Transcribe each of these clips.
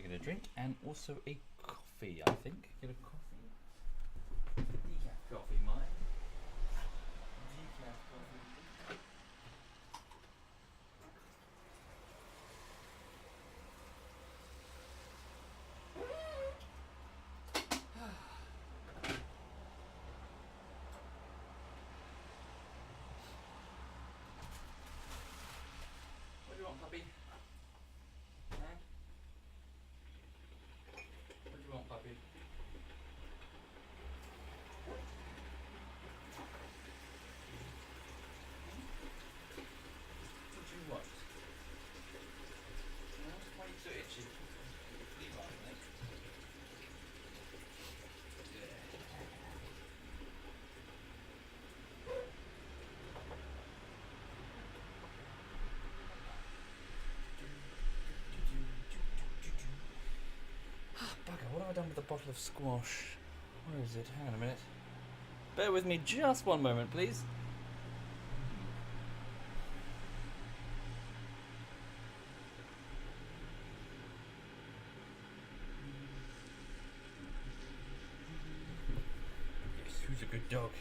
get a drink and also a coffee, I think. Get a coffee. Decaf coffee, mine. Decaf coffee. What do you want, puppy? Huh? What do you want, puppy? What do you want? Why are you so itchy? Leave on, mate. Bugger, what have I done with the bottle of squash? Where is it? Hang on a minute. Bear with me just one moment, please. Yes, who's a good dog?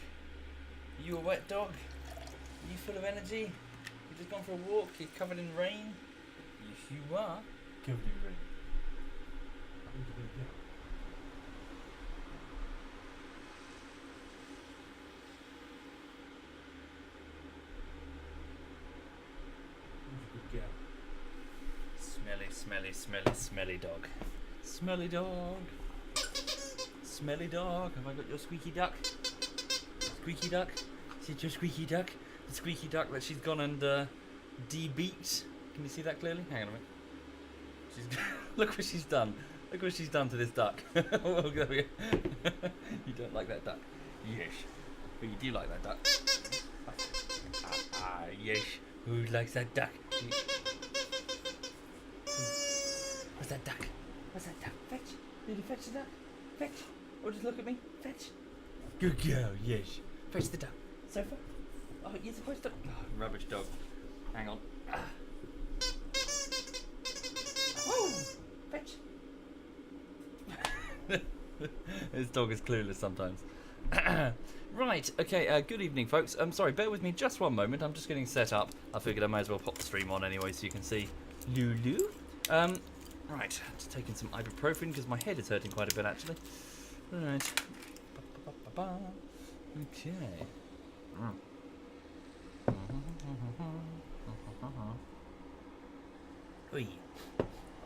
Are you a wet dog? Are you full of energy? You've just gone for a walk, you're covered in rain? Yes, you are. Covered in rain. Who's a good dog? Girl. Smelly dog. Smelly dog. Smelly dog. Have I got your squeaky duck? Squeaky duck? Is it your squeaky duck? The squeaky duck that she's gone and de-beaked. Can you see that clearly? Hang on a minute. She's look what she's done. Look what she's done to this duck. You don't like that duck? Yes. But you do like that duck. Yes. Who likes that duck? What's that duck? What's that duck? Fetch. Did you fetch the duck? Fetch. Or just look at me? Fetch. Good girl, yes. Fetch the duck. Sofa? Oh, you're supposed to... Oh, rubbish dog. Hang on. Oh! Fetch. This dog is clueless sometimes. Right, okay, good evening folks. I'm sorry, bear with me just one moment. I'm just getting set up. I figured I might as well pop the stream on anyway so you can see Lulu. Right, just taking some ibuprofen because my head is hurting quite a bit actually. Right. Okay.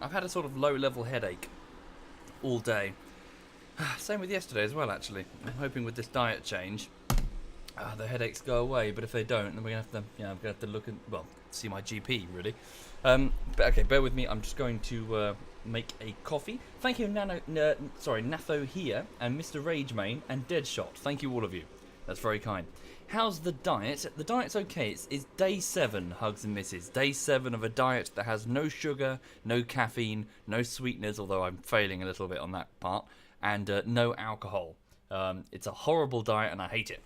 I've had a sort of low-level headache all day. Same with yesterday as well, actually. I'm hoping with this diet change, the headaches go away. But if they don't, then we're gonna have to, I'm gonna have to look and see my GP really. But okay, bear with me. I'm just going to make a coffee. Thank you, Natho here and Mr. Ragemane and Deadshot. Thank you all of you. That's very kind. How's the diet? The diet's okay. It's day 7, hugs and misses. Day 7 of a diet that has no sugar, no caffeine, no sweeteners. Although I'm failing a little bit on that part. And no alcohol. It's a horrible diet and I hate it.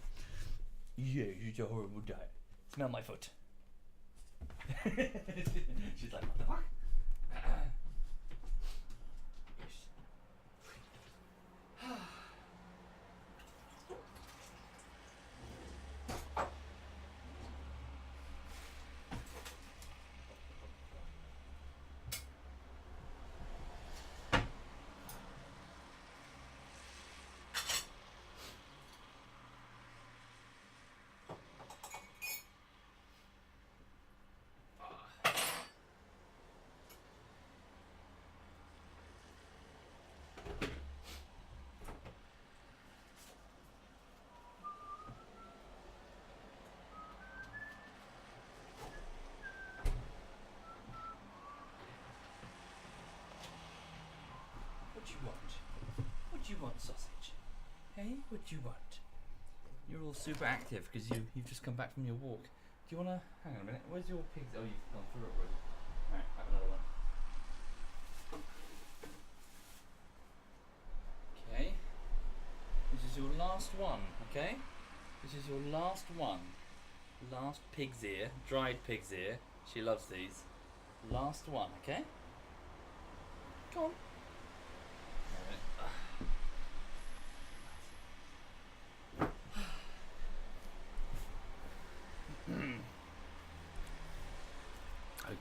Yeah, it's a horrible diet. Smell my foot. She's like, what the fuck? What do you want, sausage? Hey, what do you want? You're all super active because you've just come back from your walk. Do you want to... Hang on a minute. Where's your pigs? Oh, you've gone through it already. Alright, have another one. Okay. This is your last one, okay? This is your last one. Last pig's ear. Dried pig's ear. She loves these. Last one, okay? Come on.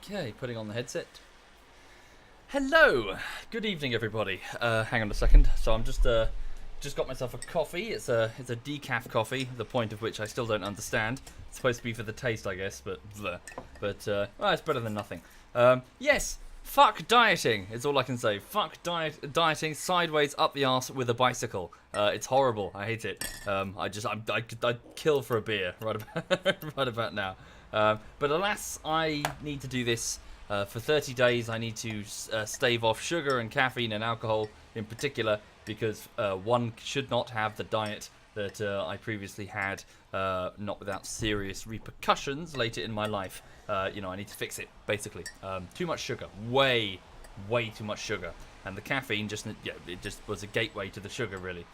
Okay, putting on the headset. Hello, good evening, everybody. Hang on a second. So I'm just got myself a coffee. It's a decaf coffee. The point of which I still don't understand. It's supposed to be for the taste, I guess, but well, it's better than nothing. Yes, fuck dieting. Is all I can say. Fuck dieting sideways up the arse with a bicycle. It's horrible. I hate it. I'd kill for a beer right about now. But alas, I need to do this for 30 days. I need to stave off sugar and caffeine and alcohol in particular, because one should not have the diet that I previously had, not without serious repercussions later in my life. I need to fix it, basically. Too much sugar. Way too much sugar. And the caffeine it just was a gateway to the sugar, really.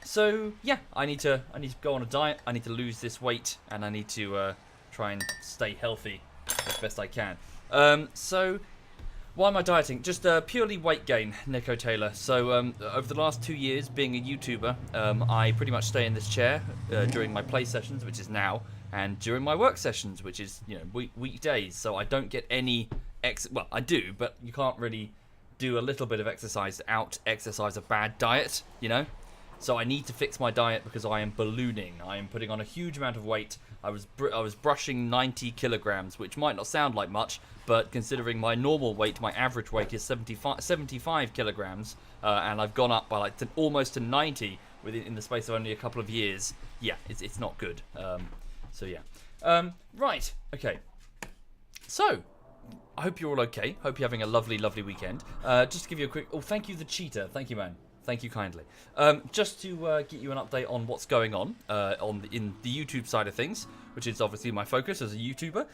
So yeah, I need to go on a diet. I need to lose this weight, and I need to try and stay healthy as best I can. So why am I dieting? Just purely weight gain, Nico Taylor. So over the last 2 years being a YouTuber, I pretty much stay in this chair during my play sessions, which is now, and during my work sessions, which is weekdays. So I don't get any well, I do, but you can't really do a little bit of exercise to out-exercise a bad diet, So I need to fix my diet because I am ballooning. I am putting on a huge amount of weight. I was brushing 90 kilograms, which might not sound like much, but considering my normal weight, my average weight is 75 kilograms, and I've gone up by almost to 90 in the space of only a couple of years. Yeah, it's not good. So yeah. Right. Okay. So I hope you're all okay. Hope you're having a lovely, lovely weekend. Just to give you a quick... Oh, thank you, the cheater. Thank you, man. Thank you kindly. Just to get you an update on what's going on in the YouTube side of things, which is obviously my focus as a YouTuber.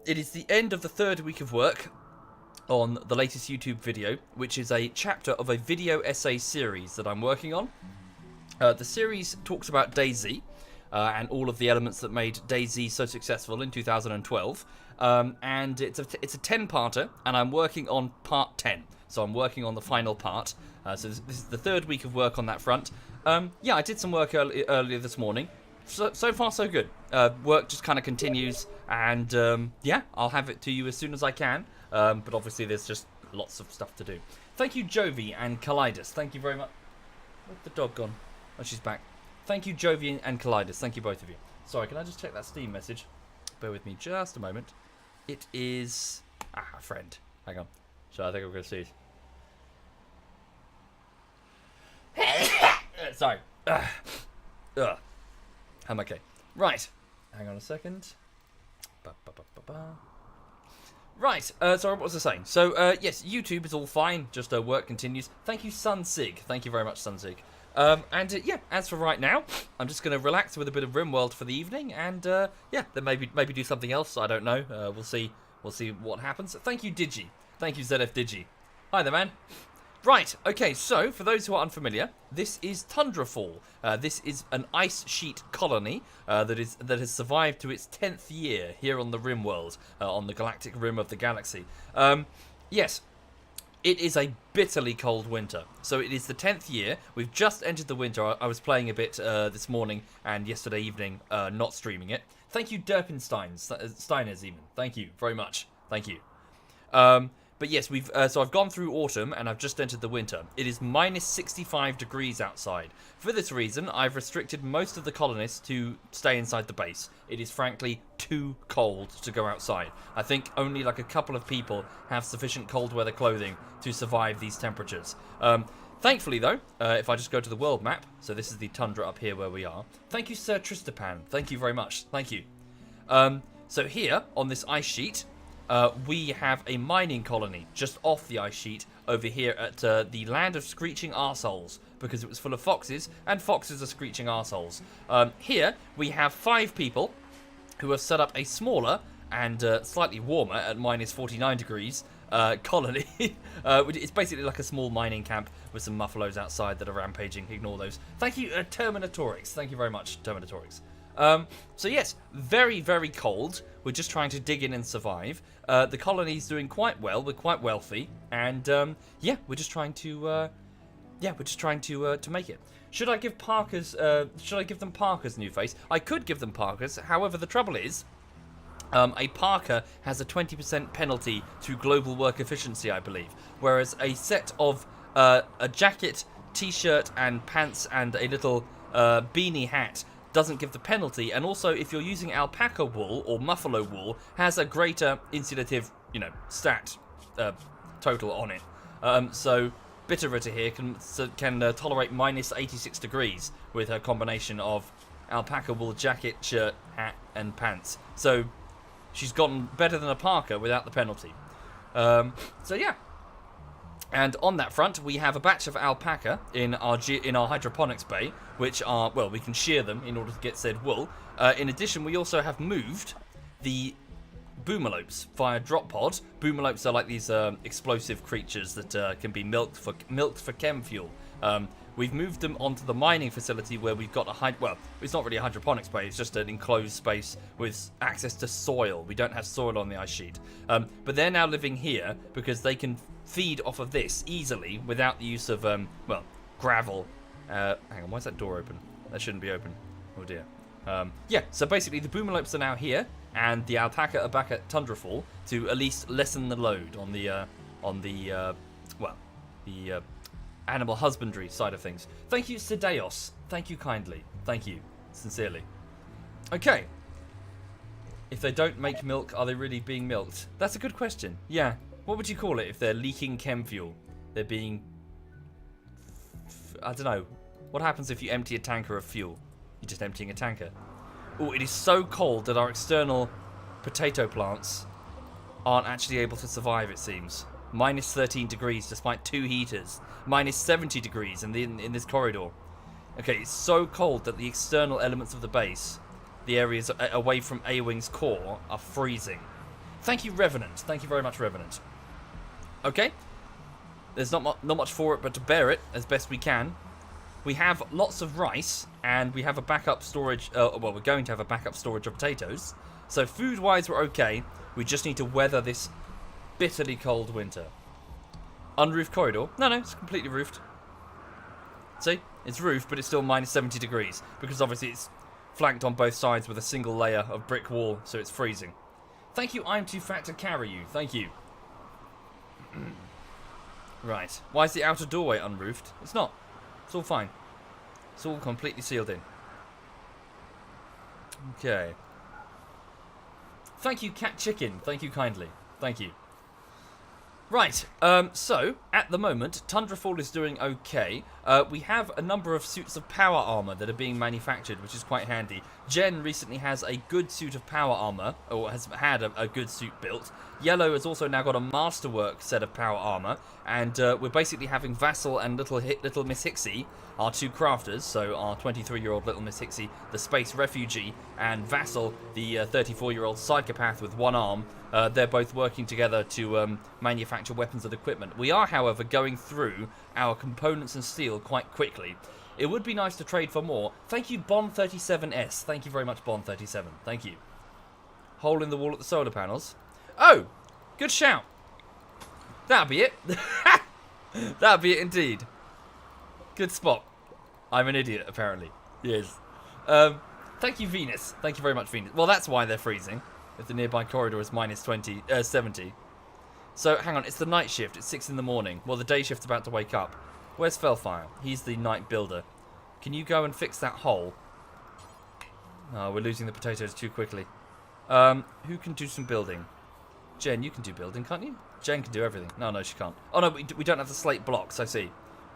It is the end of the 3rd week of work on the latest YouTube video, which is a chapter of a video essay series that I'm working on. The series talks about DayZ and all of the elements that made DayZ so successful in 2012. And it's a 10-parter, and I'm working on part 10. So I'm working on the final part. So this is the 3rd week of work on that front. Yeah, I did some work earlier this morning. So far, so good. Work just kind of continues, and yeah, I'll have it to you as soon as I can. But obviously, there's just lots of stuff to do. Thank you, Jovi and Kaleidos. Thank you very much. Where's the dog gone? Oh, she's back. Thank you, Jovi and Kaleidos. Thank you, both of you. Sorry, can I just check that Steam message? Bear with me just a moment. It is... a friend. Hang on. So I think I'm going to see it. Sorry. I'm okay. Right. Hang on a second. Right. So what was I saying? So, yes, YouTube is all fine. Just work continues. Thank you, Sunsig. Thank you very much, Sunsig. Yeah, as for right now, I'm just going to relax with a bit of Rimworld for the evening, and yeah, then maybe do something else. I don't know. We'll see what happens. Thank you, Digi. Thank you, ZF Digi. Hi there, man. Right. Okay. So, for those who are unfamiliar, this is Tundrafall. This is an ice sheet colony that has survived to its 10th year here on the Rimworld, on the galactic rim of the galaxy. Yes. It is a bitterly cold winter. So it is the 10th year. We've just entered the winter. I was playing a bit this morning and yesterday evening, not streaming it. Thank you, Steiners even. Thank you very much. Thank you. But yes, so I've gone through autumn and I've just entered the winter. It is minus 65 degrees outside. For this reason, I've restricted most of the colonists to stay inside the base. It is frankly too cold to go outside. I think only like a couple of people have sufficient cold weather clothing to survive these temperatures. Thankfully though, if I just go to the world map, so this is the tundra up here where we are. Thank you, Sir Tristapan. Thank you very much. Thank you. So here on this ice sheet, we have a mining colony just off the ice sheet over here at the land of screeching arseholes, because it was full of foxes, and foxes are screeching arseholes. Here we have 5 people who have set up a smaller and slightly warmer at minus 49 degrees colony. It's basically like a small mining camp with some muffalos outside that are rampaging. Ignore those. Thank you, Terminatorix. Thank you very much, Terminatorix. So yes, very, very cold. We're just trying to dig in and survive. The colony's doing quite well. We're quite wealthy, and yeah, we're just trying to make it. Should I give Parker's? Should I give them Parker's new face? I could give them Parker's. However, the trouble is, A parka has a 20% penalty to global work efficiency, I believe, whereas a set of a jacket, t-shirt and pants and a little beanie hat doesn't give the penalty, and also if you're using alpaca wool or muffalo wool, has a greater insulative, stat total on it. So Bitterritter here can tolerate minus 86 degrees with her combination of alpaca wool jacket, shirt, hat and pants. So she's gotten better than a parka without the penalty. So yeah. And on that front, we have a batch of alpaca in our hydroponics bay, which are, well, we can shear them in order to get said wool. In addition, we also have moved the boomalopes via drop pod. Boomalopes are like these explosive creatures that can be milked for chem fuel. We've moved them onto the mining facility where we've got well, it's not really a hydroponics bay, it's just an enclosed space with access to soil. We don't have soil on the ice sheet. But they're now living here because they can feed off of this easily without the use of, gravel. Hang on, why is that door open? That shouldn't be open. Oh dear. Yeah, so basically the boomalopes are now here, and the alpaca are back at Tundrafall to at least lessen the load on the animal husbandry side of things. Thank you, Sideos. Thank you kindly. Thank you. Sincerely. Okay. If they don't make milk, are they really being milked? That's a good question. Yeah. What would you call it if they're leaking chem fuel? They're being... I don't know. What happens if you empty a tanker of fuel? You're just emptying a tanker. Oh, it is so cold that our external potato plants aren't actually able to survive, it seems. Minus 13 degrees despite 2 heaters. Minus 70 degrees in this corridor. Okay, it's so cold that the external elements of the base, the areas away from A-Wing's core, are freezing. Thank you, Revenant. Thank you very much, Revenant. Okay. There's not much for it but to bear it as best we can. We have lots of rice, and we have a backup storage... well, we're going to have a backup storage of potatoes. So food-wise, we're okay. We just need to weather this bitterly cold winter. Unroofed corridor? No, it's completely roofed. See? It's roofed, but it's still minus 70 degrees. Because obviously it's flanked on both sides with a single layer of brick wall, so it's freezing. Thank you, I'm too fat to carry you. Thank you. Right. Why is the outer doorway unroofed? It's not. It's all fine. It's all completely sealed in. Okay. Thank you, Cat Chicken. Thank you kindly. Thank you. Right, so, at the moment, Tundrafall is doing okay. We have a number of suits of power armor that are being manufactured, which is quite handy. Jen recently has a good suit of power armor, or has had a good suit built. Yellow has also now got a masterwork set of power armor, and we're basically having Vassal and little Miss Hixie, our two crafters, so our 23-year-old little Miss Hixie, the space refugee, and Vassal, the 34-year-old psychopath with one arm. They're both working together to manufacture weapons and equipment. We are, however, going through our components and steel quite quickly. It would be nice to trade for more. Thank you, Bond37S. Thank you very much, Bond37. Thank you. Hole in the wall at the solar panels. Oh, good shout. That'll be it. That'll be it indeed. Good spot. I'm an idiot, apparently. Yes. Thank you, Venus. Thank you very much, Venus. Well, that's why they're freezing. If the nearby corridor is minus 70. So, hang on, it's the night shift. It's 6 in the morning. Well, the day shift's about to wake up. Where's Fellfire? He's the night builder. Can you go and fix that hole? Oh, we're losing the potatoes too quickly. Who can do some building? Jen, you can do building, can't you? Jen can do everything. No, she can't. Oh, no, we don't have the slate blocks, I see.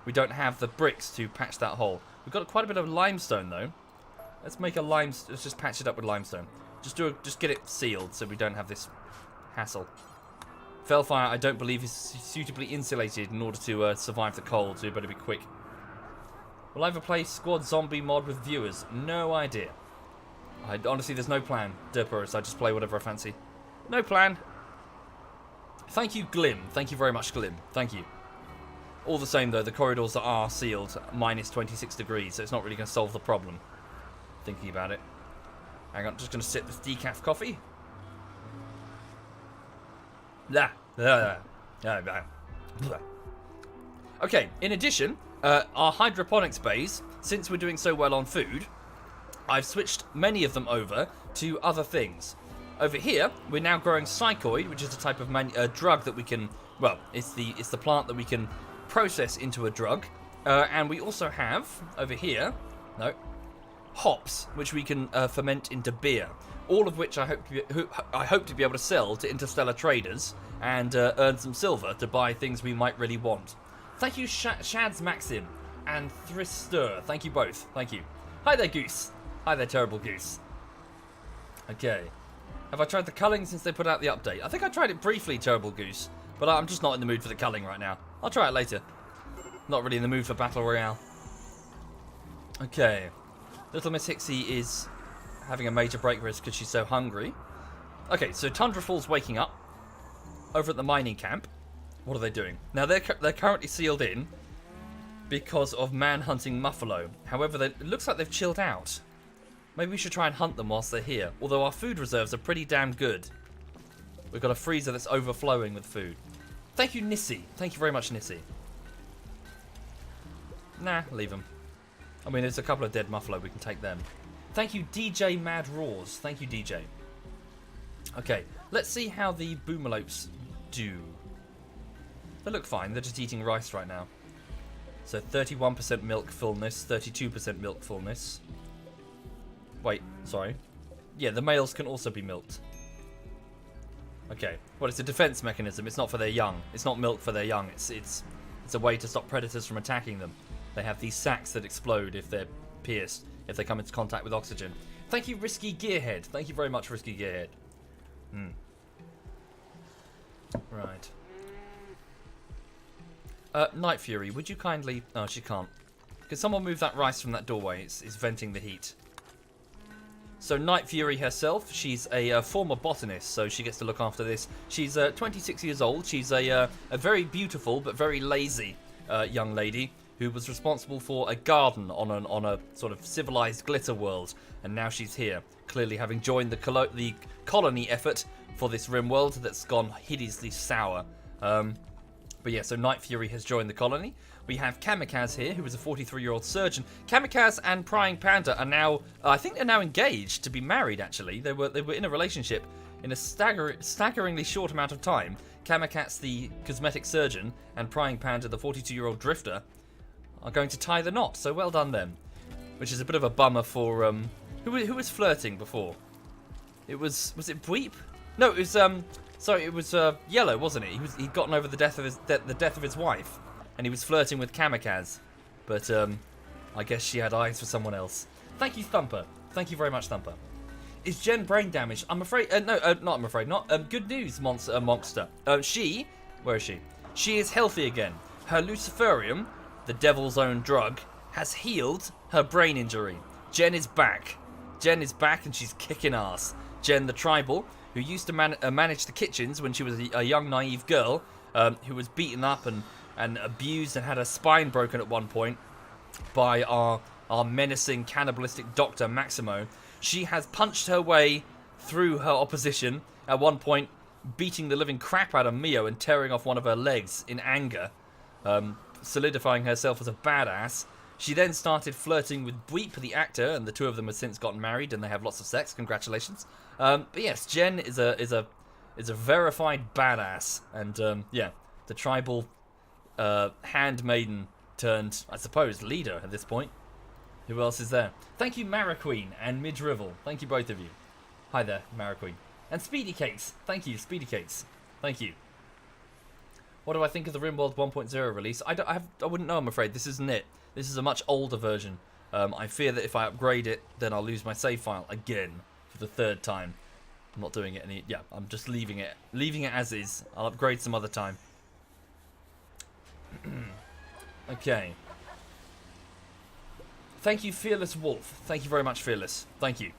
We don't have the bricks to patch that hole. We've got quite a bit of limestone, though. Let's make let's just patch it up with limestone. Just get it sealed so we don't have this hassle. Fellfire, I don't believe, is suitably insulated in order to survive the cold, so you better be quick. Will I ever play Squad Zombie mod with viewers? No idea. Honestly, there's no plan, Derpurus. I just play whatever I fancy. No plan. Thank you, Glim. Thank you very much, Glim. Thank you. All the same, though, the corridors are sealed, minus 26 degrees, so it's not really going to solve the problem. Thinking about it. Hang on, just going to sip this decaf coffee. Okay, in addition, our hydroponics bays, since we're doing so well on food, I've switched many of them over to other things. Over here, we're now growing psychoid, which is a type of drug that we can, well, it's the plant that we can process into a drug. And we also have, over here, hops, which we can ferment into beer. All of which I hope to be able to sell to interstellar traders and earn some silver to buy things we might really want. Thank you, Shads Maxim and Thrister. Thank you both. Thank you. Hi there, Goose. Hi there, Terrible Goose. Okay. Have I tried the culling since they put out the update? I think I tried it briefly, Terrible Goose, but I'm just not in the mood for the culling right now. I'll try it later. Not really in the mood for Battle Royale. Okay. Little Miss Hixie is having a major break risk because she's so hungry. Okay, so Tundrafall's waking up over at the mining camp. What are they doing? Now, they're currently sealed in because of man-hunting Muffalo. However, it looks like they've chilled out. Maybe we should try and hunt them whilst they're here. Although our food reserves are pretty damn good. We've got a freezer that's overflowing with food. Thank you, Nissy. Thank you very much, Nissy. Nah, leave them. I mean, there's a couple of dead Muffalo. We can take them. Thank you, DJ Mad Roars. Thank you, DJ. Okay, let's see how the Boomalopes do. They look fine. They're just eating rice right now. So 31% milk fullness, 32% milk fullness. Wait, sorry. Yeah, the males can also be milked. Okay, well, it's a defense mechanism. It's not for their young. It's not milk for their young. It's a way to stop predators from attacking them. They have these sacs that explode if they're pierced, if they come into contact with oxygen. Thank you, Risky Gearhead. Thank you very much, Risky Gearhead. Right. Night Fury, would you kindly... Oh, she can't. Can someone move that rice from that doorway? It's venting the heat. So Night Fury herself, she's a former botanist, so she gets to look after this. She's 26 years old. She's a very beautiful but very lazy young lady who was responsible for a garden on a sort of civilized glitter world, and now she's here, clearly having joined the colony effort for this Rimworld that's gone hideously sour. But yeah, so Night Fury has joined the colony. We have Kamikaze here, who is a 43-year-old surgeon. Kamikaze and Prying Panda are now, I think they're now engaged to be married, actually. They were in a relationship in a staggeringly short amount of time. Kamikaze, the cosmetic surgeon, and Prying Panda, the 42-year-old drifter, are going to tie the knot, so well done them. Which is a bit of a bummer for, who was flirting before? Was it Bweep? No, it was, sorry, it was, Yellow, wasn't it? He'd gotten over the death of his wife. And he was flirting with Kamikaze. But, I guess she had eyes for someone else. Thank you, Thumper. Thank you very much, Thumper. Is Jen brain damaged? I'm afraid... no, not I'm afraid. Not. Good news, Monster. Where is she? She is healthy again. Her Luciferium, the devil's own drug, has healed her brain injury. Jen is back. Jen is back and she's kicking ass. Jen the Tribal, who used to manage the kitchens when she was a young, naive girl, who was beaten up and abused and had her spine broken at one point by our menacing cannibalistic doctor Maximo. She has punched her way through her opposition, at one point beating the living crap out of Mio and tearing off one of her legs in anger, solidifying herself as a badass. She then started flirting with Bweep, the actor, and the two of them have since gotten married and they have lots of sex. Congratulations. But yes, Jen is a verified badass, and yeah, the tribal handmaiden turned, I suppose, leader at this point. Who else is there? Thank you, Maraqueen and Midrivel. Thank you, both of you. Hi there, Maraqueen. And Speedy Cakes. Thank you, Speedy Cakes. Thank you. What do I think of the Rimworld 1.0 release? I wouldn't know, I'm afraid. This isn't it. This is a much older version. I fear that if I upgrade it, then I'll lose my save file again for the third time. I'm not doing it any... Yeah, I'm just leaving it. Leaving it as is. I'll upgrade some other time. Okay. Thank you, Fearless Wolf. Thank you very much, Fearless. Thank you.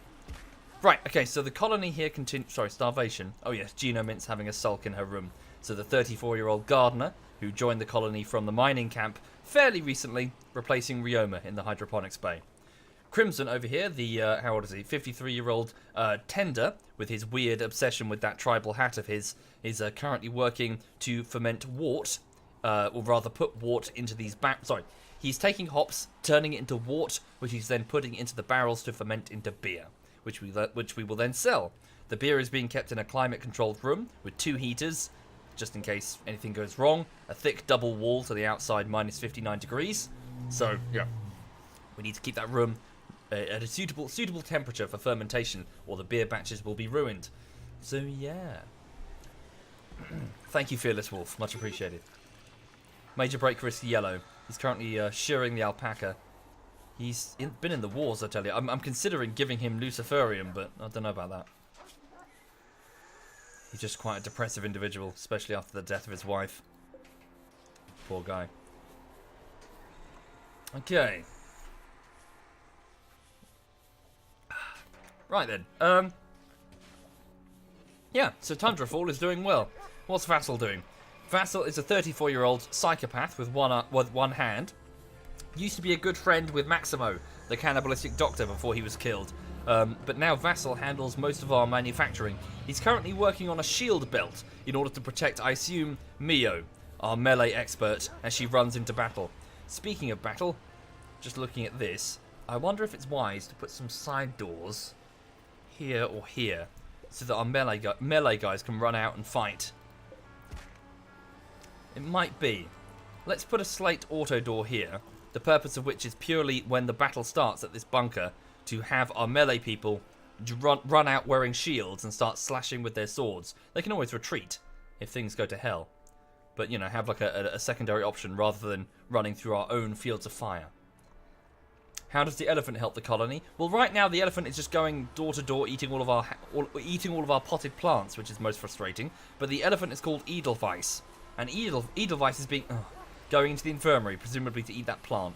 Right, okay, so the colony here continues... Sorry, starvation. Oh yes, Gino Mint's having a sulk in her room. So the 34-year-old gardener, who joined the colony from the mining camp fairly recently, replacing Ryoma in the hydroponics bay. Crimson over here, the, how old is he? 53-year-old tender, with his weird obsession with that tribal hat of his, is currently working to ferment wort, or rather put wort into these sorry, he's taking hops, turning it into wort, which he's then putting into the barrels to ferment into beer, which we will then sell. The beer is being kept in a climate-controlled room with 2 heaters, just in case anything goes wrong. A thick double wall to the outside, minus 59 degrees. So, yeah, we need to keep that room at a suitable temperature for fermentation, or the beer batches will be ruined. So, yeah. Thank you, Fearless Wolf. Much appreciated. Major Break Risk Yellow. He's currently shearing the alpaca. He's been in the wars, I tell you. I'm considering giving him Luciferium, but I don't know about that. He's just quite a depressive individual, especially after the death of his wife. Poor guy. Okay. Right then. Yeah, so Tundrafall is doing well. What's Vassal doing? Vassal is a 34-year-old psychopath with one hand. Used to be a good friend with Maximo, the cannibalistic doctor, before he was killed. But now Vassal handles most of our manufacturing. He's currently working on a shield belt in order to protect, I assume, Mio, our melee expert, as she runs into battle. Speaking of battle, just looking at this, I wonder if it's wise to put some side doors here or here, so that our melee guys can run out and fight. It might be. Let's put a slate auto door here, the purpose of which is purely when the battle starts at this bunker, to have our melee people run out wearing shields and start slashing with their swords. They can always retreat if things go to hell. But, you know, have like a secondary option rather than running through our own fields of fire. How does the elephant help the colony? Well, right now the elephant is just going door to door, eating all of our potted plants, which is most frustrating. But the elephant is called Edelweiss, and Edelweiss is going into the infirmary, presumably to eat that plant.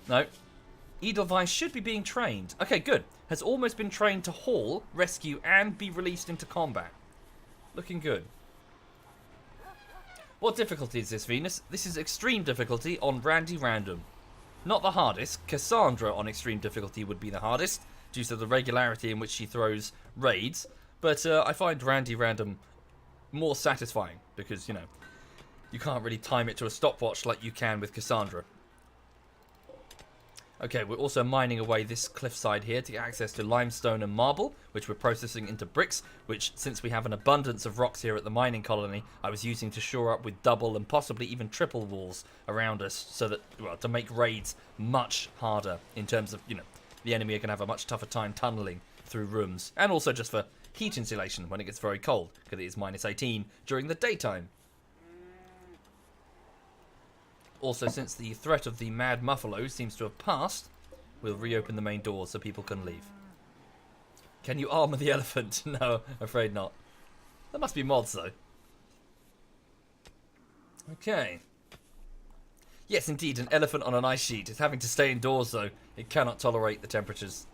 No, Edelweiss should be being trained. Okay, good. Has almost been trained to haul, rescue, and be released into combat. Looking good. What difficulty is this, Venus? This is extreme difficulty on Randy Random. Not the hardest. Cassandra on extreme difficulty would be the hardest, due to the regularity in which she throws raids. But I find Randy Random more satisfying, because, you know, you can't really time it to a stopwatch like you can with Cassandra. Okay, we're also mining away this cliffside here to get access to limestone and marble, which we're processing into bricks, which, since we have an abundance of rocks here at the mining colony, I was using to shore up with double and possibly even triple walls around us, so that, well, to make raids much harder in terms of, you know, the enemy are going to have a much tougher time tunneling through rooms, and also just for heat insulation when it gets very cold, because it is minus 18 during the daytime. Also, since the threat of the Mad Muffalo seems to have passed, we'll reopen the main doors so people can leave. Can you armor the elephant? No, afraid not. There must be mods, though. Okay. Yes, indeed, an elephant on an ice sheet. It's having to stay indoors, though. It cannot tolerate the temperatures.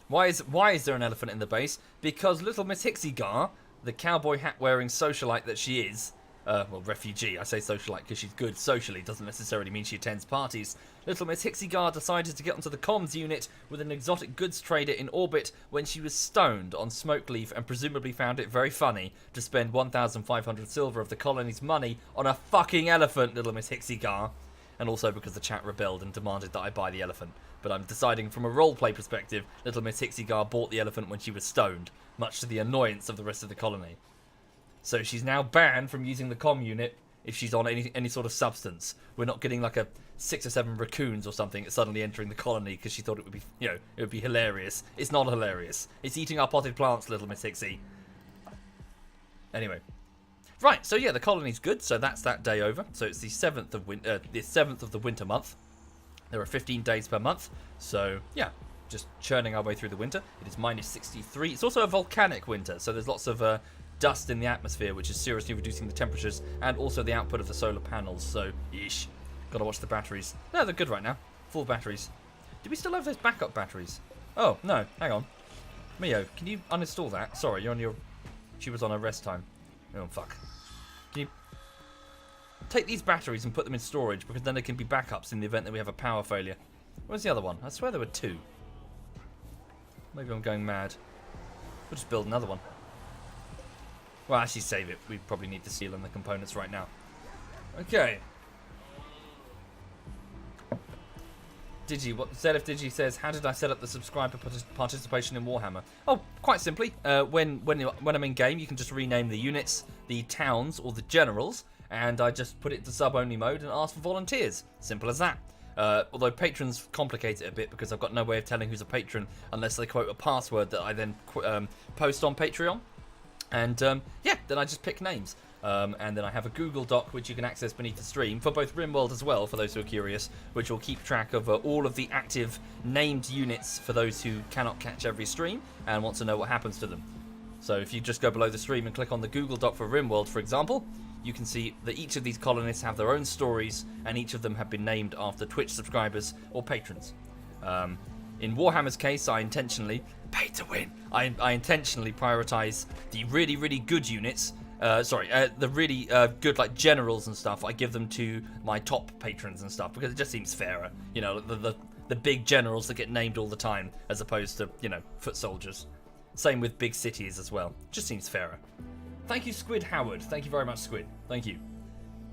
Why is there an elephant in the base? Because little Miss Hixigar, the cowboy hat-wearing socialite that she is, well, refugee, I say socialite because she's good socially, doesn't necessarily mean she attends parties. Little Miss Hixigar decided to get onto the comms unit with an exotic goods trader in orbit when she was stoned on smoke leaf, and presumably found it very funny to spend 1,500 silver of the colony's money on a fucking elephant, Little Miss Hixigar. And also because the chat rebelled and demanded that I buy the elephant. But I'm deciding from a roleplay perspective, Little Miss Hixigar bought the elephant when she was stoned, much to the annoyance of the rest of the colony. So she's now banned from using the comm unit if she's on any sort of substance. We're not getting like a 6 or 7 raccoons or something suddenly entering the colony because she thought it would be, you know, it would be hilarious. It's not hilarious. It's eating our potted plants, Little Miss Hixie. Anyway. Right, so yeah, the colony's good, so that's that day over. So it's the 7th of the winter month. There are 15 days per month, so yeah, just churning our way through the winter. It is minus 63. It's also a volcanic winter, so there's lots of dust in the atmosphere, which is seriously reducing the temperatures and also the output of the solar panels. So, yeesh. Gotta watch the batteries. No, they're good right now. Full batteries. Do we still have those backup batteries? Oh, no. Hang on. Mio, can you uninstall that? Sorry, you're on your... She was on her rest time. Oh, fuck. Can you... Take these batteries and put them in storage, because then they can be backups in the event that we have a power failure. Where's the other one? I swear there were 2. Maybe I'm going mad. We'll just build another one. Well, actually save it. We probably need the steel and the components right now. Okay. Digi says, how did I set up the subscriber participation in Warhammer? Oh, quite simply. When I'm in game, you can just rename the units, the towns, or the generals, and I just put it to sub-only mode and ask for volunteers. Simple as that. Although patrons complicate it a bit because I've got no way of telling who's a patron unless they quote a password that I then post on Patreon. And yeah, then I just pick names. And then I have a Google Doc which you can access beneath the stream for both Rimworld as well, for those who are curious, which will keep track of all of the active named units for those who cannot catch every stream and want to know what happens to them. So if you just go below the stream and click on the Google Doc for Rimworld, for example, you can see that each of these colonists have their own stories and each of them have been named after Twitch subscribers or patrons. In Warhammer's case, I intentionally, pay to win, I intentionally prioritise the really, really good units. The really good, like, generals and stuff, I give them to my top patrons and stuff, because it just seems fairer. You know, the big generals that get named all the time, as opposed to, you know, foot soldiers. Same with big cities as well. Just seems fairer. Thank you, Squid Howard. Thank you very much, Squid. Thank you.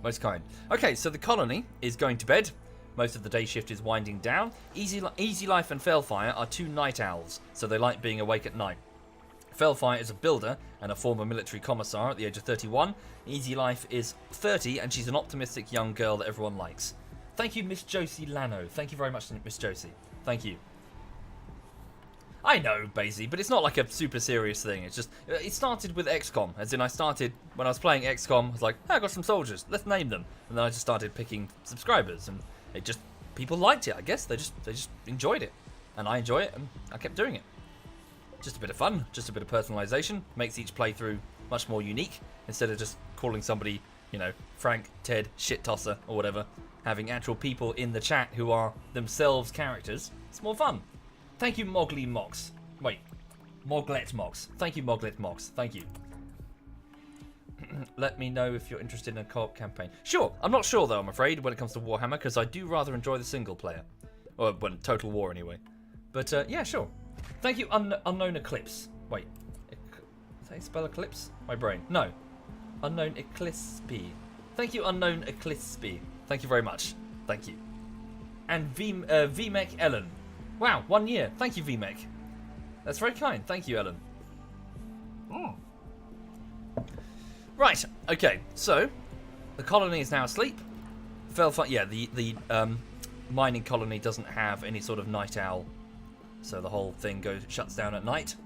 Most kind. Okay, so the colony is going to bed. Most of the day shift is winding down. Easy Life and Failfire are two night owls, so they like being awake at night. Failfire is a builder and a former military commissar at the age of 31. Easy Life is 30 and she's an optimistic young girl that everyone likes. Thank you, Miss Josie Lano. Thank you very much, Miss Josie. Thank you. I know, Basie, but it's not like a super serious thing. It's just, it started with XCOM. As in, I started, when I was playing XCOM, I was like, hey, I got some soldiers, let's name them. And then I just started picking subscribers and it just, people liked it, I guess. They just enjoyed it. And I enjoy it and I kept doing it. Just a bit of fun, just a bit of personalization, makes each playthrough much more unique, instead of just calling somebody, you know, Frank, Ted, Shit Tosser, or whatever, having actual people in the chat who are themselves characters. It's more fun. Thank you, Moglet Mox. Thank you, Moglet Mox. Thank you. Let me know if you're interested in a co-op campaign. Sure, I'm not sure though, I'm afraid, when it comes to Warhammer, because I do rather enjoy the single player. Or, well, Total War anyway. But, yeah, sure. Thank you, Unknown Eclipse. Wait. Is that how you spell Eclipse? My brain. No. Unknown Eclipse. Thank you, Unknown Eclipse. Thank you very much. Thank you. And VMech Ellen. Wow, 1 year. Thank you, VMech. That's very kind. Thank you, Ellen. Right. Okay. So, the colony is now asleep. Yeah, the mining colony doesn't have any sort of night owl. So the whole thing shuts down at night.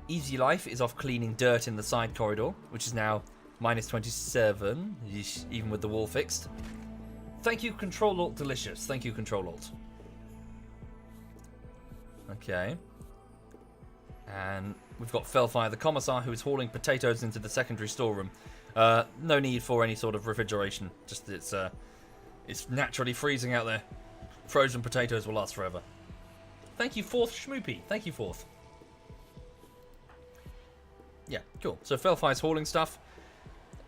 Easy Life is off cleaning dirt in the side corridor, which is now minus 27, even with the wall fixed. Thank you, Control Alt Delicious. Thank you, Control Alt. Okay. And we've got Failfire the Commissar, who is hauling potatoes into the secondary storeroom. No need for any sort of refrigeration. Just it's naturally freezing out there. Frozen potatoes will last forever. Thank you, Fourth Schmoopy. Thank you, Fourth. Yeah, cool. So Failfire's hauling stuff,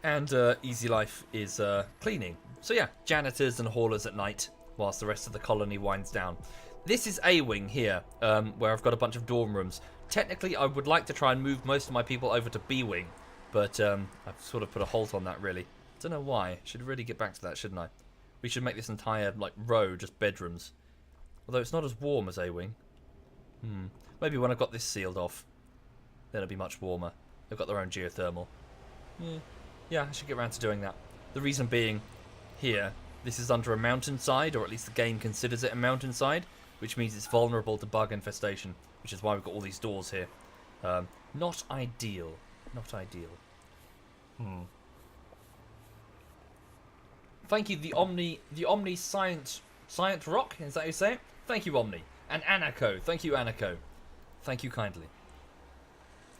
and Easy Life is cleaning. So yeah, janitors and haulers at night, whilst the rest of the colony winds down. This is A-Wing here, where I've got a bunch of dorm rooms. Technically, I would like to try and move most of my people over to B-Wing, but I've sort of put a halt on that, really. Don't know why. Should really get back to that, shouldn't I? We should make this entire, like, row just bedrooms. Although it's not as warm as A-Wing. Maybe when I've got this sealed off, then it'll be much warmer. They've got their own geothermal. Yeah, I should get around to doing that. The reason being, here, this is under a mountainside, or at least the game considers it a mountainside, which means it's vulnerable to bug infestation, which is why we've got all these doors here. Not ideal. Not ideal. Thank you, the Omni Science Rock, is that how you say it? Thank you, Omni. And Anako, thank you, Anako. Thank you kindly.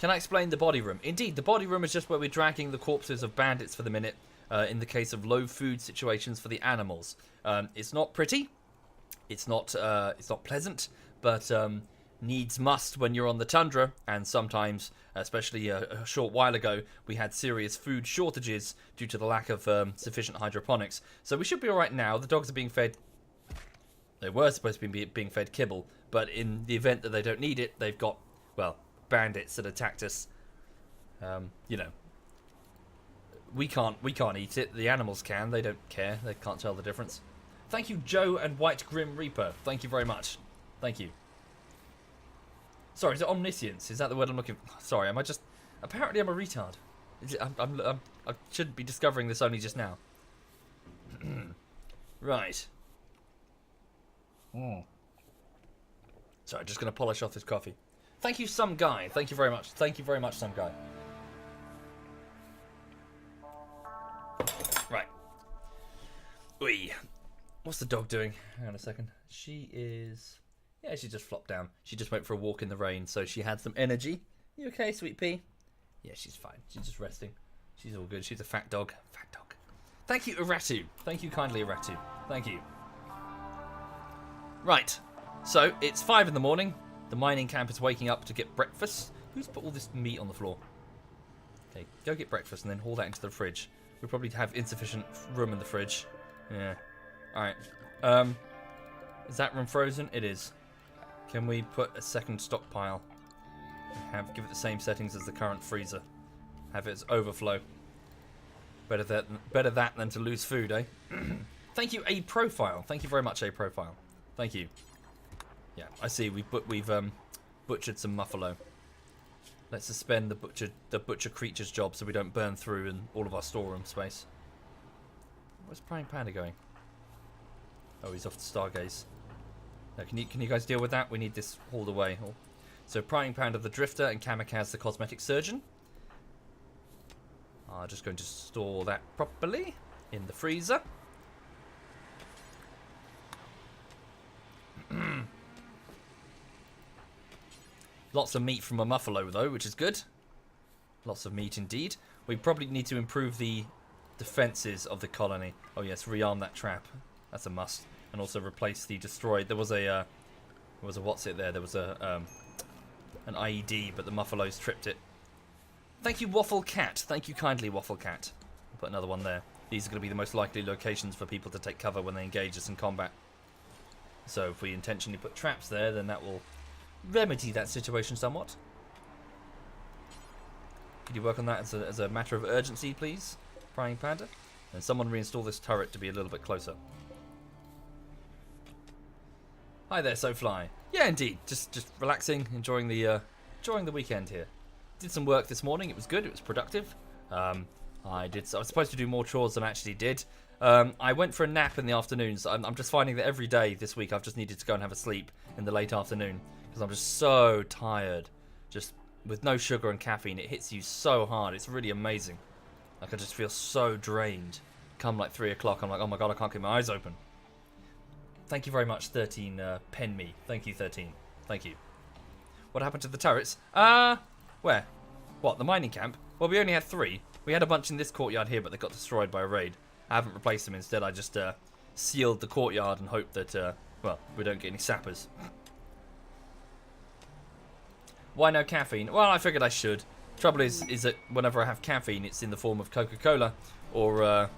Can I explain the body room? Indeed, the body room is just where we're dragging the corpses of bandits for the minute, in the case of low food situations for the animals. It's not pretty, it's not pleasant, but needs must when you're on the tundra, and sometimes, especially a short while ago, we had serious food shortages due to the lack of sufficient hydroponics. So we should be alright now. The dogs are being fed. They were supposed to be being fed kibble, but in the event that they don't need it, they've got, well, bandits that attacked us. You know, we can't eat it. The animals can. They don't care. They can't tell the difference. Thank you, Joe and White Grim Reaper. Thank you very much. Thank you. Sorry, is it omniscience? Is that the word I'm looking for? Sorry, am I just... Apparently I'm a retard. I shouldn't be discovering this only just now. Right. Sorry, just going to polish off this coffee. Thank you, some guy. Thank you very much. Thank you very much, some guy. Right. Oi. What's the dog doing? Hang on a second. She is... Yeah, she just flopped down. She just went for a walk in the rain, so she had some energy. You okay, sweet pea? Yeah, she's fine. She's just resting. She's all good. She's a fat dog. Fat dog. Thank you, Iratu. Thank you kindly, Iratu. Thank you. Right. So, it's 5 in the morning. The mining camp is waking up to get breakfast. Who's put all this meat on the floor? Okay, go get breakfast and then haul that into the fridge. We probably have insufficient room in the fridge. Yeah. Alright. Is that room frozen? It is. Can we put a second stockpile? Give it the same settings as the current freezer. Have it as overflow. Better that than to lose food, eh? Thank you, A Profile. Thank you very much, A Profile. Thank you. Yeah, I see. We've butchered some muffalo. Let's suspend the butcher creature's job so we don't burn through in all of our storeroom space. Where's Prying Panda going? Oh, he's off to Stargaze. Now, can you guys deal with that? We need this hauled away. So Prying Panda the Drifter and Kamikaze the Cosmetic Surgeon. I'm just going to store that properly in the freezer. Lots of meat from a muffalo though, which is good. Lots of meat indeed. We probably need to improve the defences of the colony. Oh yes, rearm that trap. That's a must. And also replace the destroyed. There was a what's it there? There was an IED, but the muffalos tripped it. Thank you, Waffle Cat. Thank you kindly, Waffle Cat. I'll put another one there. These are going to be the most likely locations for people to take cover when they engage us in combat. So if we intentionally put traps there, then that will remedy that situation somewhat. Could you work on that as a matter of urgency, please, Prying Panda? And someone reinstall this turret to be a little bit closer. Hi there, SoFly. Yeah, indeed. Just relaxing, enjoying the weekend here. Did some work this morning. It was good. It was productive. I was supposed to do more chores than I actually did. I went for a nap in the afternoons. I'm just finding that every day this week I've just needed to go and have a sleep in the late afternoon because I'm just so tired. Just with no sugar and caffeine, it hits you so hard. It's really amazing. Like I just feel so drained. Come like 3 o'clock, I'm like, oh my god, I can't keep my eyes open. Thank you very much, 13 Pen Me. Thank you, 13. Thank you. What happened to the turrets? Where? What, the mining camp? Well, we only had 3. We had a bunch in this courtyard here, but they got destroyed by a raid. I haven't replaced them. Instead, I just sealed the courtyard and hoped that, well, we don't get any sappers. Why no caffeine? Well, I figured I should. Trouble is that whenever I have caffeine, it's in the form of Coca-Cola or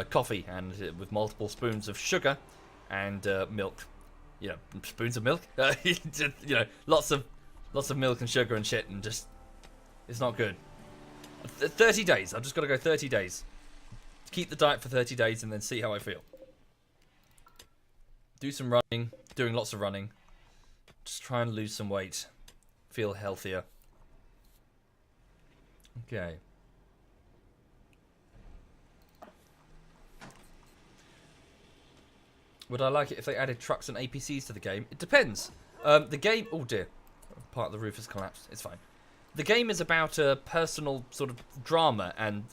coffee, and with multiple spoons of sugar and milk. You know, spoons of milk. You know, lots of milk and sugar and shit, and just it's not good. 30 days. I've just got to go 30 days. Keep the diet for 30 days and then see how I feel. Do some running. Doing lots of running. Just try and lose some weight. Feel healthier. Okay. Would I like it if they added trucks and APCs to the game? It depends. The game... Oh dear. Part of the roof has collapsed. It's fine. The game is about a personal sort of drama and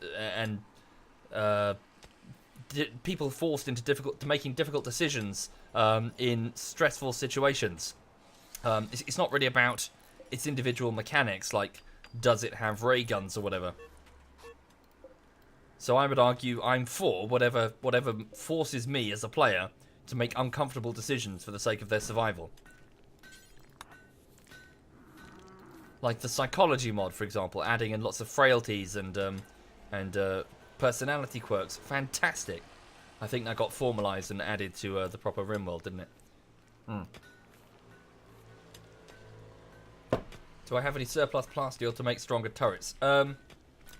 people forced into making difficult decisions in stressful situations. It's not really about its individual mechanics, like does it have ray guns or whatever. So I would argue I'm for whatever forces me as a player to make uncomfortable decisions for the sake of their survival. Like the psychology mod, for example, adding in lots of frailties and personality quirks. Fantastic. I think that got formalized and added to the proper Rimworld, didn't it? Do I have any surplus plasteel to make stronger turrets?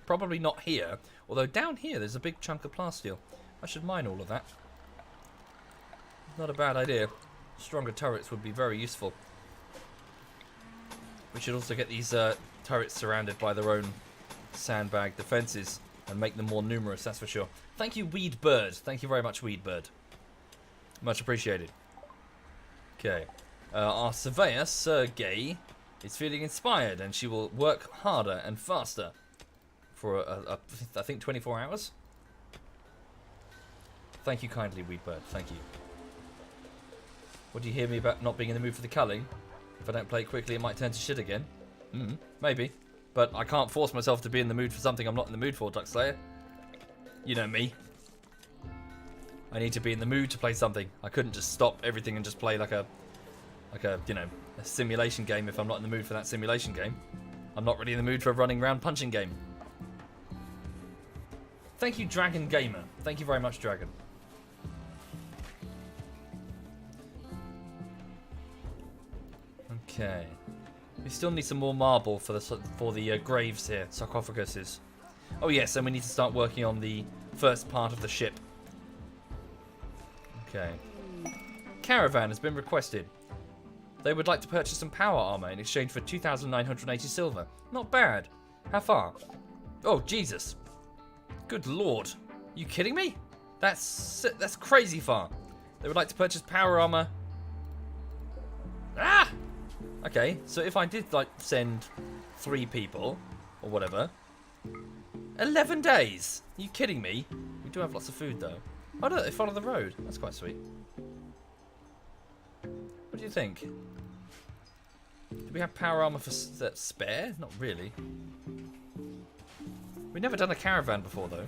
Probably not here. Although down here there's a big chunk of plasteel. I should mine all of that. Not a bad idea. Stronger turrets would be very useful. We should also get these turrets surrounded by their own sandbag defences and make them more numerous, that's for sure. Thank you, Weed Bird. Thank you very much, Weed Bird. Much appreciated. Okay. Our surveyor, Sergey, is feeling inspired, and she will work harder and faster for, I think, 24 hours. Thank you kindly, Weed Bird. Thank you. What do you hear me about not being in the mood for the culling? If I don't play it quickly, it might turn to shit again. Maybe. But I can't force myself to be in the mood for something I'm not in the mood for, Duckslayer. You know me. I need to be in the mood to play something. I couldn't just stop everything and just play like a you know, a simulation game if I'm not in the mood for that simulation game. I'm not really in the mood for a running around punching game. Thank you, Dragon Gamer. Thank you very much, Dragon. Okay. We still need some more marble for the graves here, sarcophaguses. Oh yes, and we need to start working on the first part of the ship. Okay. Caravan has been requested. They would like to purchase some power armor in exchange for 2,980 silver. Not bad. How far? Oh, Jesus. Good lord. You kidding me? That's crazy far. They would like to purchase power armor. Ah! Okay, so if I did, like, send 3 people, or whatever. 11 days! Are you kidding me? We do have lots of food, though. Oh, no, they follow the road. That's quite sweet. What do you think? Do we have power armor for spare? Not really. We've never done a caravan before, though.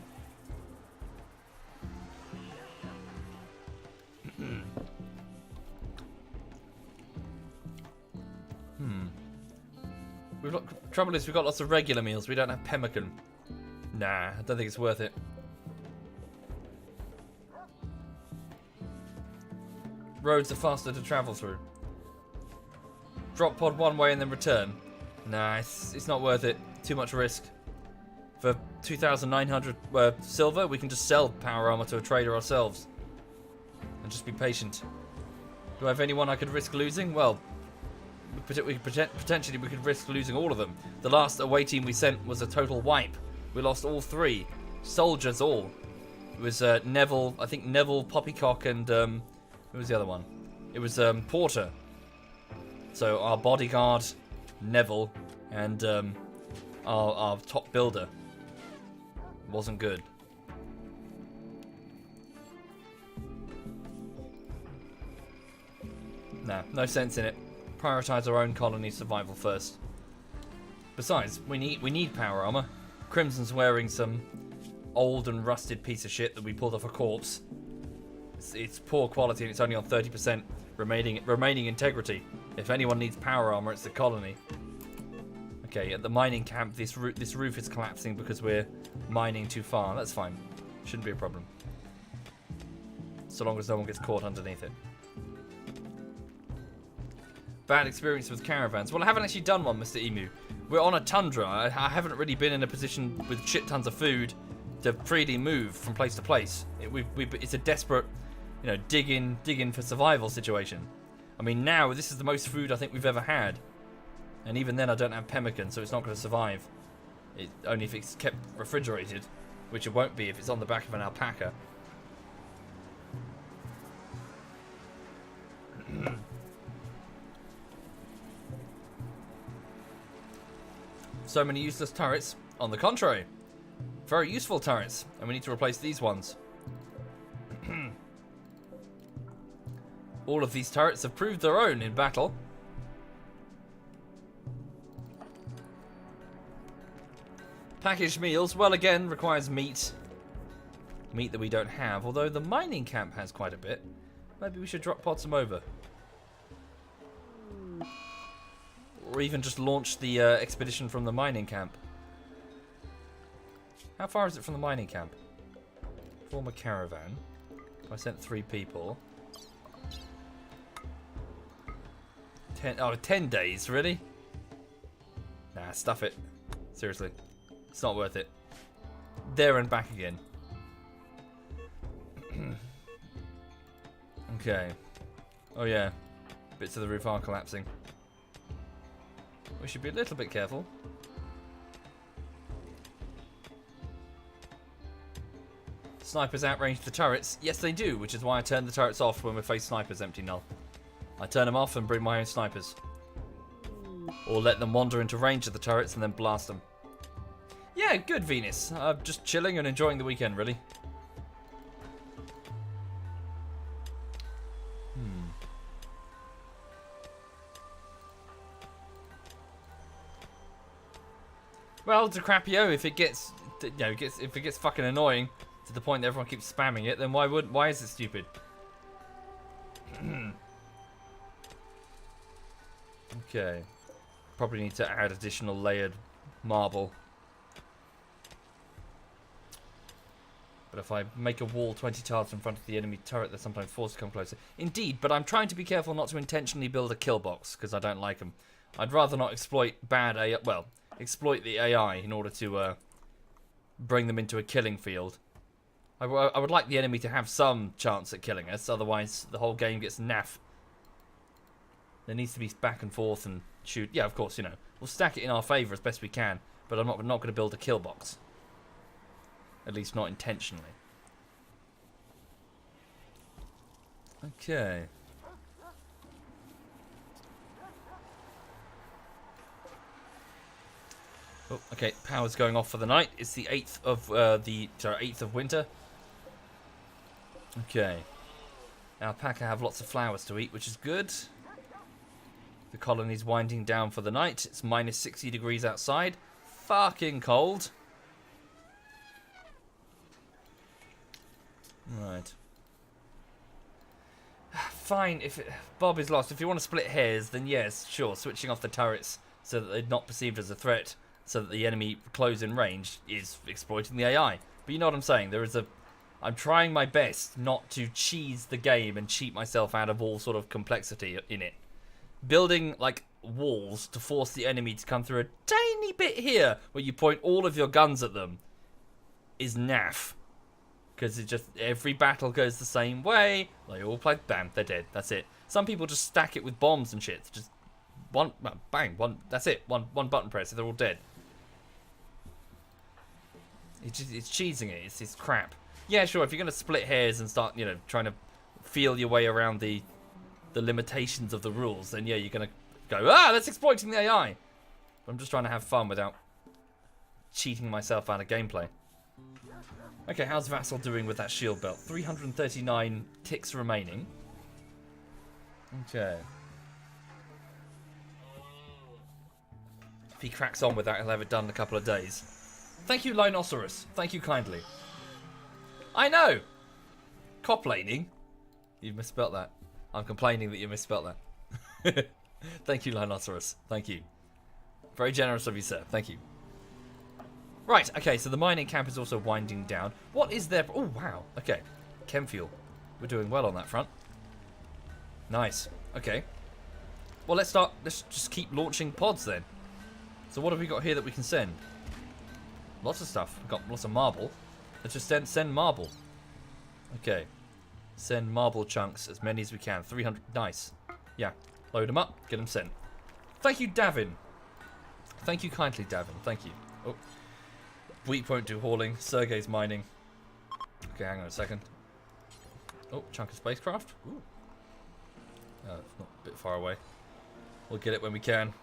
Trouble is, we've got lots of regular meals. We don't have pemmican. Nah, I don't think it's worth it. Roads are faster to travel through. Drop pod one way and then return. Nah, it's not worth it. Too much risk. For 2,900 silver, we can just sell power armor to a trader ourselves. And just be patient. Do I have anyone I could risk losing? Well, potentially we could risk losing all of them. The last away team we sent was a total wipe. We lost all 3. Soldiers all. It was Neville, I think Neville, Poppycock, and who was the other one? It was Porter. So our bodyguard, Neville, and our top builder. Wasn't good. Nah, no sense in it. Prioritize our own colony survival first. Besides, we need power armor. Crimson's wearing some old and rusted piece of shit that we pulled off a corpse. It's poor quality and it's only on 30% remaining integrity. If anyone needs power armor, it's the colony. Okay, at the mining camp, this roof is collapsing because we're mining too far. That's fine. Shouldn't be a problem. So long as no one gets caught underneath it. Bad experience with caravans. Well, I haven't actually done one, Mr. Emu. We're on a tundra. I haven't really been in a position with shit tons of food to freely move from place to place. It's a desperate, you know, dig in for survival situation. I mean, now this is the most food I think we've ever had, and even then I don't have pemmican, so it's not going to survive. Only if it's kept refrigerated, which it won't be if it's on the back of an alpaca. So many useless turrets. On the contrary, very useful turrets, and we need to replace these ones. All of these turrets have proved their own in battle. Packaged meals, well, again, requires meat. Meat that we don't have, although the mining camp has quite a bit. Maybe we should drop pod some over. Or even just launch the expedition from the mining camp. How far is it from the mining camp? Form a caravan. I sent 3 people. 10 days, really? Nah, stuff it. Seriously. It's not worth it. There and back again. Okay. Oh yeah. Bits of the roof are collapsing. We should be a little bit careful. Snipers outrange the turrets. Yes, they do, which is why I turn the turrets off when we face snipers, Empty Null. I turn them off and bring my own snipers. Or let them wander into range of the turrets and then blast them. Yeah, good, Venus. Just chilling and enjoying the weekend, really. Well, DiCaprio, if it gets, if it gets fucking annoying to the point that everyone keeps spamming it, then why is it stupid? Okay. Probably need to add additional layered marble. But if I make a wall 20 tiles in front of the enemy turret, they're sometimes forced to come closer. Indeed, but I'm trying to be careful not to intentionally build a kill box, because I don't like them. I'd rather not exploit bad AI, well, exploit the AI in order to bring them into a killing field. I would like the enemy to have some chance at killing us, otherwise the whole game gets naff. There needs to be back and forth and shoot. Yeah, of course, we'll stack it in our favour as best we can, but I'm not going to build a kill box. At least not intentionally. Okay. Oh, okay, power's going off for the night. It's the 8th of 8th of winter. Okay. Alpaca have lots of flowers to eat, which is good. The colony's winding down for the night. It's minus 60 degrees outside. Fucking cold. Right. Fine, Bob is lost. If you want to split hairs, then yes, sure. Switching off the turrets so that they're not perceived as a threat, so that the enemy close in range, is exploiting the AI. But you know what I'm saying? I'm trying my best not to cheese the game and cheat myself out of all sort of complexity in it. Building, like, walls to force the enemy to come through a tiny bit here, where you point all of your guns at them, is naff. Because every battle goes the same way. They all play, bam, they're dead. That's it. Some people just stack it with bombs and shit. Just bang, that's it. One button press, they're all dead. It's cheesing it. It's crap. Yeah, sure. If you're gonna split hairs and start, trying to feel your way around the limitations of the rules, then yeah, you're gonna go, that's exploiting the AI. But I'm just trying to have fun without cheating myself out of gameplay. Okay, how's Vassal doing with that shield belt? 339 ticks remaining. Okay. If he cracks on with that, he'll have it done in a couple of days. Thank you, Linosaurus. Thank you kindly. I know! Coplaning. You've misspelt that. I'm complaining that you misspelt that. Thank you, Linosaurus. Thank you. Very generous of you, sir. Thank you. Right, okay, so the mining camp is also winding down. What is there? Oh, wow. Okay. Chem fuel. We're doing well on that front. Nice. Okay. Well, let's just keep launching pods then. So what have we got here that we can send? Lots of stuff. We've got lots of marble. Let's just send marble. Okay. Send marble chunks, as many as we can. 300. Nice. Yeah. Load them up. Get them sent. Thank you, Davin. Thank you kindly, Davin. Thank you. Oh. Wheat won't do hauling. Sergey's mining. Okay, hang on a second. Oh, chunk of spacecraft. Ooh. It's not a bit far away. We'll get it when we can.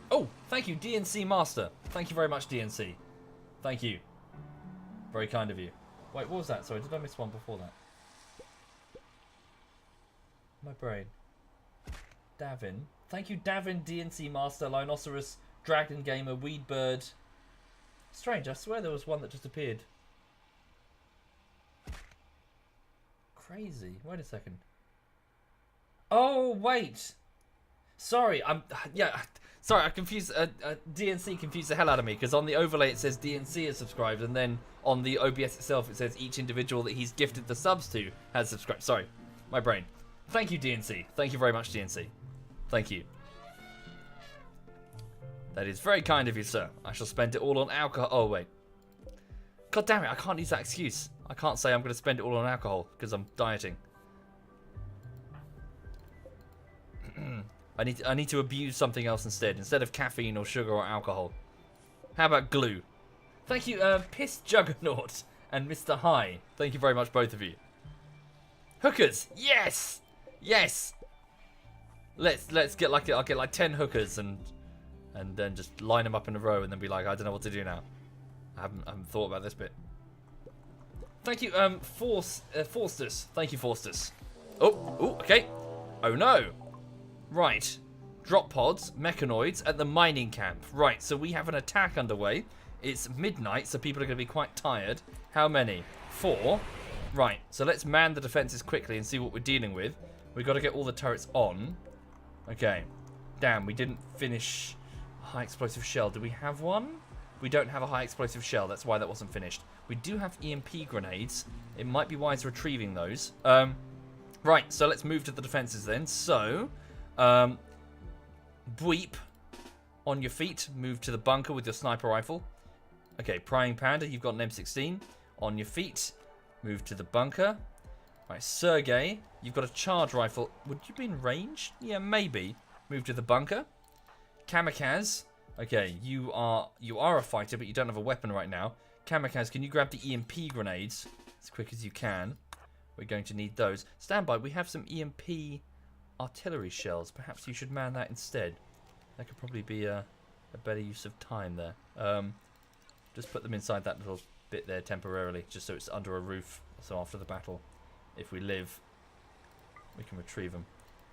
Oh, thank you, DNC Master. Thank you very much, DNC. Thank you. Very kind of you. Wait, what was that? Sorry, did I miss one before that? My brain. Davin. Thank you, Davin, DNC Master, Linosaurus, Dragon Gamer, Weedbird. Strange, I swear there was one that just appeared. Crazy. Wait a second. Oh, wait. Sorry, sorry, I confused, DNC confused the hell out of me, because on the overlay it says DNC is subscribed, and then on the OBS itself it says each individual that he's gifted the subs to has subscribed. Sorry, my brain. Thank you, DNC. Thank you very much, DNC. Thank you. That is very kind of you, sir. I shall spend it all on alcohol. Oh, wait. God damn it, I can't use that excuse. I can't say I'm going to spend it all on alcohol, because I'm dieting. I need to abuse something else instead of caffeine or sugar or alcohol. How about glue? Thank you, Piss Juggernaut and Mr. High. Thank you very much, both of you. Hookers, yes, yes. Let's get like I'll get like 10 hookers and then just line them up in a row and then be like, I don't know what to do now. I haven't thought about this bit. Thank you, Faustus. Thank you, Faustus. Oh, okay. Oh no. Right. Drop pods, mechanoids at the mining camp. Right, so we have an attack underway. It's midnight, so people are going to be quite tired. How many? 4. Right, so let's man the defenses quickly and see what we're dealing with. We've got to get all the turrets on. Okay. Damn, we didn't finish a high explosive shell. Do we have one? We don't have a high explosive shell. That's why that wasn't finished. We do have EMP grenades. It might be wise retrieving those. Right, so let's move to the defenses then. So, Bweep, on your feet. Move to the bunker with your sniper rifle. Okay, Prying Panda, you've got an M16. On your feet. Move to the bunker. Right, Sergey, you've got a charge rifle. Would you be in range? Yeah, maybe. Move to the bunker. Kamikaze. Okay, you are a fighter, but you don't have a weapon right now. Kamikaze, can you grab the EMP grenades as quick as you can? We're going to need those. Stand by, we have some EMP artillery shells. Perhaps you should man that instead. That could probably be a better use of time there. Just put them inside that little bit there temporarily, just so it's under a roof. So after the battle, if we live, we can retrieve them.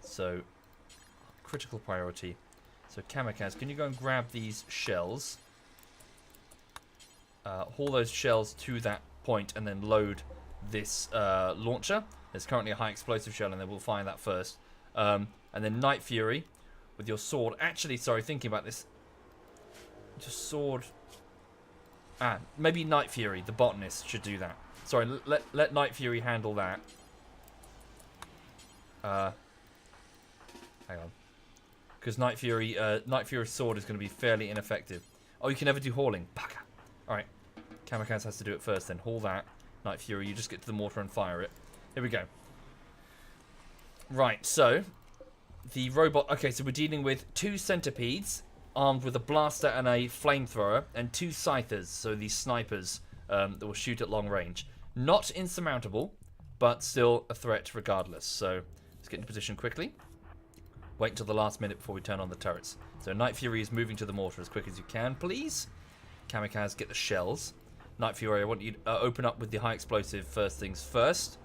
So, critical priority. So Kamikaze, can you go and grab these shells? Haul those shells to that point and then load this launcher. There's currently a high explosive shell and then we'll fire that first. And then Night Fury with your sword. Actually, sorry, thinking about this. Just sword. Maybe Night Fury, the botanist, should do that. Sorry, let Night Fury handle that. Hang on. Because Night Fury's sword is going to be fairly ineffective. Oh, you can never do hauling. Bugger. Alright. Kamikaze has to do it first then. Haul that. Night Fury, you just get to the mortar and fire it. Here we go. Right, so the robot... Okay, so we're dealing with 2 centipedes armed with a blaster and a flamethrower and 2 scythers, so these snipers that will shoot at long range. Not insurmountable, but still a threat regardless. So let's get into position quickly. Wait until the last minute before we turn on the turrets. So Night Fury is moving to the mortar as quick as you can, please. Kamikaze, get the shells. Night Fury, I want you to open up with the high explosive first things first.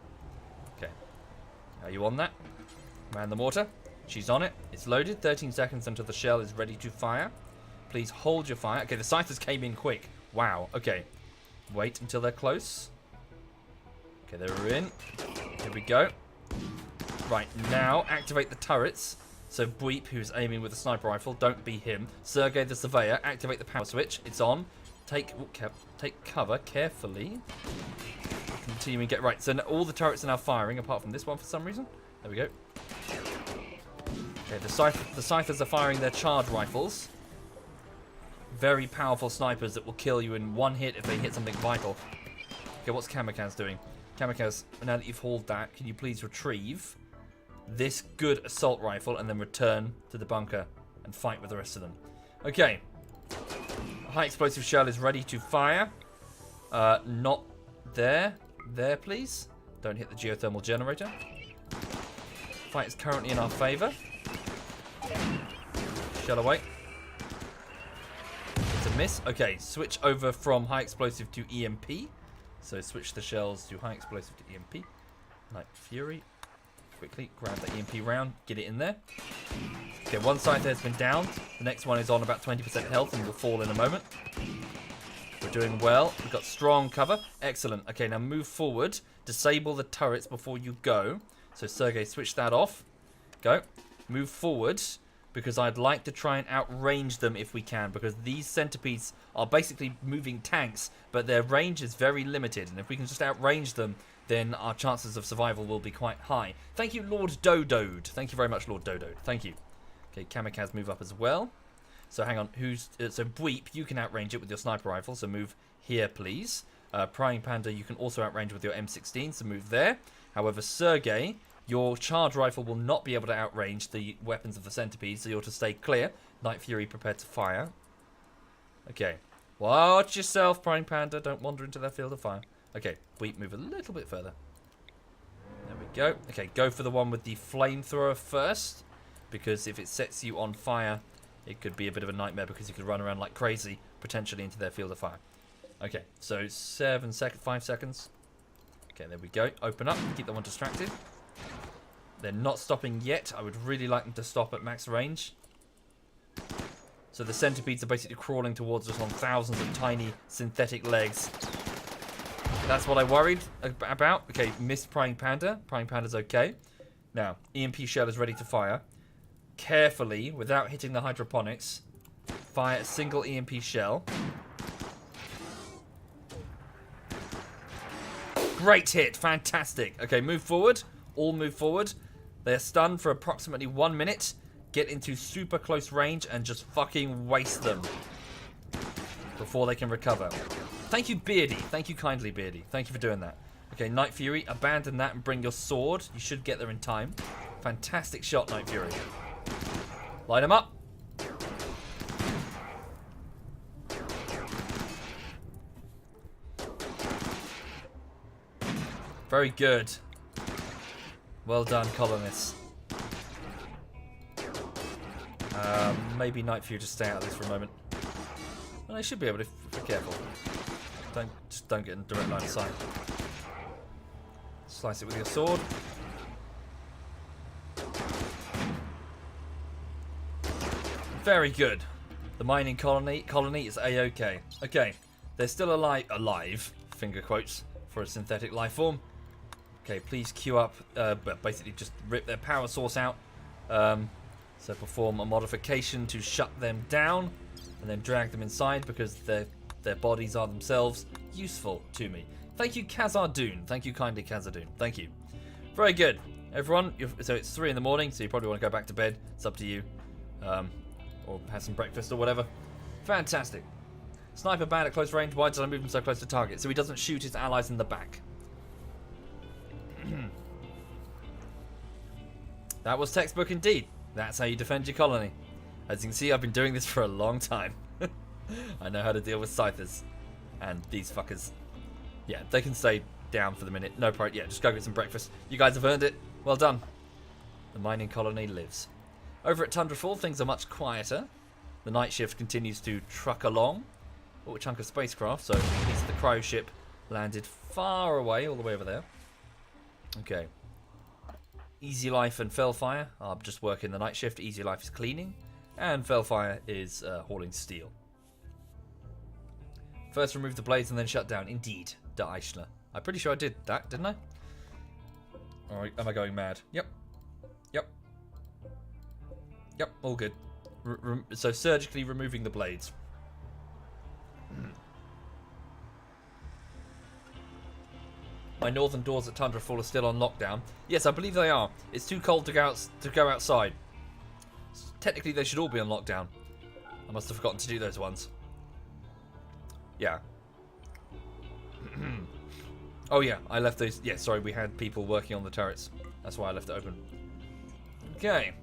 Okay. Are you on that? Man the mortar. She's on it. It's loaded. 13 seconds until the shell is ready to fire. Please hold your fire. Okay, the scythers came in quick. Wow. Okay. Wait until they're close. Okay, they're in. Here we go. Right, now activate the turrets. So Bweep, who's aiming with a sniper rifle, don't be him. Sergey the surveyor, activate the power switch. It's on. Take cover carefully. Continuing get right. So all the turrets are now firing, apart from this one for some reason. There we go. Okay, the scythers are firing their charge rifles. Very powerful snipers that will kill you in one hit if they hit something vital. Okay, what's Kamikaze doing? Kamikaze, now that you've hauled that, can you please retrieve this good assault rifle and then return to the bunker and fight with the rest of them? Okay. A high explosive shell is ready to fire. Not there. There, please. Don't hit the geothermal generator. Fight is currently in our favor. Shell away. It's a miss. Okay, switch over from high explosive to EMP. So switch the shells to high explosive to EMP. Night Fury. Quickly grab the EMP round, get it in there. Okay, one scyther has been downed. The next one is on about 20% health and will fall in a moment. We're doing well. We've got strong cover. Excellent. Okay, now move forward. Disable the turrets before you go. So Sergey, switch that off. Go. Move forward, because I'd like to try and outrange them if we can, because these centipedes are basically moving tanks, but their range is very limited, and if we can just outrange them, then our chances of survival will be quite high. Thank you, Lord Dodode. Thank you very much, Lord Dodode. Thank you. Okay, Kamikaze, move up as well. So hang on, so Bweep, you can outrange it with your sniper rifle, so move here, please. Prying Panda, you can also outrange with your M16, so move there. However, Sergey, Your charge rifle will not be able to outrange the weapons of the centipede, so you're to stay clear. Night Fury prepared to fire. Okay. Watch yourself, Prime Panda. Don't wander into their field of fire. Okay, we move a little bit further. There we go. Okay, go for the one with the flamethrower first, because if it sets you on fire, it could be a bit of a nightmare because you could run around like crazy, potentially into their field of fire. Okay, so 5 seconds. Okay, there we go. Open up, keep that one distracted. They're not stopping yet. I would really like them to stop at max range. So the centipedes are basically crawling towards us on thousands of tiny synthetic legs. That's what I worried about. Okay, missed Praying Panda. Praying Panda's okay. Now, EMP shell is ready to fire. Carefully, without hitting the hydroponics, fire a single EMP shell. Great hit. Fantastic. Okay, move forward. All move forward. They're stunned for approximately 1 minute. Get into super close range and just fucking waste them before they can recover. Thank you, Beardy. Thank you kindly, Beardy. Thank you for doing that. Okay, Night Fury, abandon that and bring your sword. You should get there in time. Fantastic shot, Night Fury. Light him up. Very good. Well done, colonists. Maybe Night Fury just stay out of this for a moment. Well, they should be able to, if we're careful. Just don't get in direct line of sight. Slice it with your sword. Very good. The mining colony is A-OK. Okay, they're still alive, finger quotes, for a synthetic life form. Okay, please queue up, but basically just rip their power source out. So perform a modification to shut them down, and then drag them inside because their bodies are themselves useful to me. Thank you, Khazardoon. Thank you kindly, Khazardoon. Thank you. Very good. Everyone, so it's 3 in the morning, so you probably want to go back to bed. It's up to you. Or have some breakfast or whatever. Fantastic. Sniper bad at close range. Why did I move him so close to target? So he doesn't shoot his allies in the back. That was textbook indeed. That's how you defend your colony. As you can see, I've been doing this for a long time. I know how to deal with scythers. And these fuckers. Yeah, they can stay down for the minute. No problem. Yeah, just go get some breakfast. You guys have earned it. Well done. The mining colony lives. Over at Tundrafall, things are much quieter. The night shift continues to truck along. Oh, a chunk of spacecraft. So, at least the cryo ship landed far away, all the way over there. Okay. Easy Life and Fellfire are just working the night shift. Easy Life is cleaning. And Fellfire is hauling steel. First remove the blades and then shut down. Indeed, Der Eichler. I'm pretty sure I did that, didn't I? Or am I going mad? Yep. Yep. Yep, all good. So surgically removing the blades. My northern doors at Tundrafall are still on lockdown. Yes, I believe they are. It's too cold to go outside. Technically, they should all be on lockdown. I must have forgotten to do those ones. Yeah. Oh yeah, I left those. Yeah, sorry, we had people working on the turrets. That's why I left it open. Okay.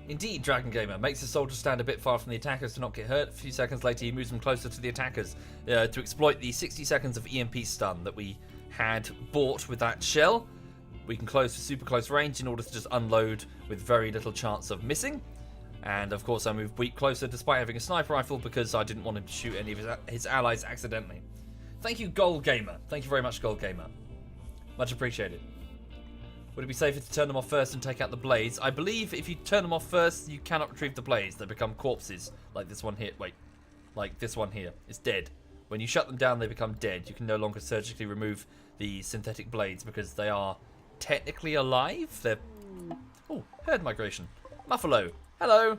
Indeed, Dragon Gamer makes the soldiers stand a bit far from the attackers to not get hurt. A few seconds later, he moves them closer to the attackers to exploit the 60 seconds of EMP stun that we had bought with that shell. We can close for super close range in order to just unload with very little chance of missing. And of course, I moved Weep closer despite having a sniper rifle because I didn't want him to shoot any of his allies accidentally. Thank you, Gold Gamer. Thank you very much, Gold Gamer. Much appreciated. Would it be safer to turn them off first and take out the blades? I believe if you turn them off first, you cannot retrieve the blades. They become corpses, like this one here. Wait, like this one here. It's dead. When you shut them down, they become dead. You can no longer surgically remove the synthetic blades because they are technically alive. They're... Oh, herd migration. Muffalo. Hello.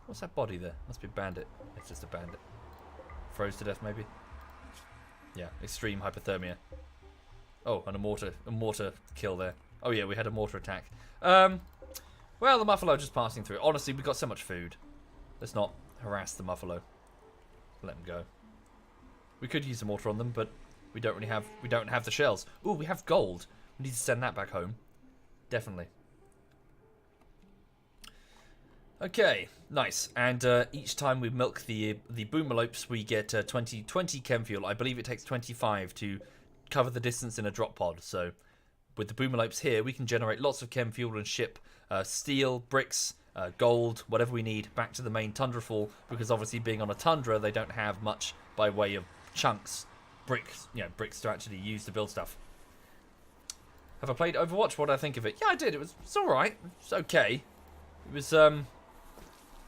What's that body there? Must be a bandit. It's just a bandit. Froze to death, maybe? Yeah, extreme hypothermia. Oh, and a mortar kill there. Oh yeah, we had a mortar attack. Well, the Muffalo just passing through. Honestly, we got so much food. Let's not harass the Muffalo. Let them go. We could use a mortar on them, but we don't have the shells. Ooh, we have gold. We need to send that back home. Definitely. Okay, nice. And each time we milk the boomalopes, we get 20 chem fuel. I believe it takes 25 to cover the distance in a drop pod. So with the boomalopes here, we can generate lots of chem fuel and ship steel, bricks, gold, whatever we need back to the main Tundrafall. Because obviously, being on a tundra, they don't have much by way of chunks, bricks to actually use to build stuff. Have I played Overwatch? What did I think of it? Yeah, I did. It's all right. It's okay. It was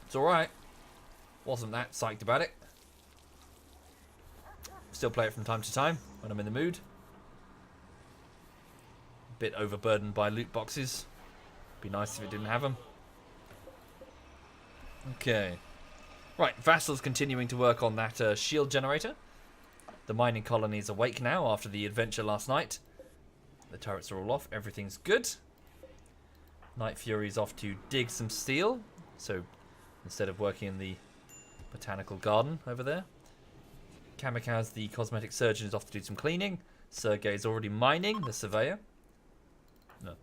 it's all right. Wasn't that psyched about it. Still play it from time to time when I'm in the mood. A bit overburdened by loot boxes. Be nice if it didn't have them. Okay. Right, Vassal's continuing to work on that shield generator. The mining colony is awake now after the adventure last night. The turrets are all off. Everything's good. Night Fury's off to dig some steel. So instead of working in the botanical garden over there. Kamikaze, the cosmetic surgeon, is off to do some cleaning. Sergei's already mining, the surveyor. No.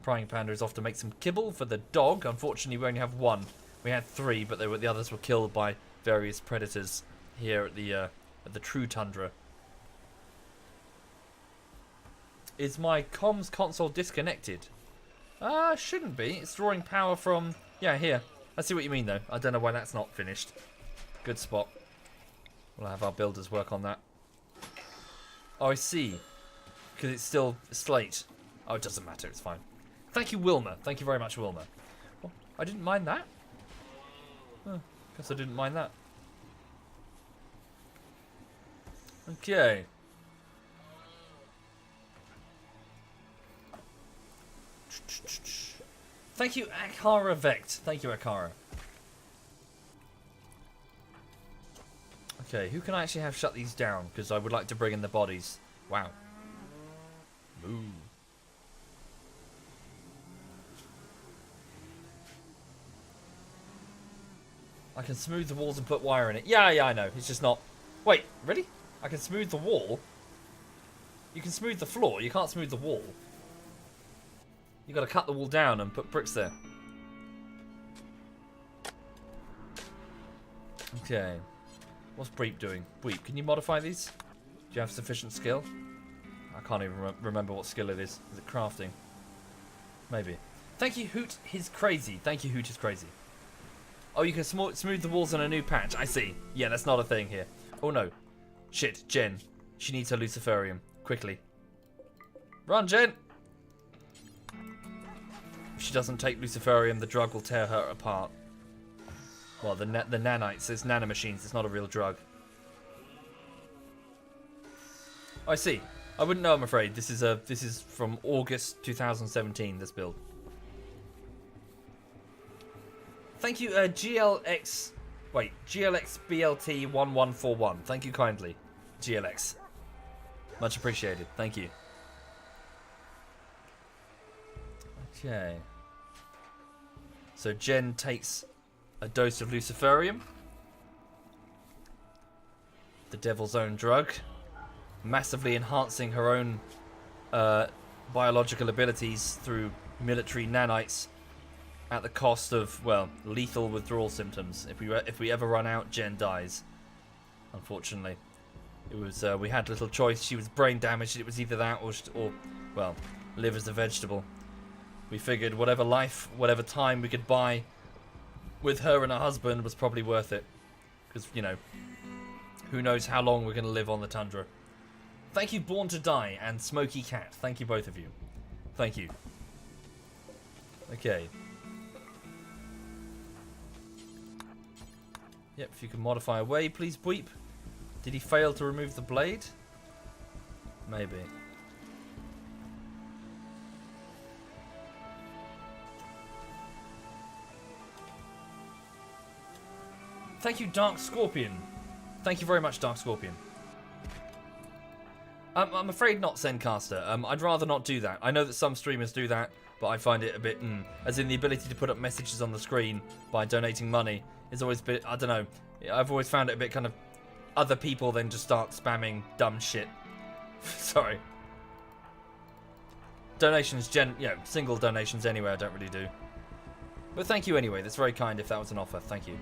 Prying Panda is off to make some kibble for the dog. Unfortunately, we only have one. We had 3, but the others were killed by various predators here at the true tundra. Is my comms console disconnected? Shouldn't be. It's drawing power from... Yeah, here. I see what you mean, though. I don't know why that's not finished. Good spot. We'll have our builders work on that. Oh, I see. Because it's still slate. Oh, it doesn't matter. It's fine. Thank you, Wilma. Thank you very much, Wilma. Well, I didn't mind that. Oh, guess I didn't mind that. Okay. Thank you, Akara Vect. Thank you, Akara. Okay, who can I actually have shut these down? Because I would like to bring in the bodies. Wow. Ooh. I can smooth the walls and put wire in it. Yeah, I know. It's just not... Wait, really? I can smooth the wall? You can smooth the floor. You can't smooth the wall. You got to cut the wall down and put bricks there. Okay. What's Breep doing? Breep, can you modify these? Do you have sufficient skill? I can't even remember what skill it is. Is it crafting? Maybe. Thank you, Hoot. He's crazy. Thank you, Hoot is crazy. Oh, you can smooth the walls on a new patch. I see. Yeah, that's not a thing here. Oh, no. Shit, Jen. She needs her Luciferium. Quickly. Run, Jen! If she doesn't take Luciferium, the drug will tear her apart. Well, the nanites, it's nanomachines, it's not a real drug. Oh, I see. I wouldn't know, I'm afraid. This is from August 2017, this build. Thank you, GLXBLT1141. Thank you kindly, GLX. Much appreciated. Thank you. Okay. So Jen takes a dose of Luciferium, the devil's own drug, massively enhancing her own biological abilities through military nanites at the cost of, well, lethal withdrawal symptoms. If we ever run out, Jen dies. Unfortunately. It was we had little choice. She was brain damaged. It was either that or well, live as a vegetable. We figured whatever life, whatever time we could buy with her and her husband was probably worth it. Because, you know, who knows how long we're going to live on the tundra. Thank you, Born to Die, and Smoky Cat. Thank you, both of you. Thank you. Okay. Yep, if you can modify away, please, Bweep. Did he fail to remove the blade? Maybe. Thank you, Dark Scorpion. Thank you very much, Dark Scorpion. I'm afraid not, Zencaster. I'd rather not do that. I know that some streamers do that, but I find it a bit, as in the ability to put up messages on the screen by donating money is always a bit, I don't know. I've always found it a bit kind of other people then just start spamming dumb shit. Sorry. Donations, single donations anyway, I don't really do. But thank you anyway. That's very kind if that was an offer. Thank you.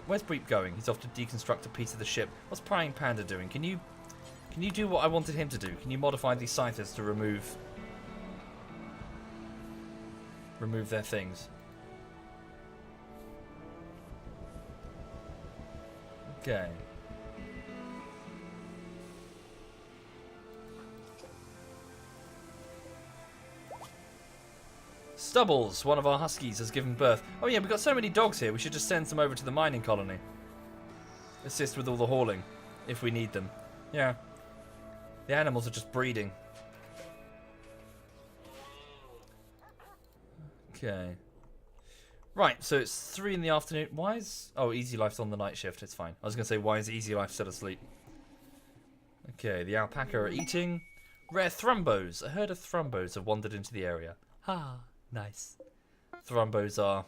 Where's Breep going? He's off to deconstruct a piece of the ship. What's Prying Panda doing? Can you do what I wanted him to do? Can you modify these scythers to remove their things? Okay. Stubbles, one of our huskies, has given birth. Oh yeah, we've got so many dogs here, we should just send some over to the mining colony. Assist with all the hauling, if we need them. Yeah. The animals are just breeding. Okay. Right, so it's 3 in the afternoon. Why is... Oh, Easy Life's on the night shift, it's fine. I was going to say, why is Easy Life still asleep? Okay, the alpaca are eating. Rare thrumbos. A herd of thrumbos have wandered into the area. Ah. Nice. Thrumbos are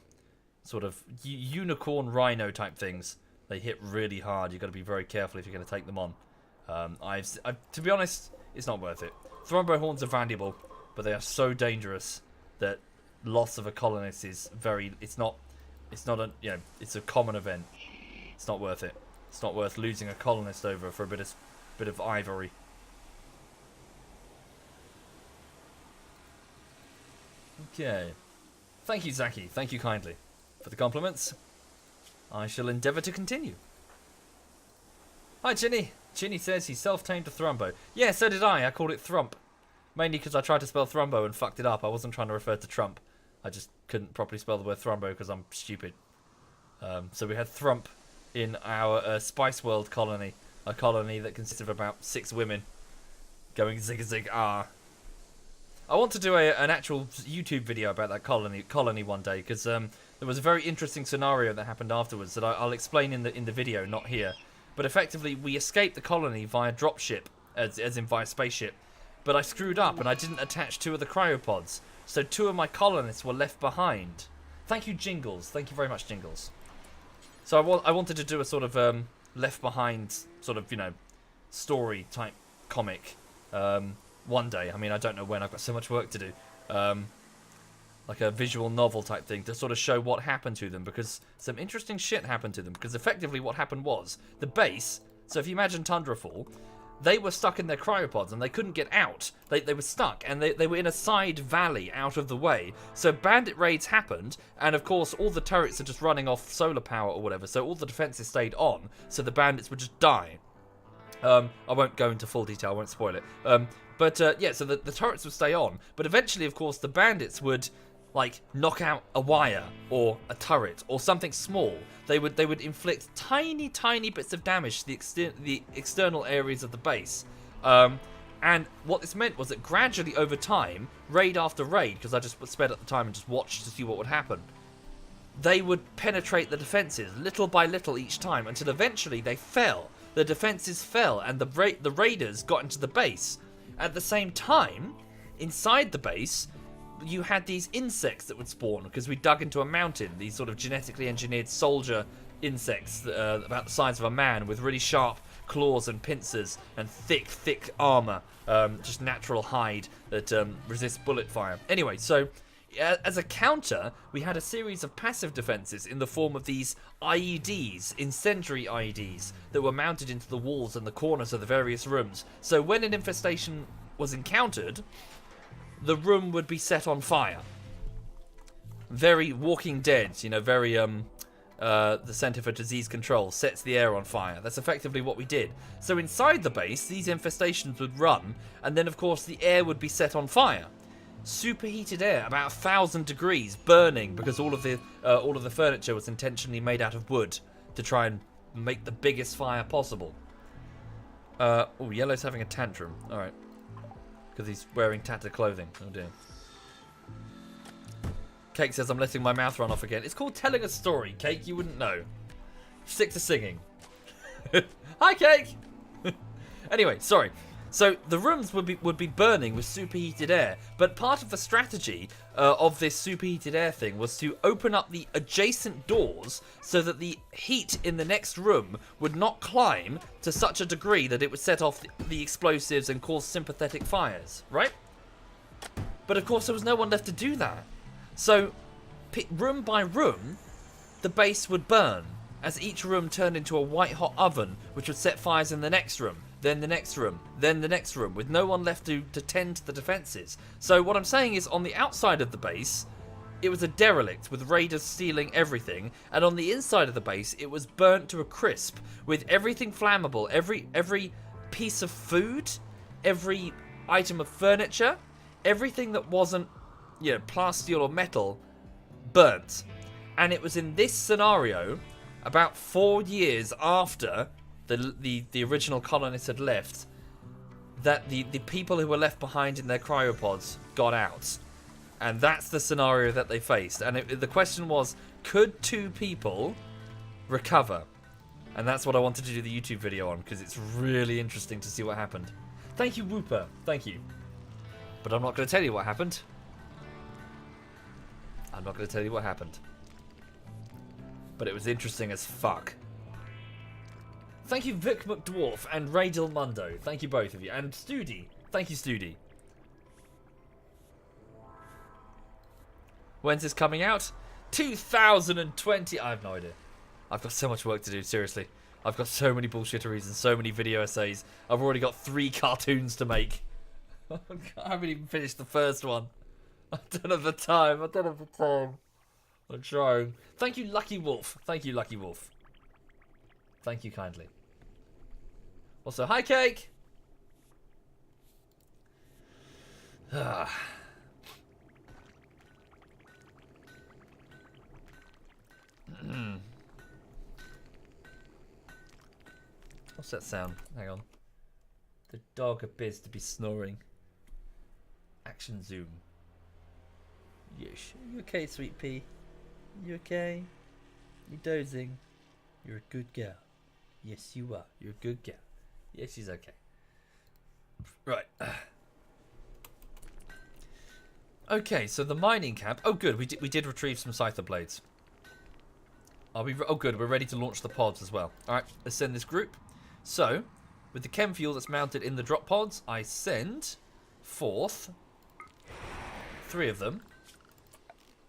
sort of unicorn rhino type things. They hit really hard. You've got to be very careful if you're going to take them on. To be honest, it's not worth it. Thrumbo horns are valuable, but they are so dangerous that loss of a colonist is very. It's not a it's a common event. It's not worth it. It's not worth losing a colonist over for a bit of ivory. Okay. Thank you, Zaki. Thank you kindly for the compliments. I shall endeavour to continue. Hi, Chinny. Chinny says he self-tamed a Thrumbo. Yeah, so did I. I called it Thrump. Mainly because I tried to spell Thrumbo and fucked it up. I wasn't trying to refer to Trump. I just couldn't properly spell the word Thrumbo because I'm stupid. So we had Thrump in our Spice World colony. A colony that consists of about 6 women going zig-a-zig-ah. I want to do an actual YouTube video about that colony one day, because there was a very interesting scenario that happened afterwards that I'll explain in the video, not here. But effectively, we escaped the colony via dropship, as in via spaceship. But I screwed up and I didn't attach 2 of the cryopods, so 2 of my colonists were left behind. Thank you, Jingles. Thank you very much, Jingles. So I wanted to do a sort of left behind sort of story type comic. One day. I mean, I don't know when. I've got so much work to do. Like a visual novel type thing to sort of show what happened to them, because some interesting shit happened to them. Because effectively what happened was the base, so if you imagine Tundrafall, they were stuck in their cryopods and they couldn't get out. They were stuck and they were in a side valley out of the way. So bandit raids happened, and of course all the turrets are just running off solar power or whatever, so all the defenses stayed on, so the bandits would just die. I won't go into full detail, I won't spoil it. But so the turrets would stay on. But eventually, of course, the bandits would knock out a wire or a turret or something small. They would inflict tiny bits of damage to the external areas of the base. And what this meant was that gradually over time, raid after raid, because I just sped up the time and just watched to see what would happen, they would penetrate the defenses little by little each time until eventually they fell. The defenses fell and the raiders got into the base. At the same time, inside the base, you had these insects that would spawn because we dug into a mountain. These sort of genetically engineered soldier insects about the size of a man with really sharp claws and pincers and thick armor. Just natural hide that resists bullet fire. Anyway, so as a counter, we had a series of passive defenses in the form of these IEDs, incendiary IEDs, that were mounted into the walls and the corners of the various rooms. So when an infestation was encountered, the room would be set on fire. Very Walking Dead, very the Center for Disease Control sets the air on fire. That's effectively what we did. So inside the base, these infestations would run, and then of course the air would be set on fire. Superheated air, about 1,000 degrees, burning because all of the furniture was intentionally made out of wood to try and make the biggest fire possible. Yellow's having a tantrum. All right, because he's wearing tattered clothing. Oh dear. Cake says I'm letting my mouth run off again. It's called telling a story, Cake. You wouldn't know. Stick to singing. Hi, Cake. Anyway, sorry. So the rooms would be burning with superheated air, but part of the strategy of this superheated air thing was to open up the adjacent doors so that the heat in the next room would not climb to such a degree that it would set off the explosives and cause sympathetic fires, right? But of course there was no one left to do that. So room by room, the base would burn as each room turned into a white-hot oven, which would set fires in the next room, then the next room, then the next room, with no one left to tend to the defences. So what I'm saying is, on the outside of the base, it was a derelict, with raiders stealing everything, and on the inside of the base, it was burnt to a crisp, with everything flammable, every piece of food, every item of furniture, everything that wasn't, you know, plasteel or metal, burnt. And it was in this scenario, about 4 years after the original colonists had left, that the people who were left behind in their cryopods got out. And that's the scenario that they faced. And the question was, could 2 people recover? And that's what I wanted to do the YouTube video on, because it's really interesting to see what happened. Thank you, Whooper. Thank you. But I'm not going to tell you what happened. I'm not going to tell you what happened. But it was interesting as fuck. Thank you, Vic McDwarf and Radil Mundo. Thank you, both of you. And Studi. Thank you, Studi. When's this coming out? 2020. I have no idea. I've got so much work to do, seriously. I've got so many bullshitteries and so many video essays. I've already got 3 cartoons to make. I haven't even finished the first one. I don't have the time. I'm trying. Thank you, Lucky Wolf. Thank you, Lucky Wolf. Thank you kindly. Also, hi, Cake. What's that sound? Hang on. The dog appears to be snoring. Action zoom. Yes. You okay, sweet pea? You okay? You dozing? You're a good girl. Yes, you are. You're a good girl. Yes, she's okay. Right. Okay, so the mining camp. Oh, good. We did retrieve some scyther blades. Oh, good. We're ready to launch the pods as well. All right. Let's send this group. So, with the chem fuel that's mounted in the drop pods, I send forth 3 of them.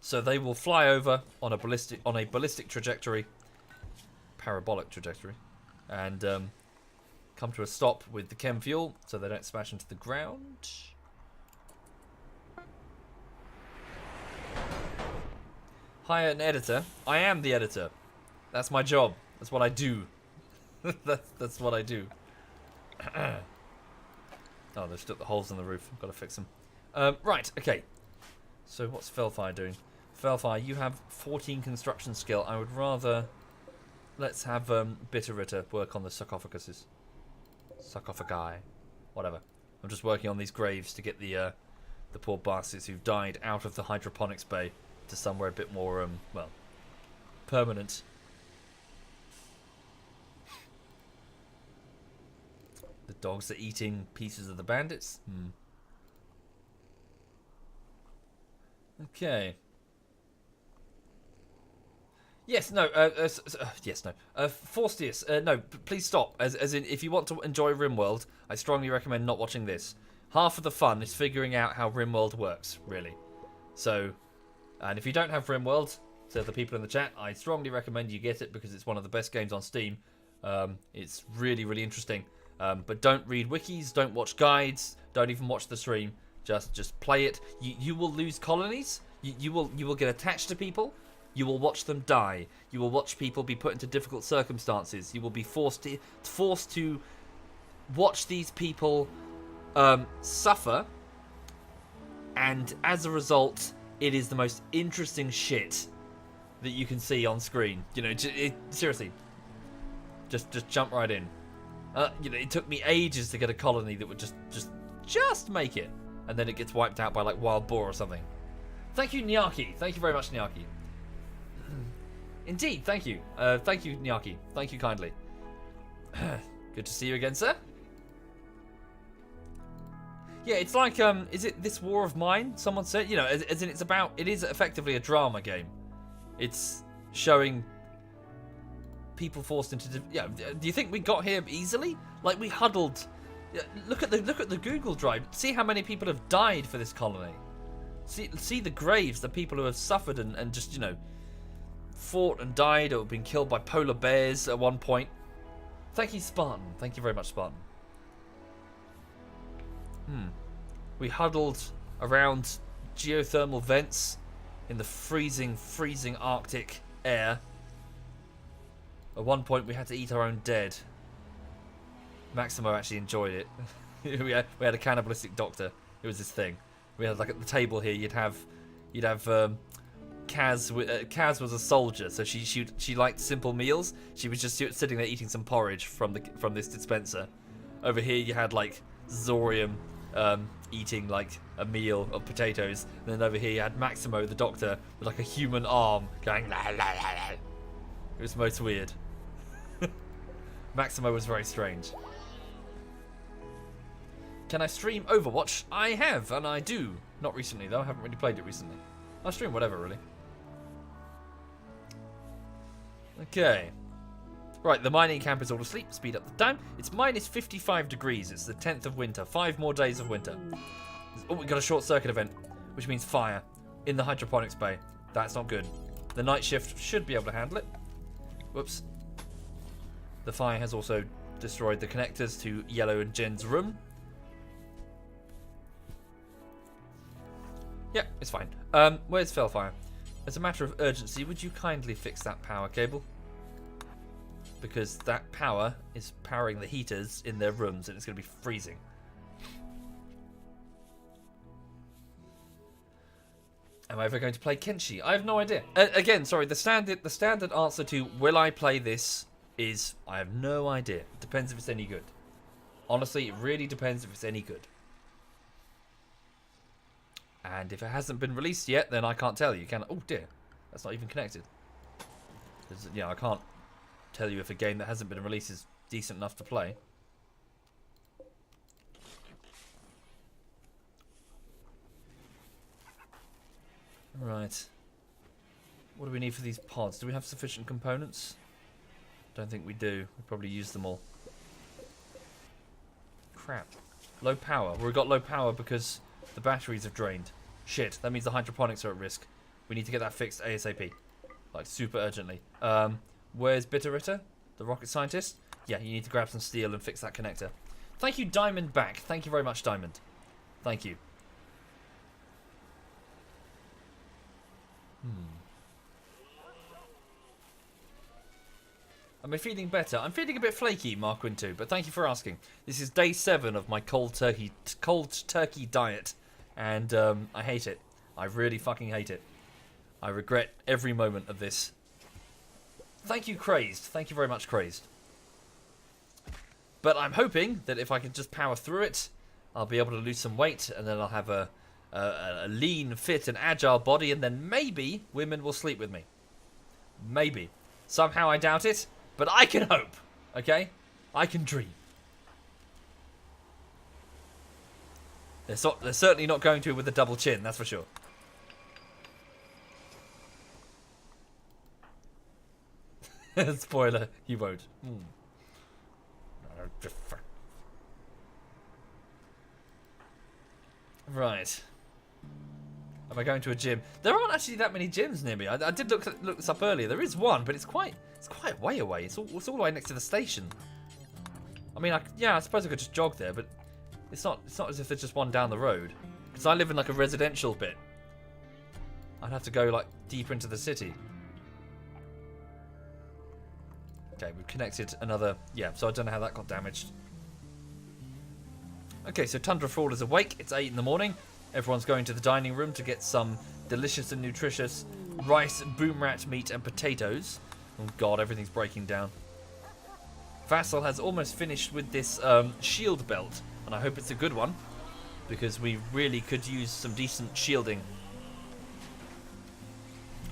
So they will fly over on a ballistic trajectory, parabolic trajectory, and come to a stop with the chem fuel, so they don't smash into the ground. Hire an editor. I am the editor. That's my job. That's what I do. That's what I do. Oh, they've stuck the holes in the roof. I've got to fix them. Right. Okay. So what's Felfire doing? Felfire, you have 14 construction skill. I would rather... Let's have Bitterritter work on the sarcophaguses. Sarcophagi. Whatever. I'm just working on these graves to get the poor bastards who've died out of the hydroponics bay to somewhere a bit more, well, permanent. The dogs are eating pieces of the bandits. Okay. Yes, no, yes, no. Forstius, no, please stop. As in, if you want to enjoy Rimworld, I strongly recommend not watching this. Half of the fun is figuring out how Rimworld works, really. So, and if you don't have Rimworld, to the people in the chat, I strongly recommend you get it because it's one of the best games on Steam. It's really, really interesting. But don't read wikis, don't watch guides, don't even watch the stream. Just play it. You will lose colonies. You will get attached to people. You will watch them die. You will watch people be put into difficult circumstances. You will be forced to watch these people suffer. And as a result, it is the most interesting shit that you can see on screen. You know, seriously, just jump right in. You know, it took me ages to get a colony that would just make it, and then it gets wiped out by like wild boar or something. Thank you, Nyaki. Thank you very much, Nyaki. Indeed, thank you. Thank you, Nyaki. Thank you kindly. Good to see you again, sir. Yeah, it's like, is it This War of Mine? Someone said, you know, as in it is effectively a drama game. It's showing people forced into, yeah. Do you think we got here easily? Like, we huddled. Look at the Google Drive. See how many people have died for this colony. See the graves, the people who have suffered and just, you know, fought and died or been killed by polar bears at one point. Thank you, Spartan. Thank you very much, Spartan. We huddled around geothermal vents in the freezing Arctic air. At one point, we had to eat our own dead. Maximo actually enjoyed it. we had a cannibalistic doctor. It was this thing. We had, like, at the table here, you'd have Kaz. Kaz was a soldier, so she liked simple meals. She was just sitting there eating some porridge from this dispenser. Over here, you had, like, Zorium eating, like, a meal of potatoes. And then over here, you had Maximo, the doctor, with, like, a human arm going la la la la. It was most weird. Maximo was very strange. Can I stream Overwatch? I have, and I do. Not recently, though. I haven't really played it recently. I stream whatever, really. Okay. Right, the mining camp is all asleep. Speed up the time. It's minus 55 degrees. It's the 10th of winter. 5 more days of winter. Oh, we got a short circuit event, which means fire in the hydroponics bay. That's not good. The night shift should be able to handle it. Whoops. The fire has also destroyed the connectors to Yellow and Jen's room. Yeah, it's fine. Where's Fellfire? As a matter of urgency, would you kindly fix that power cable? Because that power is powering the heaters in their rooms and it's going to be freezing. Am I ever going to play Kenshi? I have no idea. Again, sorry, the standard answer to will I play this is I have no idea. It depends if it's any good. Honestly, it really depends if it's any good. And if it hasn't been released yet, then I can't tell you. Oh dear, that's not even connected. Yeah, I can't tell you if a game that hasn't been released is decent enough to play. Right. What do we need for these pods? Do we have sufficient components? Don't think we do. We probably used them all. Crap. Low power. Well, we got low power because the batteries have drained. Shit. That means the hydroponics are at risk. We need to get that fixed ASAP. Like, super urgently. Where's Bitterritter? The rocket scientist? Yeah, you need to grab some steel and fix that connector. Thank you, Diamond Back. Thank you very much, Diamond. Thank you. Am I feeling better? I'm feeling a bit flaky, Markwin2, but thank you for asking. This is day 7 of my cold turkey diet, and I hate it. I really fucking hate it. I regret every moment of this. Thank you, Crazed. Thank you very much, Crazed. But I'm hoping that if I can just power through it, I'll be able to lose some weight, and then I'll have a lean, fit, and agile body, and then maybe women will sleep with me. Maybe. Somehow I doubt it, but I can hope. Okay? I can dream. They're certainly not going to with a double chin, that's for sure. Spoiler, you won't. Right. Am I going to a gym? There aren't actually that many gyms near me. I did look this up earlier. There is one, but it's quite a way away. It's all the way next to the station. I mean, I suppose I could just jog there, but it's not as if there's just one down the road. Because I live in like a residential bit. I'd have to go like deeper into the city. Okay, we've connected another. Yeah, so I don't know how that got damaged. Okay, so Tundrafall is awake. It's 8 in the morning. Everyone's going to the dining room to get some delicious and nutritious rice, boom rat meat, and potatoes. Oh god, everything's breaking down. Vassal has almost finished with this shield belt, and I hope it's a good one, because we really could use some decent shielding.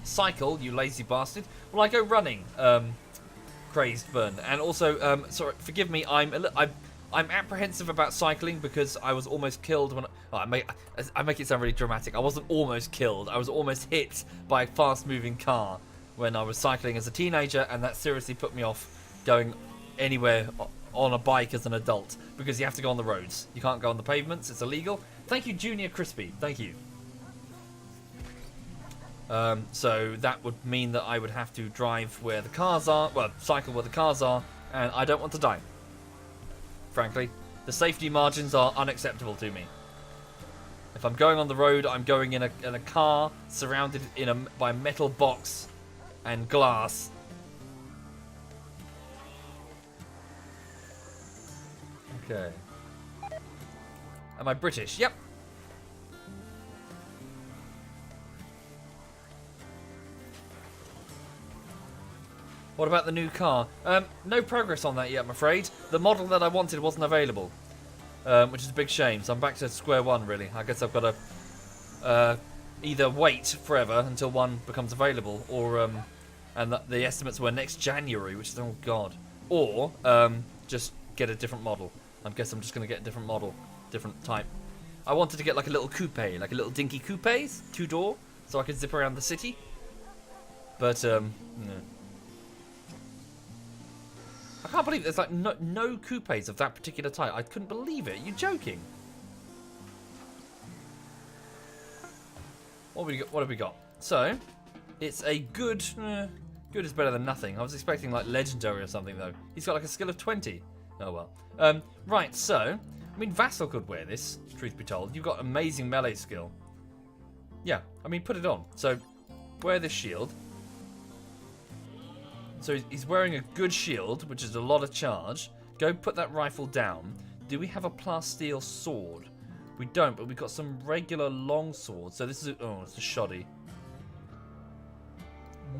Cycle, you lazy bastard. Well, I go running, Crazed Burn, and also, sorry, forgive me, I'm apprehensive about cycling because I was almost killed when I make it sound really dramatic. I wasn't almost killed. I was almost hit by a fast-moving car when I was cycling as a teenager, and that seriously put me off going anywhere on a bike as an adult because you have to go on the roads. You can't go on the pavements. It's illegal. Thank you, Junior Crispy. Thank you. So that would mean that I would have to drive where the cars are, well, cycle where the cars are, and I don't want to die. Frankly, the safety margins are unacceptable to me. If I'm going on the road, I'm going in a car surrounded by a metal box and glass. Okay. Am I British? Yep. What about the new car? No progress on that yet, I'm afraid. The model that I wanted wasn't available, which is a big shame. So I'm back to square one, really. I guess I've got to either wait forever until one becomes available, or and the estimates were next January, which is, oh god, or just get a different model. I guess I'm just going to get a different model, different type. I wanted to get like a little coupe, like a little dinky coupe, 2-door, so I could zip around the city. But no. I can't believe there's like no coupes of that particular type. I couldn't believe it. You're joking. What have we got? So, it's a good. Good is better than nothing. I was expecting like legendary or something though. He's got like a skill of 20. Oh well. Right. So, I mean, Vassal could wear this. Truth be told, you've got amazing melee skill. Yeah. I mean, put it on. So, wear this shield. So he's wearing a good shield, which is a lot of charge. Go put that rifle down. Do we have a plasteel sword? We don't, but we've got some regular long swords. So this is it's a shoddy.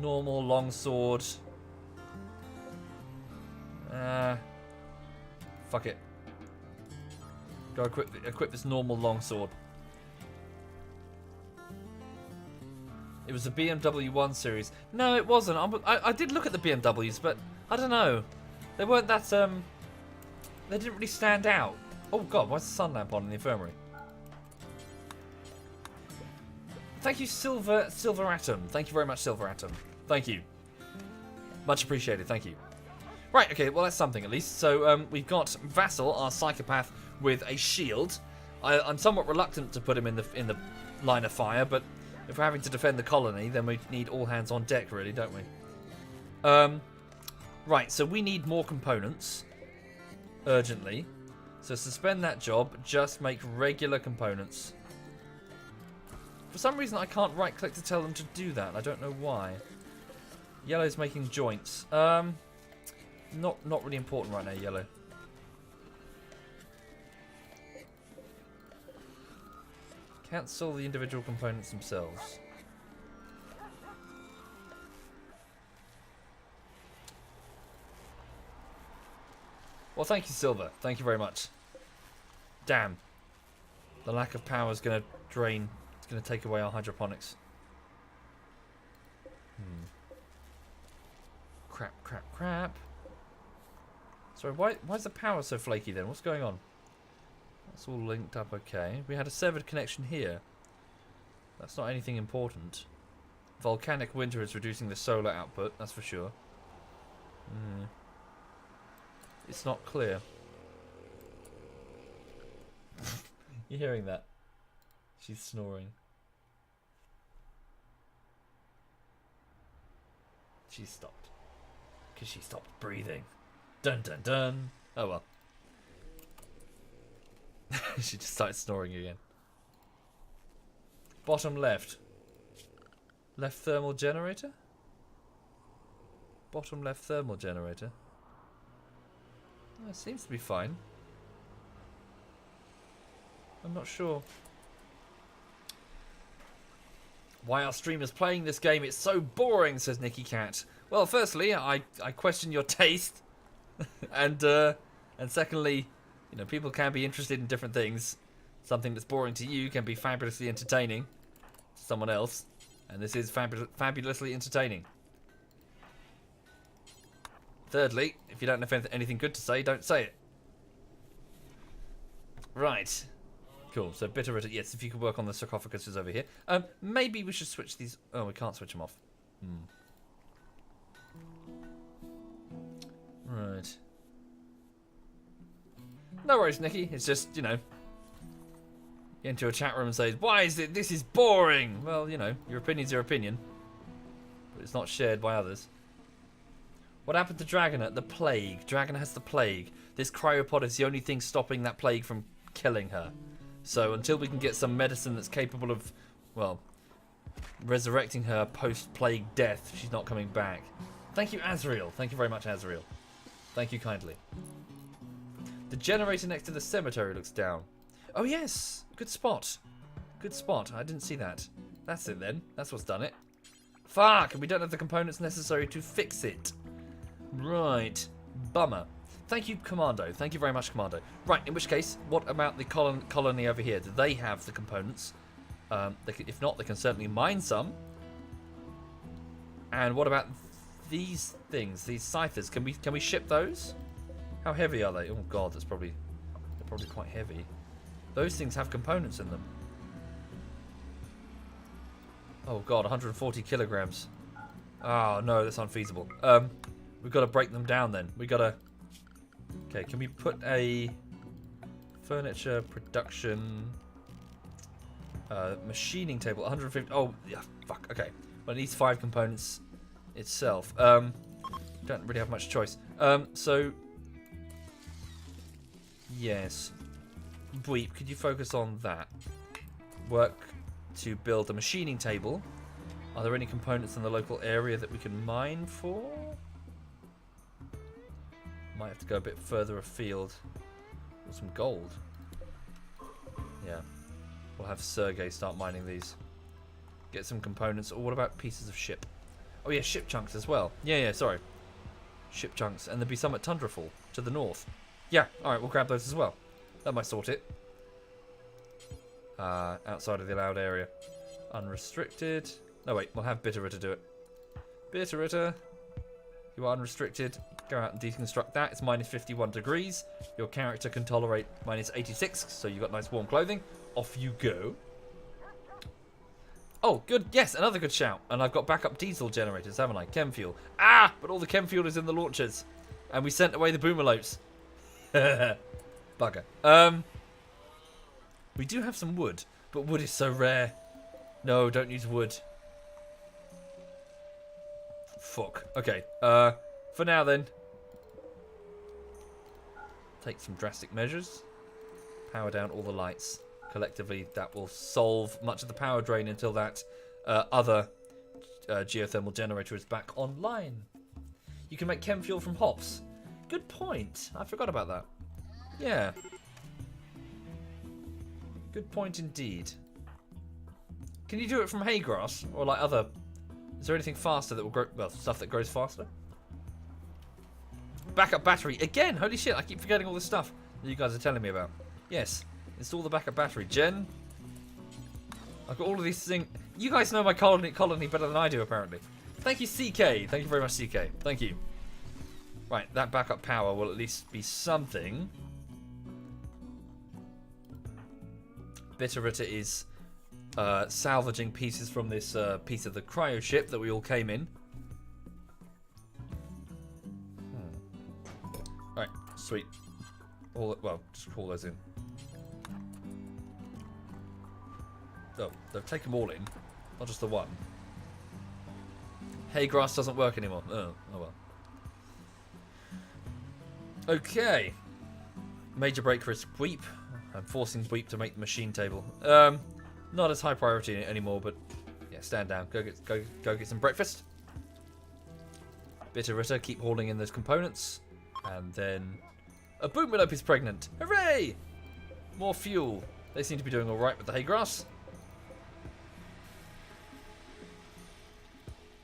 Normal long sword. Fuck it. Go equip this normal long sword. It was a BMW 1 Series. No, it wasn't. I did look at the BMWs, but I don't know. They weren't that, they didn't really stand out. Oh god, why's the sun lamp on in the infirmary? Thank you, Silver Atom. Thank you very much, Silver Atom. Thank you. Much appreciated, thank you. Right, okay, well that's something at least. So, we've got Vassal, our psychopath, with a shield. I'm somewhat reluctant to put him in the line of fire, but if we're having to defend the colony, then we need all hands on deck, really, don't we? Right, so we need more components. Urgently. So suspend that job, just make regular components. For some reason, I can't right-click to tell them to do that. I don't know why. Yellow's making joints. Not really important right now, Yellow. Cancel the individual components themselves. Well, thank you, Silver. Thank you very much. Damn. The lack of power is going to drain. It's going to take away our hydroponics. Crap. Sorry, why is the power so flaky then? What's going on? That's all linked up okay. We had a severed connection here. That's not anything important. Volcanic winter is reducing the solar output, that's for sure. It's not clear. You're hearing that? She's snoring. She stopped. Because she stopped breathing. Dun dun dun. Oh well. She just started snoring again. Bottom left. Left thermal generator? Bottom left thermal generator. Oh, it seems to be fine. I'm not sure. Why are streamers playing this game? It's so boring, says Nicky Cat. Well, firstly, I question your taste. and secondly, you know, people can be interested in different things. Something that's boring to you can be fabulously entertaining to someone else. And this is fabulously entertaining. Thirdly, if you don't have anything good to say, don't say it. Right. Cool. So bitter. Yes, if you could work on the sarcophaguses over here. Maybe we should switch these. Oh, we can't switch them off. Right. No worries, Nikki. It's just, you know, get into a chat room and say, why is it? This is boring. Well, you know, your opinion's your opinion, but it's not shared by others. What happened to Dragonette? The plague. Dragon has the plague. This cryopod is the only thing stopping that plague from killing her. So until we can get some medicine that's capable of, well, resurrecting her post-plague death, she's not coming back. Thank you, Azrael. Thank you very much, Azrael. Thank you kindly. The generator next to the cemetery looks down. Oh yes, good spot. Good spot. I didn't see that. That's it then. That's what's done it. Fuck, and we don't have the components necessary to fix it. Right. Bummer. Thank you, Commando. Thank you very much, Commando. Right, in which case, what about the colony over here? Do they have the components? If not, they can certainly mine some. And what about these things? These scythers? Can we ship those? How heavy are they? Oh god, they're probably quite heavy. Those things have components in them. Oh god, 140 kilograms. Oh no, that's unfeasible. We've got to break them down then. We got to... Okay, can we put a furniture production machining table? 150... Oh, yeah, fuck, okay. Well, it needs 5 components itself. Don't really have much choice. So... Yes. Bweep, could you focus on that? Work to build a machining table. Are there any components in the local area that we can mine for? Might have to go a bit further afield. Or some gold. Yeah. We'll have Sergey start mining these. Get some components. Or what about pieces of ship? Oh yeah, ship chunks as well. Yeah, sorry. Ship chunks. And there'll be some at Tundrafall to the north. Yeah, alright, we'll grab those as well. That might sort it. Outside of the allowed area. Unrestricted. No, wait, we'll have Bitteritter do it. Bitteritter, you are unrestricted. Go out and deconstruct that. It's minus 51 degrees. Your character can tolerate minus 86, so you've got nice warm clothing. Off you go. Oh, good. Yes, another good shout. And I've got backup diesel generators, haven't I? Chem fuel. Ah, but all the chem fuel is in the launchers. And we sent away the boomerlopes. Bugger. We do have some wood, but wood is so rare. No, don't use wood. Fuck. Okay. For now then. Take some drastic measures. Power down all the lights. Collectively, that will solve much of the power drain until that other geothermal generator is back online. You can make chem fuel from hops. Good point. I forgot about that. Yeah. Good point indeed. Can you do it from hay grass? Or like other... Is there anything faster that will grow... Well, stuff that grows faster? Backup battery. Again! Holy shit, I keep forgetting all this stuff that you guys are telling me about. Yes. Install the backup battery. Jen. I've got all of these things... You guys know my colony better than I do, apparently. Thank you, CK. Thank you very much, CK. Thank you. Right, that backup power will at least be something. Bitteritter is salvaging pieces from this piece of the cryo ship that we all came in. Alright, sweet. Well, just haul those in. Oh, they've taken them all in. Not just the one. Hay grass doesn't work anymore. Oh well. Okay. Major break for Bweep. I'm forcing Bweep to make the machine table. Not as high priority anymore, but yeah, stand down. Go get some breakfast. Bitteritter, keep hauling in those components. And then a boomerlope is pregnant. Hooray! More fuel. They seem to be doing alright with the hay grass.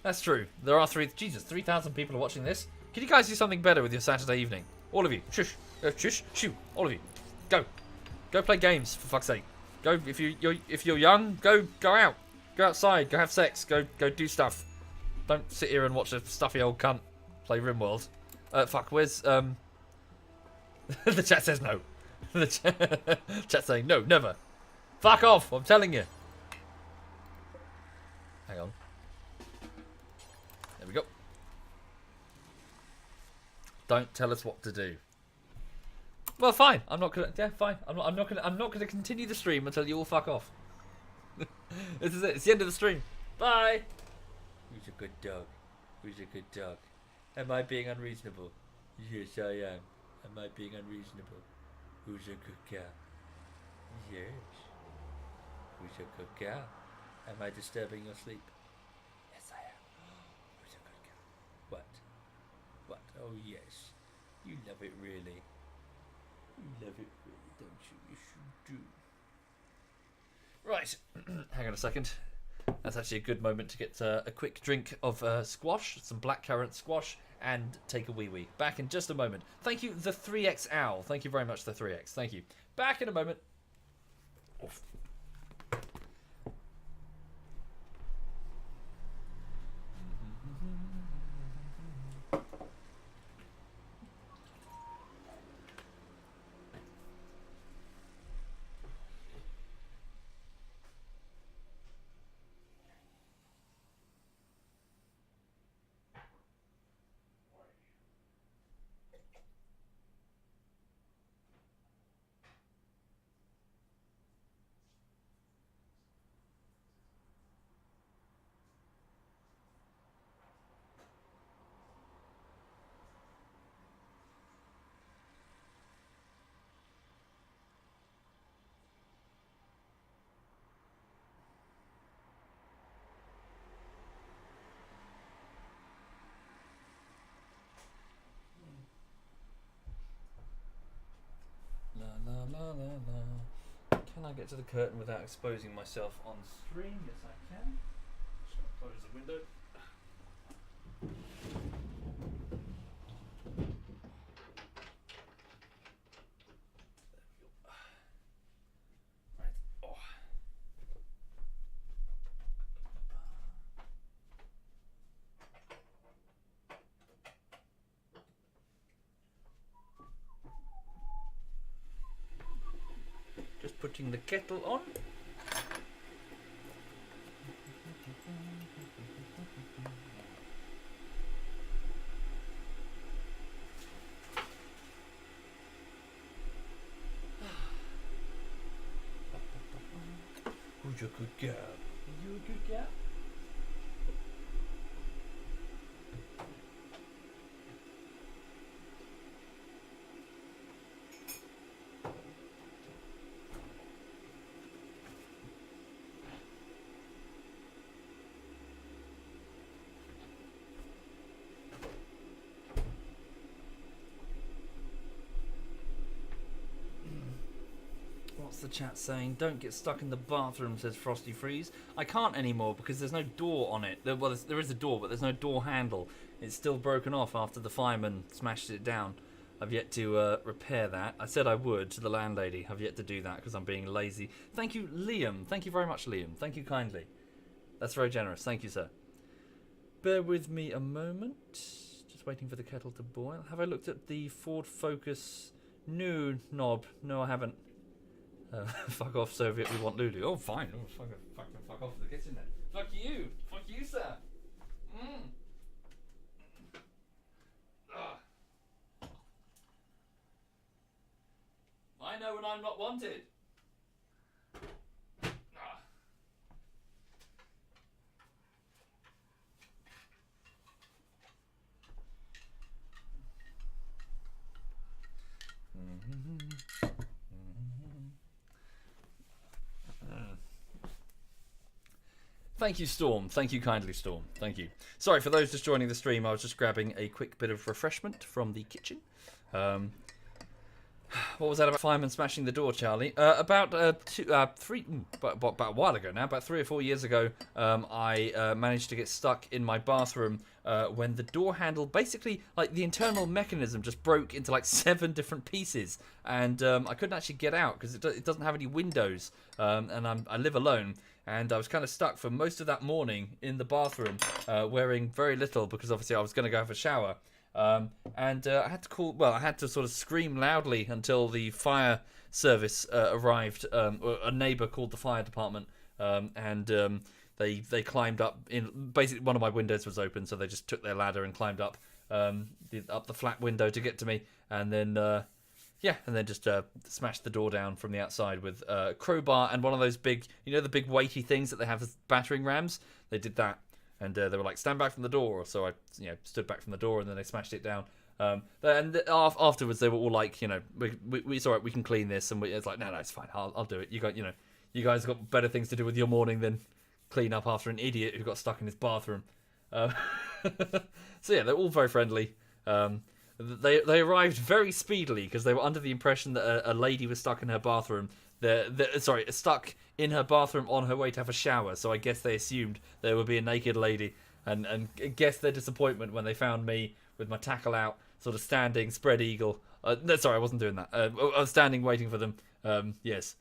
That's true. There are 3,000 people are watching this. Can you guys do something better with your Saturday evening? All of you. Shush. Shush. Shoo. All of you. Go. Go play games, for fuck's sake. Go, if you're young, go out. Go outside. Go have sex. Go do stuff. Don't sit here and watch a stuffy old cunt play Rimworld. Fuck, where's, the chat says no. The chat saying, no, never. Fuck off, I'm telling you. Hang on. There we go. Don't tell us what to do. Well, fine. I'm not gonna. Yeah, fine. I'm not gonna continue the stream until you all fuck off. This is it. It's the end of the stream. Bye. Who's a good dog? Who's a good dog? Am I being unreasonable? Yes, I am. Am I being unreasonable? Who's a good girl? Yes. Who's a good girl? Am I disturbing your sleep? Yes, I am. Who's a good girl? What? What? Oh, yes. You love it, really. You love it, really, don't you? Yes, you do. Right. Hang on a second. That's actually a good moment to get a quick drink of squash, some blackcurrant squash, and take a wee-wee. Back in just a moment. Thank you, the 3X Owl. Thank you very much, the 3X. Thank you. Back in a moment. Oof. Can I get to the curtain without exposing myself on stream? Yes, I can. Just gonna close the window. Right. Oh. Just putting the kettle on. Who's your good girl? Are you a good girl? What's the chat saying? Don't get stuck in the bathroom, says Frosty Freeze. I can't anymore because there's no door on it. Well, there is a door, but there's no door handle. It's still broken off after the fireman smashed it down. I've yet to repair that. I said I would to the landlady. I've yet to do that because I'm being lazy. Thank you, Liam. Thank you very much, Liam. Thank you kindly. That's very generous. Thank you, sir. Bear with me a moment. Just waiting for the kettle to boil. Have I looked at the Ford Focus new knob? No, I haven't. Fuck off, Soviet, we want Lulu. Oh, fine. Oh, fuck off. Get in there. Fuck you. Fuck you, sir. I know when I'm not wanted. Thank you, Storm. Thank you kindly, Storm. Thank you. Sorry, for those just joining the stream, I was just grabbing a quick bit of refreshment from the kitchen. What was that about fireman smashing the door, Charlie? About a while ago now, about 3 or 4 years ago, I managed to get stuck in my bathroom when the door handle, basically, like the internal mechanism just broke into like 7 different pieces, and I couldn't actually get out because it doesn't have any windows, and I live alone. And I was kind of stuck for most of that morning in the bathroom, wearing very little because obviously I was going to go have a shower. And I had to call. Well, I had to sort of scream loudly until the fire service arrived. A neighbour called the fire department, and they climbed up. In basically, one of my windows was open, so they just took their ladder and climbed up the flat window to get to me, and then just smashed the door down from the outside with a crowbar and one of those big, the big weighty things that they have as battering rams. They did that. And they were like, stand back from the door. So I, stood back from the door, and then they smashed it down. Afterwards, they were all like, it's all right, we can clean this. And it's like, no, it's fine. I'll do it. You guys got better things to do with your morning than clean up after an idiot who got stuck in his bathroom. So yeah, they're all very friendly. They arrived very speedily because they were under the impression that a lady was stuck in her bathroom. Stuck in her bathroom on her way to have a shower. So I guess they assumed there would be a naked lady, and guess their disappointment when they found me with my tackle out, sort of standing, spread eagle. No, sorry, I wasn't doing that. I was standing waiting for them. Yes,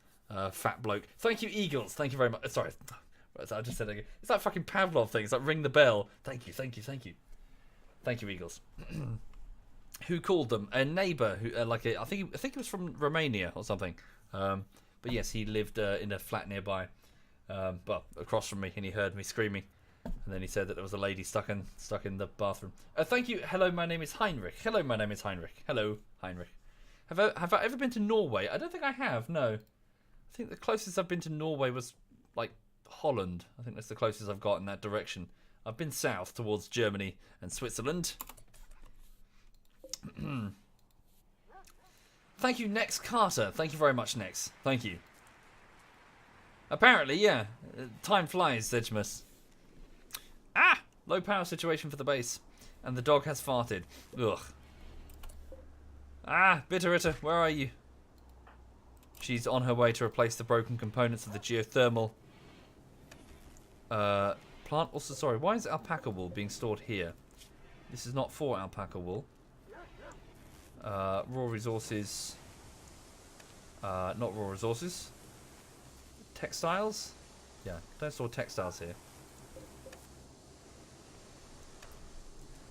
fat bloke. Thank you, eagles. Thank you very much. Sorry, I just said it again. It's that fucking Pavlov thing. It's like ring the bell. Thank you, eagles. Who called them? A neighbour who, I think it was from Romania or something. But yes, he lived in a flat nearby, across from me, and he heard me screaming, and then he said that there was a lady stuck in the bathroom. Thank you. Hello, my name is Heinrich. Hello, Heinrich. Have I ever been to Norway? I don't think I have. No, I think the closest I've been to Norway was like Holland. I think that's the closest I've got in that direction. I've been south towards Germany and Switzerland. Thank you, Nex Carter. Thank you very much, Nex. Thank you. Apparently, yeah. Time flies, Sedgemus. Ah! Low power situation for the base. And the dog has farted. Ugh. Ah, Bitteritter, where are you? She's on her way to replace the broken components of the geothermal plant. Also, sorry, why is alpaca wool being stored here? This is not for alpaca wool. Raw resources. Not raw resources. Textiles? Yeah, don't store textiles here.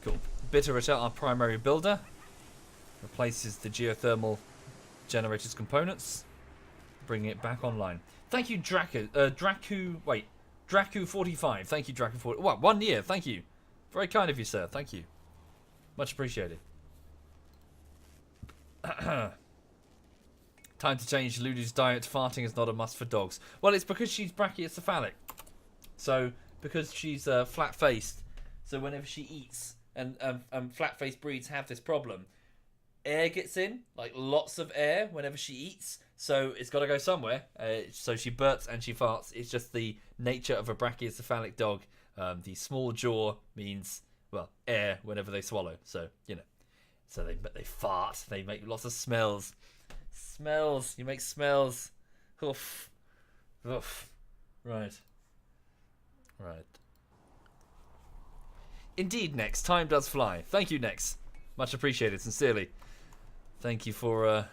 Cool. Bitteritter, our primary builder, replaces the geothermal generator's components, bringing it back online. Thank you, Dracu45. Thank you, Dracu40. What? 1 year. Thank you. Very kind of you, sir. Thank you. Much appreciated. Time to change Lulu's diet. Farting is not a must for dogs. Well, it's because she's brachiocephalic. So, because she's flat-faced, so whenever she eats, and flat-faced breeds have this problem, air gets in, like lots of air whenever she eats, so it's got to go somewhere. So she burps and she farts. It's just the nature of a brachiocephalic dog. The small jaw means, well, air whenever they swallow. So, so they fart. They make lots of smells. Smells. You make smells. Oof. Oof. Right. Indeed, Nex. Time does fly. Thank you, Nex. Much appreciated, sincerely. Thank you for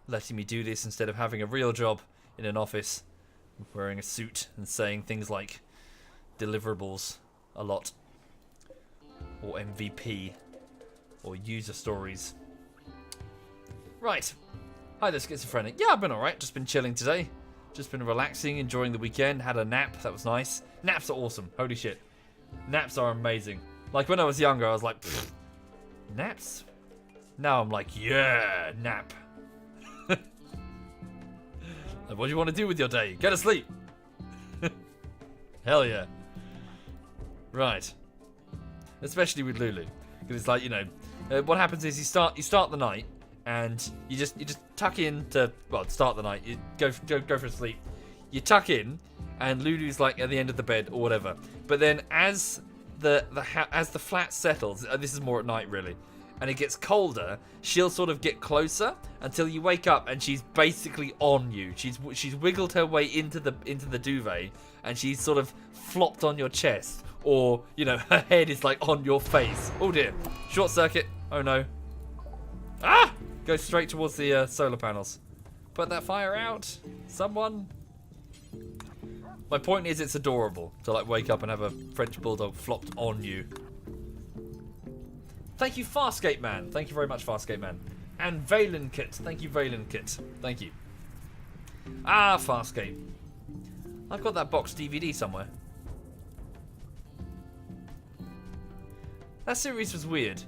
letting me do this instead of having a real job in an office, wearing a suit and saying things like deliverables a lot, or MVP, or user stories. Right. Hi there, Schizophrenic. Yeah, I've been alright. Just been chilling today. Just been relaxing, enjoying the weekend. Had a nap. That was nice. Naps are awesome. Holy shit. Naps are amazing. Like, when I was younger, I was like, naps? Now I'm like, yeah, nap. Like, what do you want to do with your day? Go to sleep. Hell yeah. Right. Especially with Lulu. Because it's like, what happens is you start the night, and you just tuck in to, well, start the night. You go for sleep. You tuck in, and Lulu's like at the end of the bed or whatever. But then as the flat settles, this is more at night really, and it gets colder, she'll sort of get closer until you wake up and she's basically on you. She's wiggled her way into the duvet, and she's sort of flopped on your chest, or her head is like on your face. Oh dear, short circuit. Oh no. Ah! Go straight towards the solar panels. Put that fire out. Someone. My point is, it's adorable to like wake up and have a French bulldog flopped on you. Thank you, Farscape Man. Thank you very much, Farscape Man. And Valen Kit. Thank you, Valen Kit. Thank you. Ah, Farscape. I've got that box DVD somewhere. That series was weird.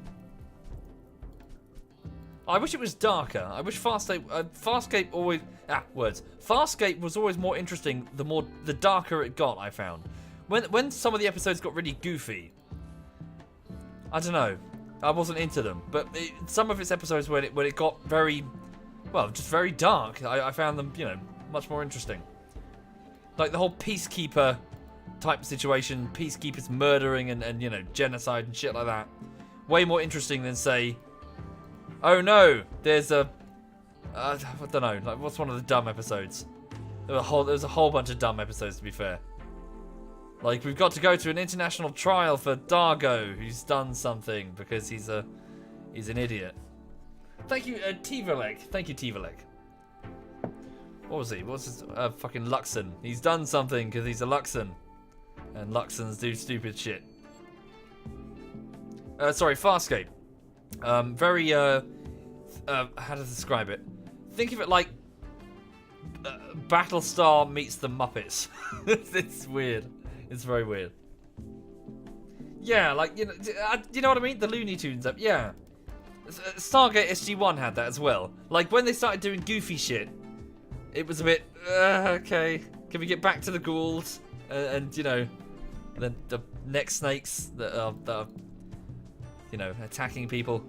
I wish it was darker. I wish Farscape always... Farscape was always more interesting the darker it got, I found. When some of the episodes got really goofy, I don't know. I wasn't into them. But some of its episodes when it got very... well, just very dark, I found them, you know, much more interesting. Like the whole Peacekeeper type situation, Peacekeepers murdering and you know, genocide and shit like that. Way more interesting than, say... oh no, there's a... I don't know, like what's one of the dumb episodes? There was a whole bunch of dumb episodes, to be fair. Like, we've got to go to an international trial for Dargo, who's done something because he's an idiot. Thank you, Tivalek. Thank you, Tivalek. What was he? What's his... fucking Luxon. He's done something because he's a Luxon. And Luxons do stupid shit. Sorry, Farscape. Very, how to describe it? Think of it like Battlestar meets the Muppets. It's weird. It's very weird. Yeah, like, you know what I mean? The Looney Tunes up, yeah. Stargate SG-1 had that as well. Like, when they started doing goofy shit, it was a bit, okay, can we get back to the ghouls? And you know, the neck snakes that are, you know, attacking people.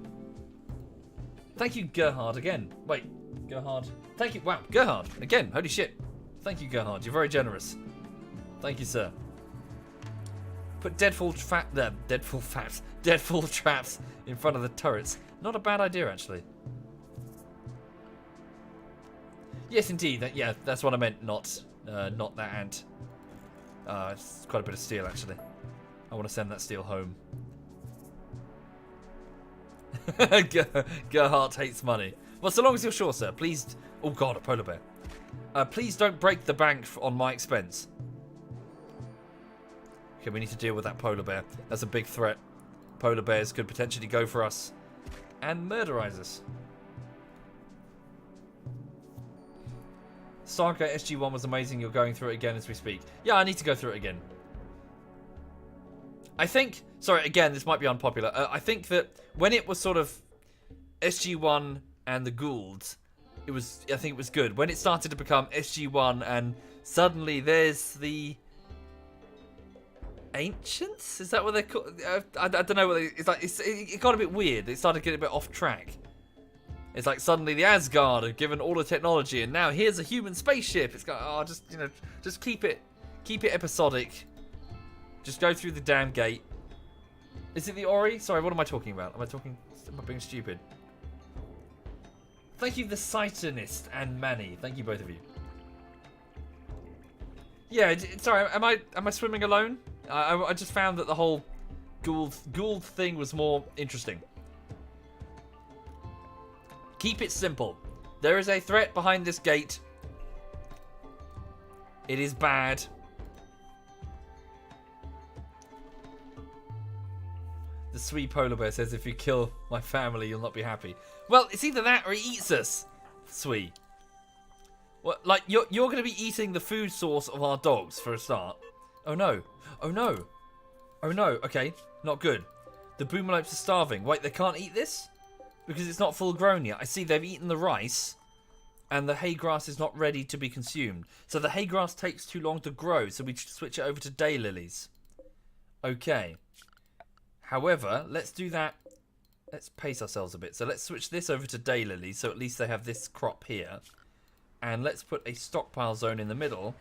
Thank you, Gerhard, again. Wait, Gerhard. Thank you, wow, Gerhard, again, holy shit. Thank you, Gerhard, you're very generous. Thank you, sir. Put Deadfall traps in front of the turrets. Not a bad idea, actually. Yes, indeed. Yeah, that's what I meant. Not that ant. It's quite a bit of steel, actually. I want to send that steel home. Gerhardt hates money. Well, so long as you're sure, sir. Please. Oh God, a polar bear. Please don't break the bank on my expense. Okay, we need to deal with that polar bear. That's a big threat. Polar bears could potentially go for us and murderize us. Stargate SG-1 was amazing. You're going through it again as we speak. Yeah, I need to go through it again. I think... sorry, again, this might be unpopular. I think that when it was sort of SG-1 and the Goulds, I think it was good. When it started to become SG-1 and suddenly there's the... Ancients? Is that what they're called? I don't know what it's like. It got a bit weird. It started getting a bit off track. It's like suddenly the Asgard are given all the technology, and now here's a human spaceship. It's got just keep it episodic. Just go through the damn gate. Is it the Ori? Sorry, what am I talking about? Am I being stupid? Thank you, the Sightonist and Manny. Thank you, both of you. Yeah, sorry. Am I swimming alone? I just found that the whole Gould thing was more interesting. Keep it simple. There is a threat behind this gate. It is bad. The sweet polar bear says, if you kill my family, you'll not be happy. Well, it's either that or he eats us. Sweet. Well, like, you're going to be eating the food source of our dogs for a start. Oh no. Oh no. Oh no. Okay. Not good. The boomalopes are starving. Wait, they can't eat this? Because it's not full grown yet. I see they've eaten the rice and the hay grass is not ready to be consumed. So the hay grass takes too long to grow, so we switch it over to daylilies. Okay. However, let's do that. Let's pace ourselves a bit. So let's switch this over to daylilies, so at least they have this crop here. And let's put a stockpile zone in the middle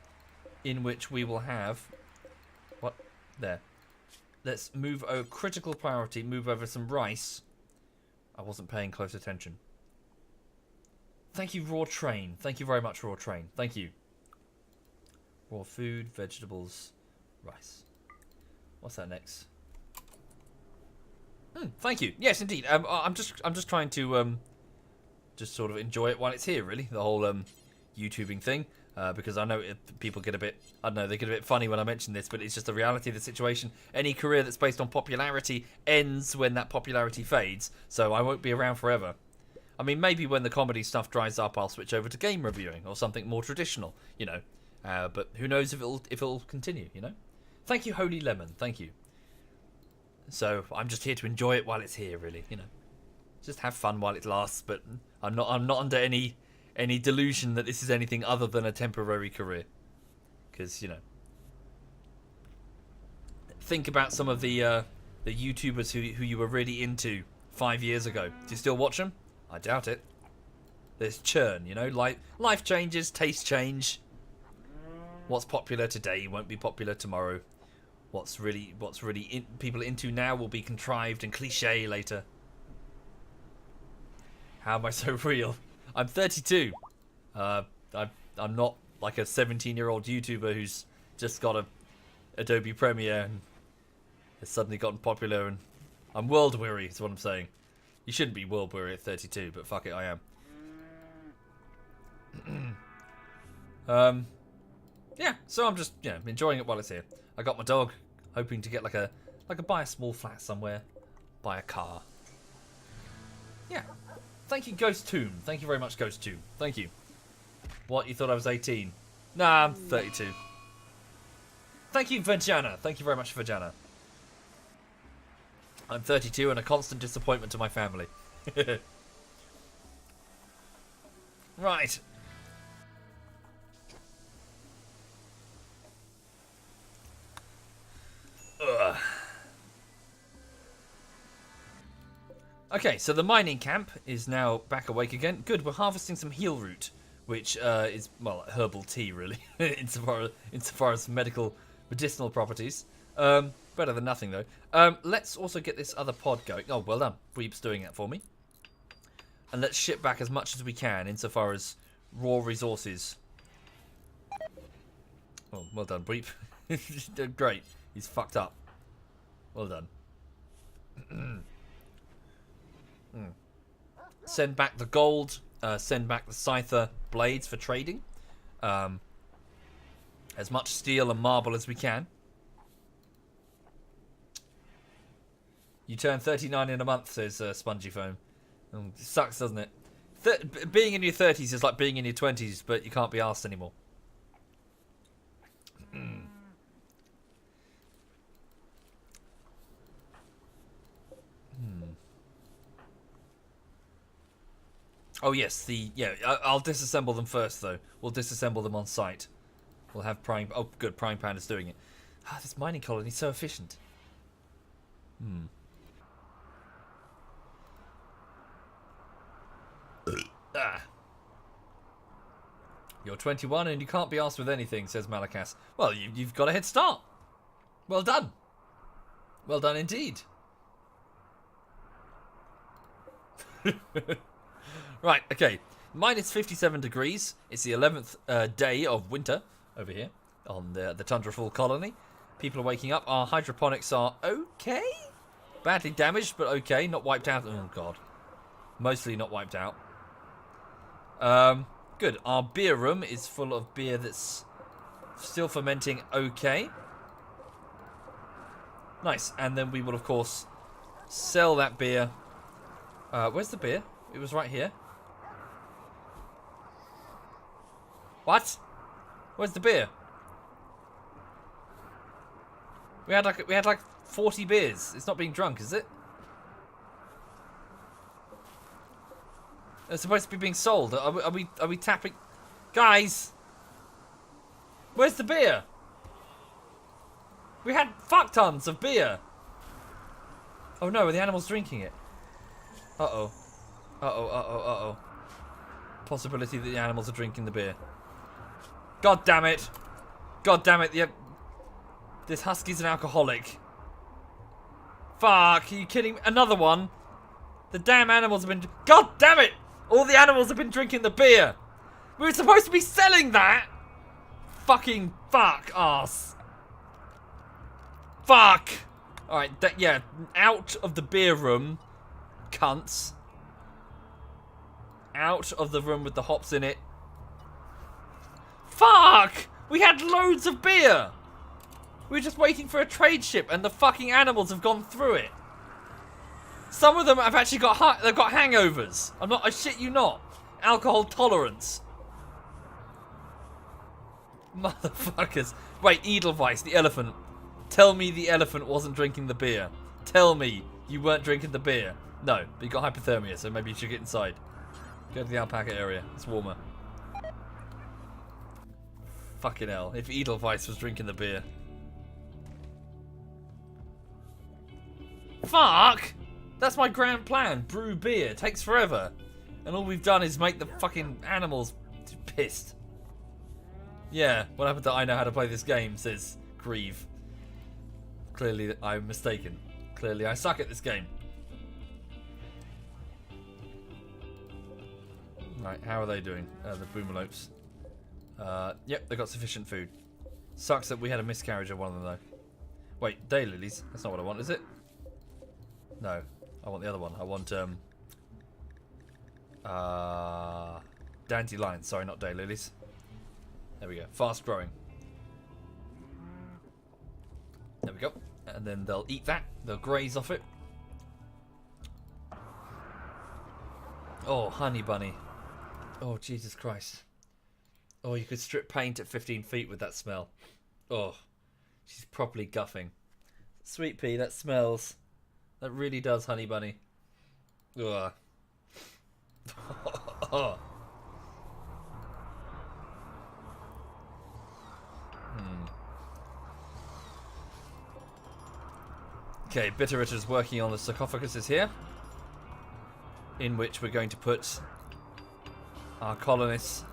in which we will have... what? There. Let's move over critical priority, move over some rice. I wasn't paying close attention. Thank you, Raw Train. Thank you very much, Raw Train. Thank you. Raw food, vegetables, rice. What's that next? Thank you. Yes, indeed. I'm just trying to just sort of enjoy it while it's here. Really, the whole YouTubing thing. Because I know people get a bit, I don't know, they get a bit funny when I mention this, but it's just the reality of the situation. Any career that's based on popularity ends when that popularity fades, so I won't be around forever. I mean, maybe when the comedy stuff dries up, I'll switch over to game reviewing or something more traditional, you know. But who knows if it'll continue, you know. Thank you, Holy Lemon. Thank you. So I'm just here to enjoy it while it's here, really, you know. Just have fun while it lasts, but I'm not under any delusion that this is anything other than a temporary career. Because, you know, think about some of the YouTubers who you were really into 5 years ago. Do you still watch them? I doubt it. There's churn, you know, life changes, tastes change. What's popular today won't be popular tomorrow. What's really people into now will be contrived and cliche later. How am I so real? I'm 32. I'm not like a 17-year-old YouTuber who's just got a Adobe Premiere and has suddenly gotten popular, and I'm world weary, is what I'm saying. You shouldn't be world weary at 32, but fuck it, I am. Yeah, so I'm just enjoying it while it's here. I got my dog, hoping to get buy a small flat somewhere, buy a car. Yeah. Thank you, Ghost Tomb. Thank you very much, Ghost Tomb. Thank you. What, you thought I was 18? Nah, I'm 32. Thank you, Vajana. Thank you very much, Vajana. I'm 32 and a constant disappointment to my family. Right. Ugh. Okay, so the mining camp is now back awake again. Good, we're harvesting some heal root, which is, well, herbal tea, really, insofar as medicinal properties. Better than nothing, though. Let's also get this other pod going. Oh, well done. Breep's doing that for me. And let's ship back as much as we can insofar as raw resources. Oh, well done, Breep. Great. He's fucked up. Well done. Send back the gold. Send back the Scyther blades for trading. As much steel and marble as we can. You turn 39 in a month, says Spongy Foam. It sucks, doesn't it? Being in your 30s is like being in your 20s, but you can't be arsed anymore. Oh yes, I'll disassemble them first though. We'll disassemble them on site. We'll have Prime. Oh, good, Prime Panda's doing it. Ah, this mining colony is so efficient. You're 21 and you can't be asked with anything, says Malakas. Well, you've got a head start. Well done. Well done indeed. Right, okay. Minus 57 degrees. It's the 11th day of winter over here on the Tundrafall colony. People are waking up. Our hydroponics are okay. Badly damaged, but okay. Not wiped out. Oh, God. Mostly not wiped out. Good. Our beer room is full of beer that's still fermenting okay. Nice. And then we will, of course, sell that beer. Where's the beer? It was right here. What? Where's the beer? We had like 40 beers. It's not being drunk, is it? It's supposed to be being sold. Are we tapping? Guys! Where's the beer? We had fuck tons of beer. Oh no, are the animals drinking it? Uh-oh. Uh-oh, uh-oh, uh-oh. Possibility that the animals are drinking the beer. God damn it. God damn it. Yep. This husky's an alcoholic. Fuck, are you kidding me? Another one? The damn animals have been... God damn it! All the animals have been drinking the beer. We were supposed to be selling that. Fucking fuck ass. Fuck. Alright, yeah. Out of the beer room. Cunts. Out of the room with the hops in it. Fuck! We had loads of beer! We were just waiting for a trade ship and the fucking animals have gone through it. Some of them have actually got they've got hangovers. I shit you not. Alcohol tolerance. Motherfuckers. Wait, Edelweiss, the elephant. Tell me the elephant wasn't drinking the beer. Tell me you weren't drinking the beer. No, but you got hypothermia, so maybe you should get inside. Go to the alpaca area. It's warmer. Fucking hell. If Edelweiss was drinking the beer. Fuck! That's my grand plan. Brew beer. Takes forever. And all we've done is make the fucking animals pissed. Yeah, what happened to I know how to play this game, says Grieve. Clearly I'm mistaken. Clearly I suck at this game. Right, how are they doing? The boomalopes. Yep, they got sufficient food. Sucks that we had a miscarriage of one of them though. Wait, daylilies? That's not what I want, is it? No, I want the other one. I want dandelions. Sorry, not daylilies. There we go. Fast growing. There we go. And then they'll eat that. They'll graze off it. Oh, honey bunny. Oh, Jesus Christ. Oh, you could strip paint at 15 feet with that smell. Oh, she's properly guffing. Sweet pea, that smells. That really does, honey bunny. Ugh. Okay, Bitterritter's working on the sarcophaguses here, in which we're going to put our colonists.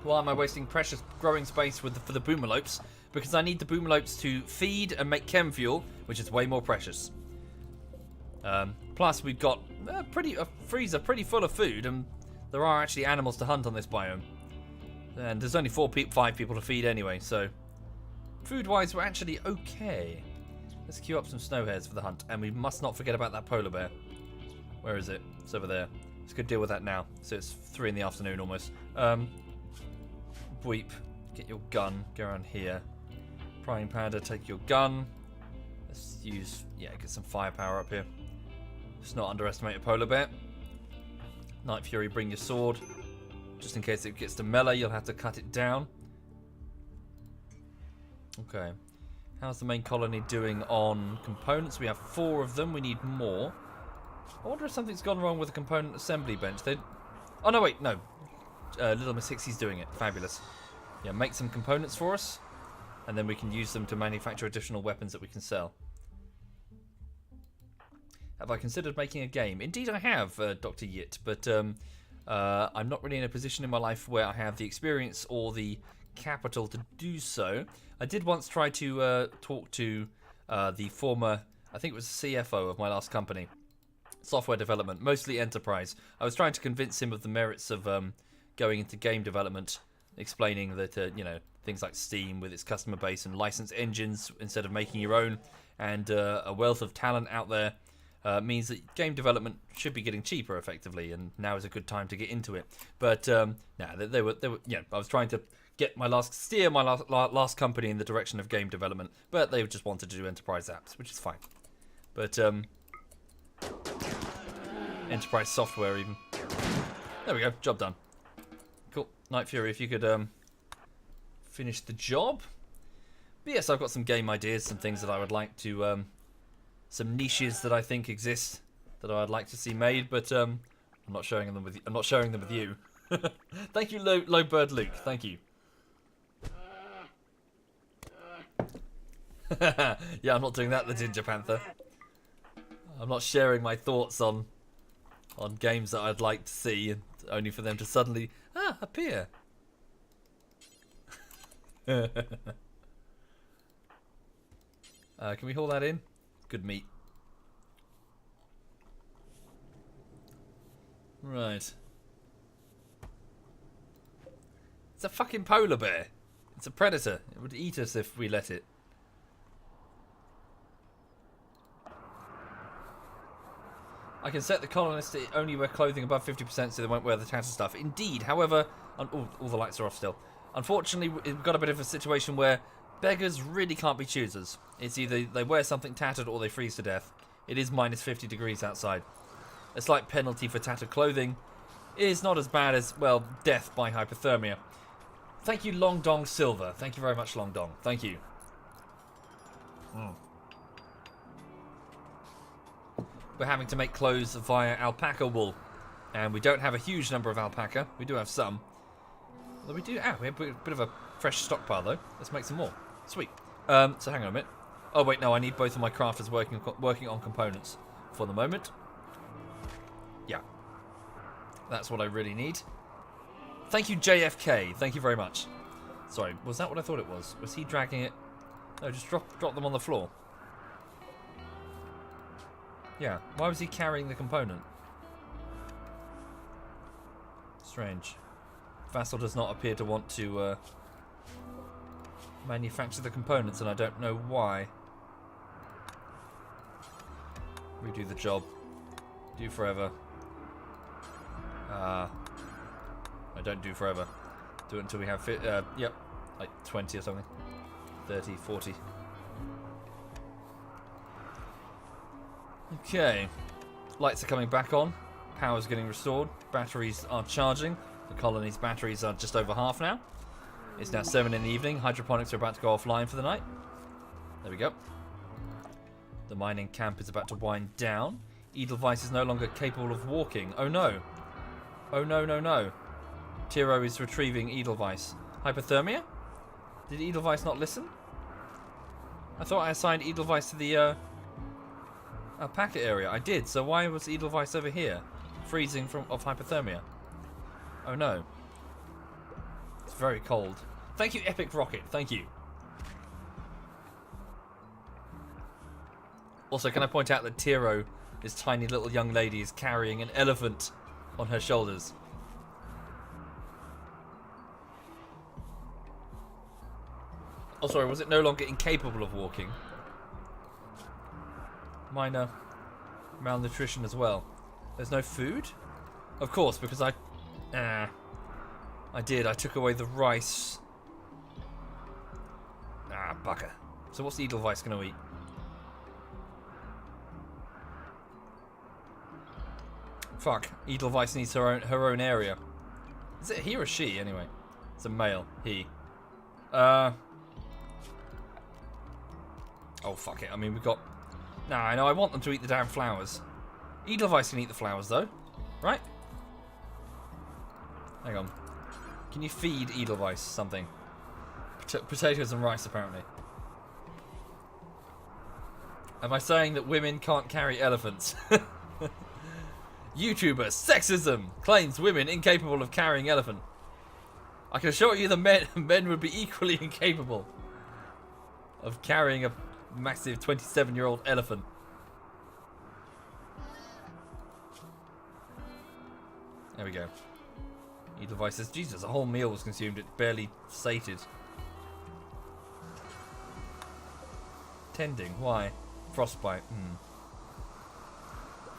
Why am I wasting precious growing space for the boomalopes? Because I need the boomalopes to feed and make chem fuel, which is way more precious. Plus, we've got a freezer pretty full of food, and there are actually animals to hunt on this biome. And there's only 5 people to feed anyway, so food-wise, we're actually okay. Let's queue up some snowhares for the hunt, and we must not forget about that polar bear. Where is it? It's over there. Let's go deal with that now. So it's 3 in the afternoon almost. Weep, get your gun. Go around here. Prying panda, take your gun. Let's use, get some firepower up here. Let's not underestimate a polar bear. Night Fury, bring your sword. Just in case it gets to melee, you'll have to cut it down. Okay. How's the main colony doing on components? We have 4 of them. We need more. I wonder if something's gone wrong with the component assembly bench. Oh, no, wait, no. Little Miss Hixie's doing it. Fabulous. Yeah, make some components for us. And then we can use them to manufacture additional weapons that we can sell. Have I considered making a game? Indeed I have, Dr. Yit. But I'm not really in a position in my life where I have the experience or the capital to do so. I did once try to talk to the former, I think it was the CFO of my last company. Software development, mostly enterprise. I was trying to convince him of the merits of going into game development, explaining that, things like Steam with its customer base and license engines instead of making your own, and a wealth of talent out there means that game development should be getting cheaper effectively, and now is a good time to get into it. But they were, I was trying to get my last company in the direction of game development, but they just wanted to do enterprise apps, which is fine. But enterprise software even. There we go, job done. Cool. Night Fury, if you could finish the job. But yes, I've got some game ideas, some things that I would like to, some niches that I think exist that I'd like to see made, but I'm not sharing them with you. I'm not sharing them with you. Thank you, Low Bird Luke. Thank you. Yeah, I'm not doing that, the Ginger Panther. I'm not sharing my thoughts on games that I'd like to see, and only for them to suddenly appear. Can we haul that in? Good meat. Right. It's a fucking polar bear. It's a predator. It would eat us if we let it. I can set the colonists to only wear clothing above 50% so they won't wear the tattered stuff. Indeed, however... all the lights are off still. Unfortunately, we've got a bit of a situation where beggars really can't be choosers. It's either they wear something tattered or they freeze to death. It is minus 50 degrees outside. A slight penalty for tattered clothing is not as bad as, well, death by hypothermia. Thank you, Long Dong Silver. Thank you very much, Long Dong. Thank you. We're having to make clothes via alpaca wool. And we don't have a huge number of alpaca. We do have some. Although we do... we have a bit of a fresh stockpile, though. Let's make some more. Sweet. So hang on a minute. Oh, wait, no. I need both of my crafters working on components for the moment. Yeah. That's what I really need. Thank you, JFK. Thank you very much. Sorry, was that what I thought it was? Was he dragging it? No, just drop them on the floor. Yeah. Why was he carrying the component? Strange. Vassal does not appear to want to manufacture the components, and I don't know why. Redo the job. Do forever. I don't do forever. Do it until we have yep, like 20 or something. 30, 40. Okay. Lights are coming back on. Power's getting restored. Batteries are charging. The colony's batteries are just over half now. It's now 7 in the evening. Hydroponics are about to go offline for the night. There we go. The mining camp is about to wind down. Edelweiss is no longer capable of walking. Oh no. Oh no, no, no. Tiro is retrieving Edelweiss. Hypothermia? Did Edelweiss not listen? I thought I assigned Edelweiss to the alpaca area. I did, so why was Edelweiss over here? Freezing of hypothermia. Oh no. It's very cold. Thank you, Epic Rocket. Thank you. Also, can I point out that Tiro, this tiny little young lady, is carrying an elephant on her shoulders. Oh, sorry, was it no longer incapable of walking? Minor malnutrition as well. There's no food? Of course, because I took away the rice. Ah, bugger. So what's Edelweiss going to eat? Fuck. Edelweiss needs her own area. Is it he or she, anyway? It's a male. He. Oh, fuck it. I mean, we've got... Nah, I know. I want them to eat the damn flowers. Edelweiss can eat the flowers, though. Right? Hang on. Can you feed Edelweiss something? Potatoes and rice, apparently. Am I saying that women can't carry elephants? YouTuber sexism claims women incapable of carrying elephant. I can assure you the men would be equally incapable of carrying a massive 27-year-old elephant. There we go. Edelweiss says, Jesus, a whole meal was consumed. It barely sated. Tending. Why? Frostbite.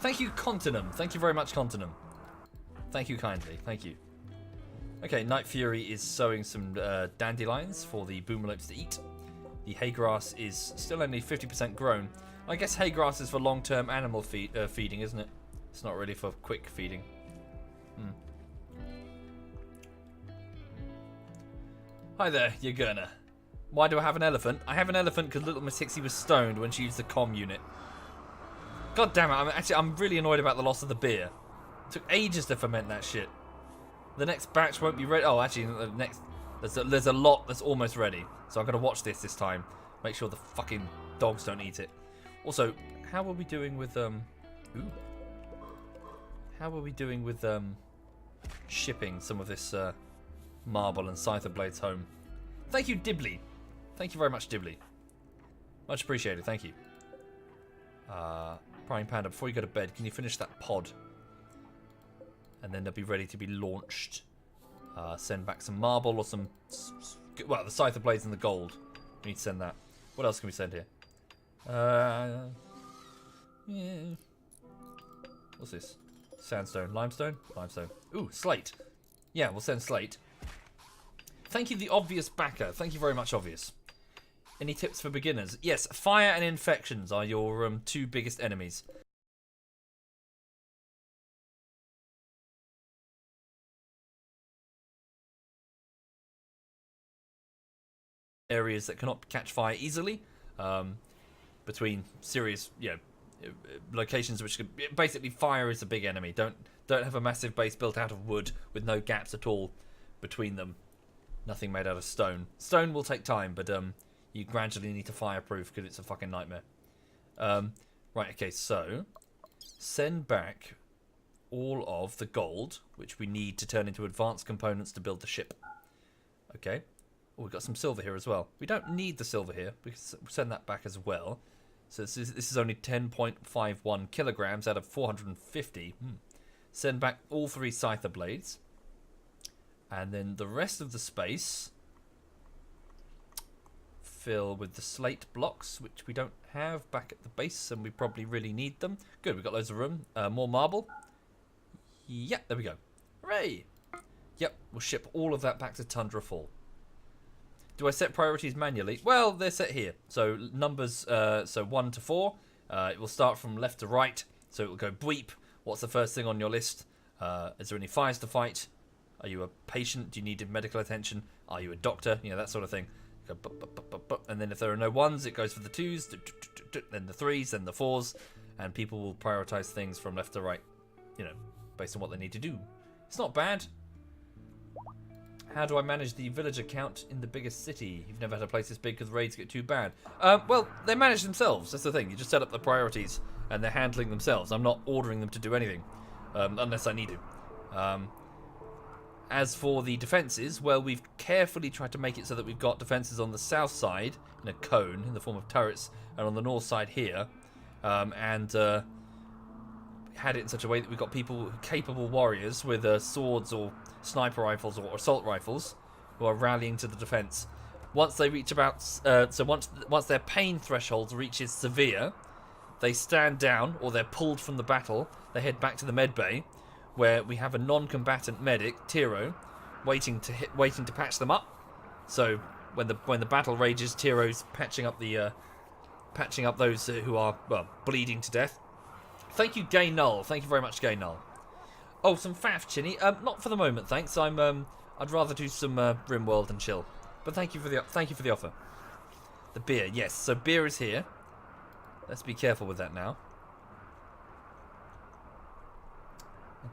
Thank you, Continum. Thank you very much, Continum. Thank you kindly. Thank you. Okay, Night Fury is sowing some dandelions for the boomalopes to eat. The hay grass is still only 50% grown. I guess hay grass is for long-term animal feeding, isn't it? It's not really for quick feeding. Hi there, Yagurna. Why do I have an elephant? I have an elephant because little Miss Hixie was stoned when she used the comm unit. God damn it, I'm really annoyed about the loss of the beer. It took ages to ferment that shit. The next batch won't be ready. Oh, actually, the next... There's a lot that's almost ready. So I'm going to watch this time. Make sure the fucking dogs don't eat it. Also, how are we doing with... How are we doing with shipping some of this marble and scyther blades home? Thank you, Dibley. Thank you very much, Dibley. Much appreciated. Thank you. Prime Panda, before you go to bed, can you finish that pod? And then they'll be ready to be launched. Send back some marble or some... Well, the scyther blades and the gold. We need to send that. What else can we send here? Yeah. What's this? Sandstone. Limestone? Limestone. Ooh, slate. Yeah, we'll send slate. Thank you, the obvious backer. Thank you very much, obvious. Any tips for beginners? Yes, fire and infections are your two biggest enemies. Areas that cannot catch fire easily, between serious, locations which could basically fire is a big enemy. Don't have a massive base built out of wood with no gaps at all between them. Nothing made out of stone. Stone will take time, but you gradually need to fireproof because it's a fucking nightmare. Right, okay, so send back all of the gold which we need to turn into advanced components to build the ship. Okay. Oh, we've got some silver here as well. We don't need the silver here. We can send that back as well. So this is only 10.51 kilograms out of 450. Send back all 3 scyther blades. And then the rest of the space fill with the slate blocks, which we don't have back at the base, and we probably really need them. Good, we've got loads of room. More marble. Yep, there we go. Hooray! Yep, we'll ship all of that back to Tundrafall. Do I set priorities manually? Well, they're set here. So numbers, so 1 to 4. It will start from left to right. So it will go bleep. What's the first thing on your list? Is there any fires to fight? Are you a patient? Do you need medical attention? Are you a doctor? You know, that sort of thing. Go, and then if there are no 1s, it goes for the 2s, then the 3s, then the 4s. And people will prioritize things from left to right, you know, based on what they need to do. It's not bad. How do I manage the villager count in the biggest city? You've never had a place this big because raids get too bad. Well, they manage themselves. That's the thing. You just set up the priorities and they're handling themselves. I'm not ordering them to do anything unless I need to. As for the defences, well, we've carefully tried to make it so that we've got defences on the south side in a cone in the form of turrets, and on the north side here. Had it in such a way that we've got people, capable warriors with swords or sniper rifles or assault rifles, who are rallying to the defense. Once they reach about, once their pain threshold reaches severe, they stand down or they're pulled from the battle. They head back to the med bay, where we have a non-combatant medic, Tiro, waiting to patch them up. So when the battle rages, Tiro's patching up those who are bleeding to death. Thank you, Gay Null. Thank you very much, Gay Null. Oh, some faff, Chinny. Not for the moment, thanks. I'd rather do some Rimworld and chill. But thank you for the offer. The beer, yes. So beer is here. Let's be careful with that now.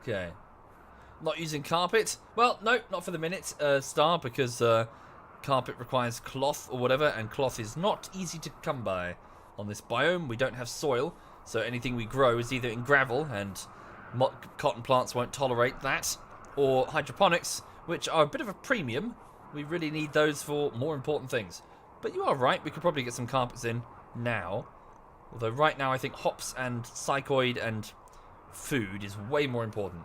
Okay. Not using carpet. Well, no, not for the minute, Star, because carpet requires cloth or whatever, and cloth is not easy to come by on this biome. We don't have soil. So anything we grow is either in gravel, and cotton plants won't tolerate that, or hydroponics, which are a bit of a premium. We really need those for more important things. But you are right, we could probably get some carpets in now. Although right now I think hops and psychoid and food is way more important.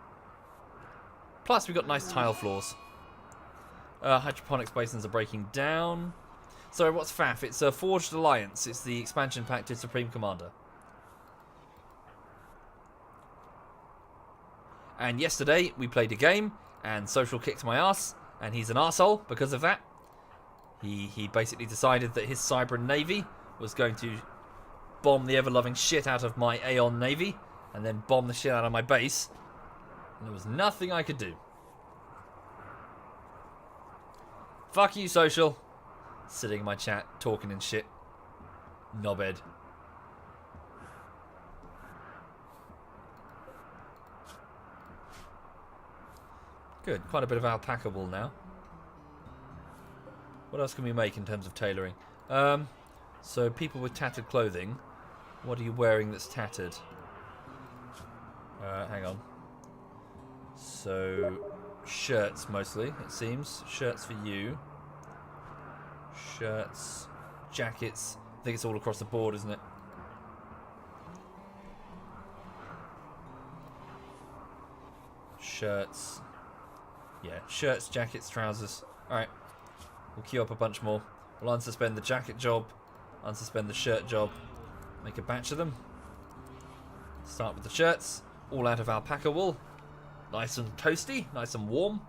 Plus we've got nice tile floors. Hydroponics basins are breaking down. So what's FAF? It's a Forged Alliance. It's the expansion pack to Supreme Commander. And yesterday we played a game and Social kicked my ass, and he's an arsehole because of that. He basically decided that his Cybran Navy was going to bomb the ever-loving shit out of my Aeon Navy and then bomb the shit out of my base. And there was nothing I could do. Fuck you, Social. Sitting in my chat, talking and shit. Knobhead. Good, quite a bit of alpaca wool now. What else can we make in terms of tailoring? So people with tattered clothing. What are you wearing that's tattered? Hang on. So shirts mostly, it seems. Shirts for you. Shirts, jackets. I think it's all across the board, isn't it? Shirts. Yeah, shirts, jackets, trousers. Alright. We'll queue up a bunch more. We'll unsuspend the jacket job. Unsuspend the shirt job. Make a batch of them. Start with the shirts. all out of alpaca wool. Nice and toasty, nice and warm.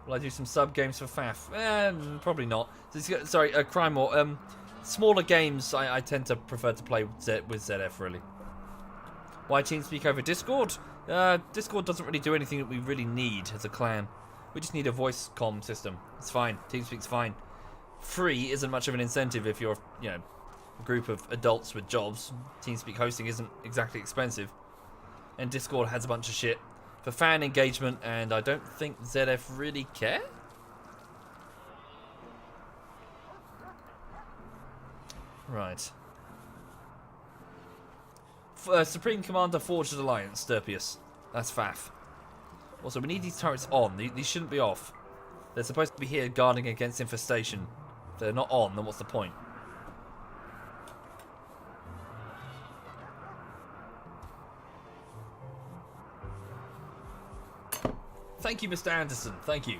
Will I do some sub games for FAF? Probably not. Sorry, Crime War. Smaller games, I tend to prefer to play with ZF, really. Why TeamSpeak over Discord? Discord doesn't really do anything that we really need as a clan. We just need a voice comm system. It's fine. TeamSpeak's fine. Free isn't much of an incentive if you're, a group of adults with jobs. TeamSpeak hosting isn't exactly expensive. And Discord has a bunch of shit for fan engagement, and I don't think ZF really care. Right. Supreme Commander Forged Alliance, Sturpius. That's FAF. Also, we need these turrets on. These shouldn't be off. They're supposed to be here guarding against infestation. If they're not on, then what's the point? Thank you, Mr. Anderson. Thank you.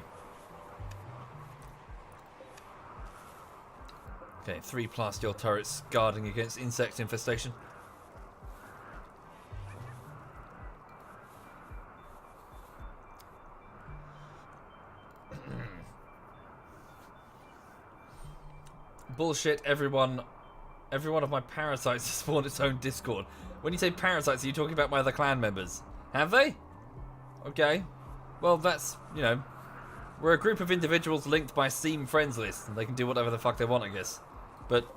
Okay, 3 plasteel turrets guarding against insect infestation. Bullshit, everyone of my parasites has spawned its own Discord. When you say parasites, are you talking about my other clan members? Have they? Okay. Well, that's, we're a group of individuals linked by Steam friends list, and they can do whatever the fuck they want, I guess. But,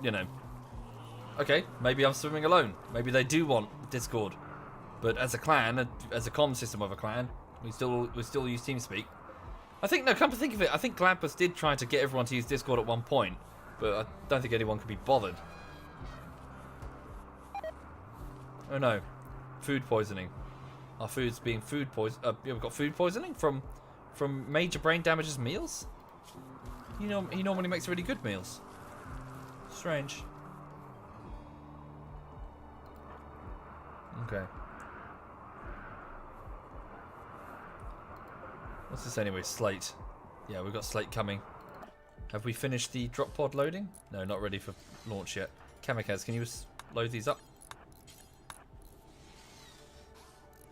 okay, maybe I'm swimming alone. Maybe they do want Discord. But as a clan, as a comm system of a clan, we still use TeamSpeak. I think, no, come to think of it, I think Glampus did try to get everyone to use Discord at one point, but I don't think anyone could be bothered. Oh no, food poisoning. Our food's being food poison. We've got food poisoning from major brain damages meals. He normally makes really good meals. Strange. Okay. What's this anyway? Slate. Yeah, we've got Slate coming. Have we finished the drop pod loading? No, not ready for launch yet. Kamikaze, can you load these up?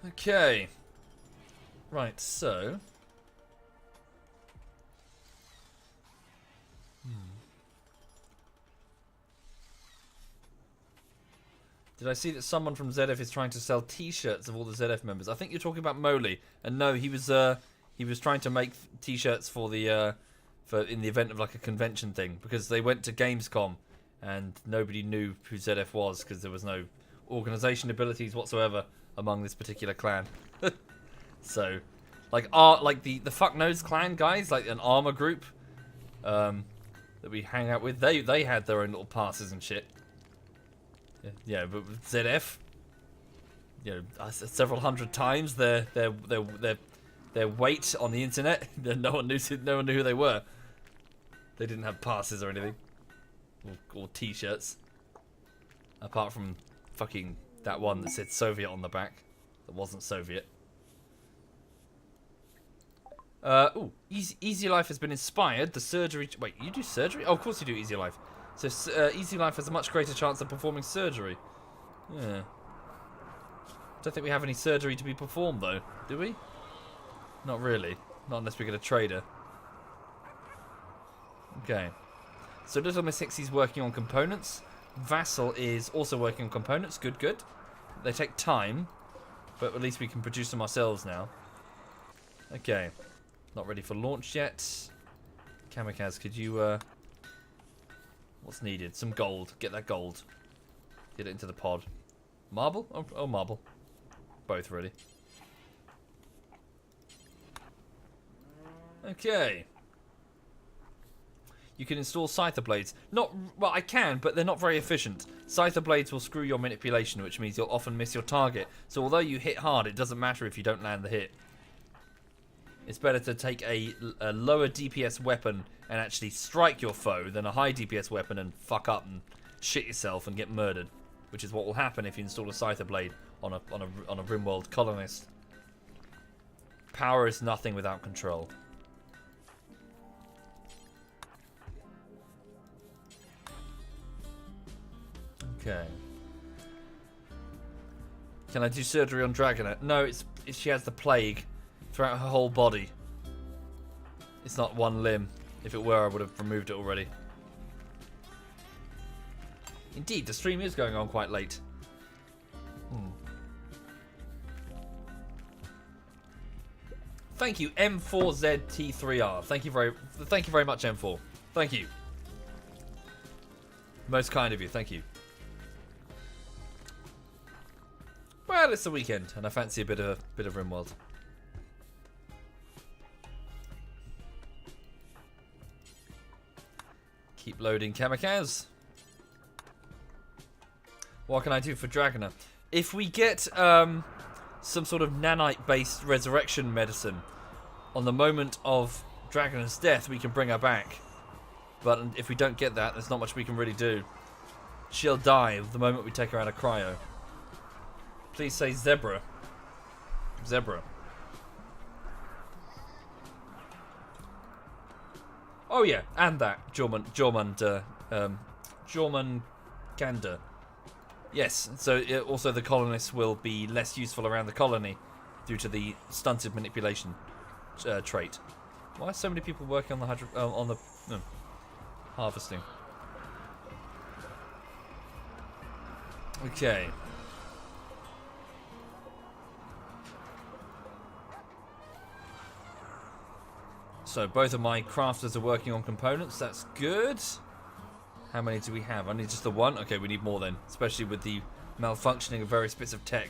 Okay. Right, so... Did I see that someone from ZF is trying to sell T-shirts of all the ZF members? I think you're talking about Moley. And no, he was trying to make T-shirts for the in the event of like a convention thing, because they went to Gamescom and nobody knew who ZF was because there was no organization abilities whatsoever among this particular clan. So, like the fuck knows clan guys, like an armor group that we hang out with, they had their own little passes and shit. Yeah, but with ZF, several hundred times their weight on the internet, no one knew who they were. They didn't have passes or anything, or T-shirts, apart from fucking that one that said Soviet on the back, that wasn't Soviet. Easy Life has been inspired. The surgery. Wait, you do surgery? Oh, of course you do Easy Life. So Easy Life has a much greater chance of performing surgery. Yeah. Don't think we have any surgery to be performed though, do we? Not really. Not unless we get a trader. Okay. So Little Miss Hixie's working on components. Vassal is also working on components. Good, good. They take time, but at least we can produce them ourselves now. Okay. Not ready for launch yet. Kamikaze, could you... What's needed? Some gold. Get that gold. Get it into the pod. Marble? Oh, marble. Both, really. Okay. You can install Scyther Blades. Well, I can, but they're not very efficient. Scyther Blades will screw your manipulation, which means you'll often miss your target. So although you hit hard, it doesn't matter if you don't land the hit. It's better to take a lower DPS weapon and actually strike your foe than a high DPS weapon and fuck up and shit yourself and get murdered, which is what will happen if you install a Scyther Blade on a Rimworld colonist. Power is nothing without control. Okay. Can I do surgery on Dragonet? No, it's she has the plague throughout her whole body. It's not one limb. If it were, I would have removed it already. Indeed, the stream is going on quite late. Thank you, M4ZT3R. Thank you very much, M4. Thank you. Most kind of you. Thank you. Well, it's the weekend, and I fancy a bit of Rimworld. Keep loading Kamikaze. What can I do for Dragoner? If we get some sort of nanite-based resurrection medicine, on the moment of Dragoner's death, we can bring her back. But if we don't get that, there's not much we can really do. She'll die the moment we take her out of cryo. Please say zebra. Zebra. Oh yeah, and that Jormungandr. Yes, so also the colonists will be less useful around the colony due to the stunted manipulation trait. Why are so many people working on the harvesting? Okay. So both of my crafters are working on components. That's good. How many do we have? I need just the one? Okay, we need more then. Especially with the malfunctioning of various bits of tech.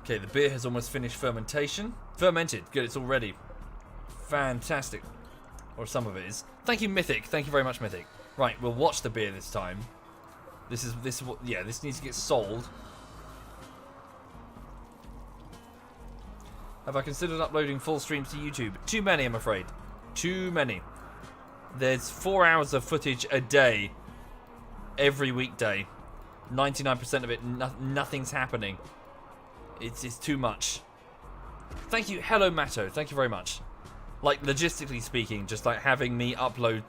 Okay, the beer has almost finished fermentation. Fermented. Good, it's all ready. Fantastic. Or some of it is. Thank you, Mythic. Thank you very much, Mythic. Right, we'll watch the beer this time. This needs to get sold. Have I considered uploading full streams to YouTube? Too many, I'm afraid. Too many. There's 4 hours of footage a day, every weekday. 99% of it, nothing's happening. It's too much. Thank you, hello Matto. Thank you very much. Like logistically speaking, just like having me upload,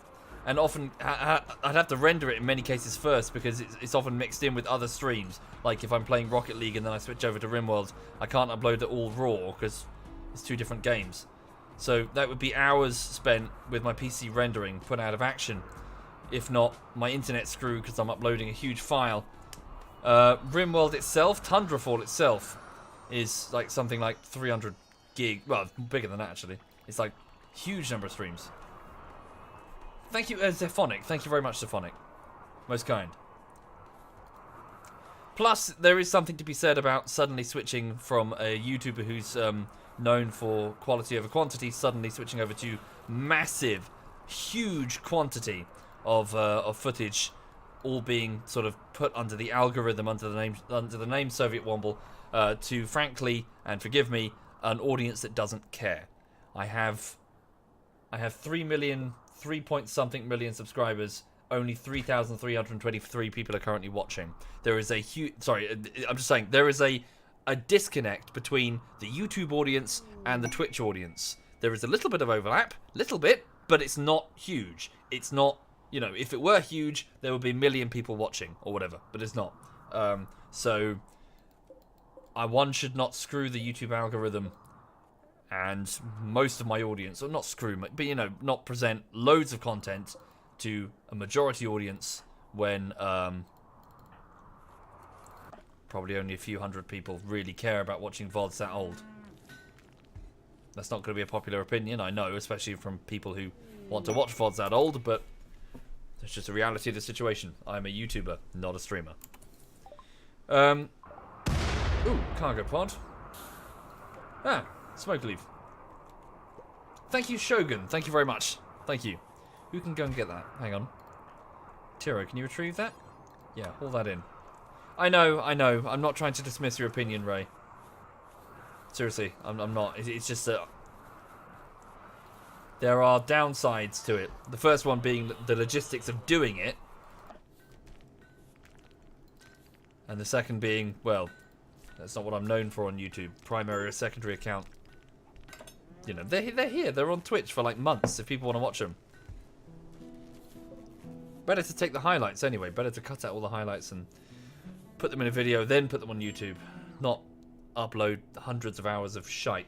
and often I'd have to render it in many cases first because it's often mixed in with other streams. Like if I'm playing Rocket League and then I switch over to Rimworld, I can't upload it all raw because it's two different games. So that would be hours spent with my PC rendering, put out of action. If not, my internet screwed because I'm uploading a huge file. Rimworld itself, Tundrafall itself, is like something like 300 gig. Well, bigger than that actually. It's like huge number of streams. Thank you, Zephonic. Thank you very much, Zephonic. Most kind. Plus, there is something to be said about suddenly switching from a YouTuber who's known for quality over quantity, suddenly switching over to massive, huge quantity of footage, all being sort of put under the algorithm, under the name SovietWomble, to frankly, and forgive me, an audience that doesn't care. I have 3 point something million subscribers. Only 3,323 people are currently watching. There is a huge... Sorry, I'm just saying, there is a disconnect between the YouTube audience and the Twitch audience. There is a little bit of overlap, little bit, but it's not huge. It's not, you know, if it were huge, there would be a million people watching or whatever, but it's not. So, one should not screw the YouTube algorithm and most of my audience, or not screw, but, you know, not present loads of content to a majority audience when probably only a few hundred people really care about watching VODs that old. That's not going to be a popular opinion, I know, especially from people who want to watch VODs that old, but it's just a reality of the situation. I'm a YouTuber, not a streamer. Ooh, cargo pod. Ah, smoke leaf. Thank you, Shogun. Thank you very much. Thank you. Who can go and get that? Hang on. Tiro, can you retrieve that? Yeah, haul that in. I know. I'm not trying to dismiss your opinion, Ray. Seriously, I'm not. It's just that there are downsides to it. The first one being the logistics of doing it. And the second being, well, that's not what I'm known for on YouTube. Primary or secondary account. You know, they're here. They're on Twitch for like months if people want to watch them. Better to take the highlights anyway. Better to cut out all the highlights and put them in a video, then put them on YouTube. Not upload hundreds of hours of shite.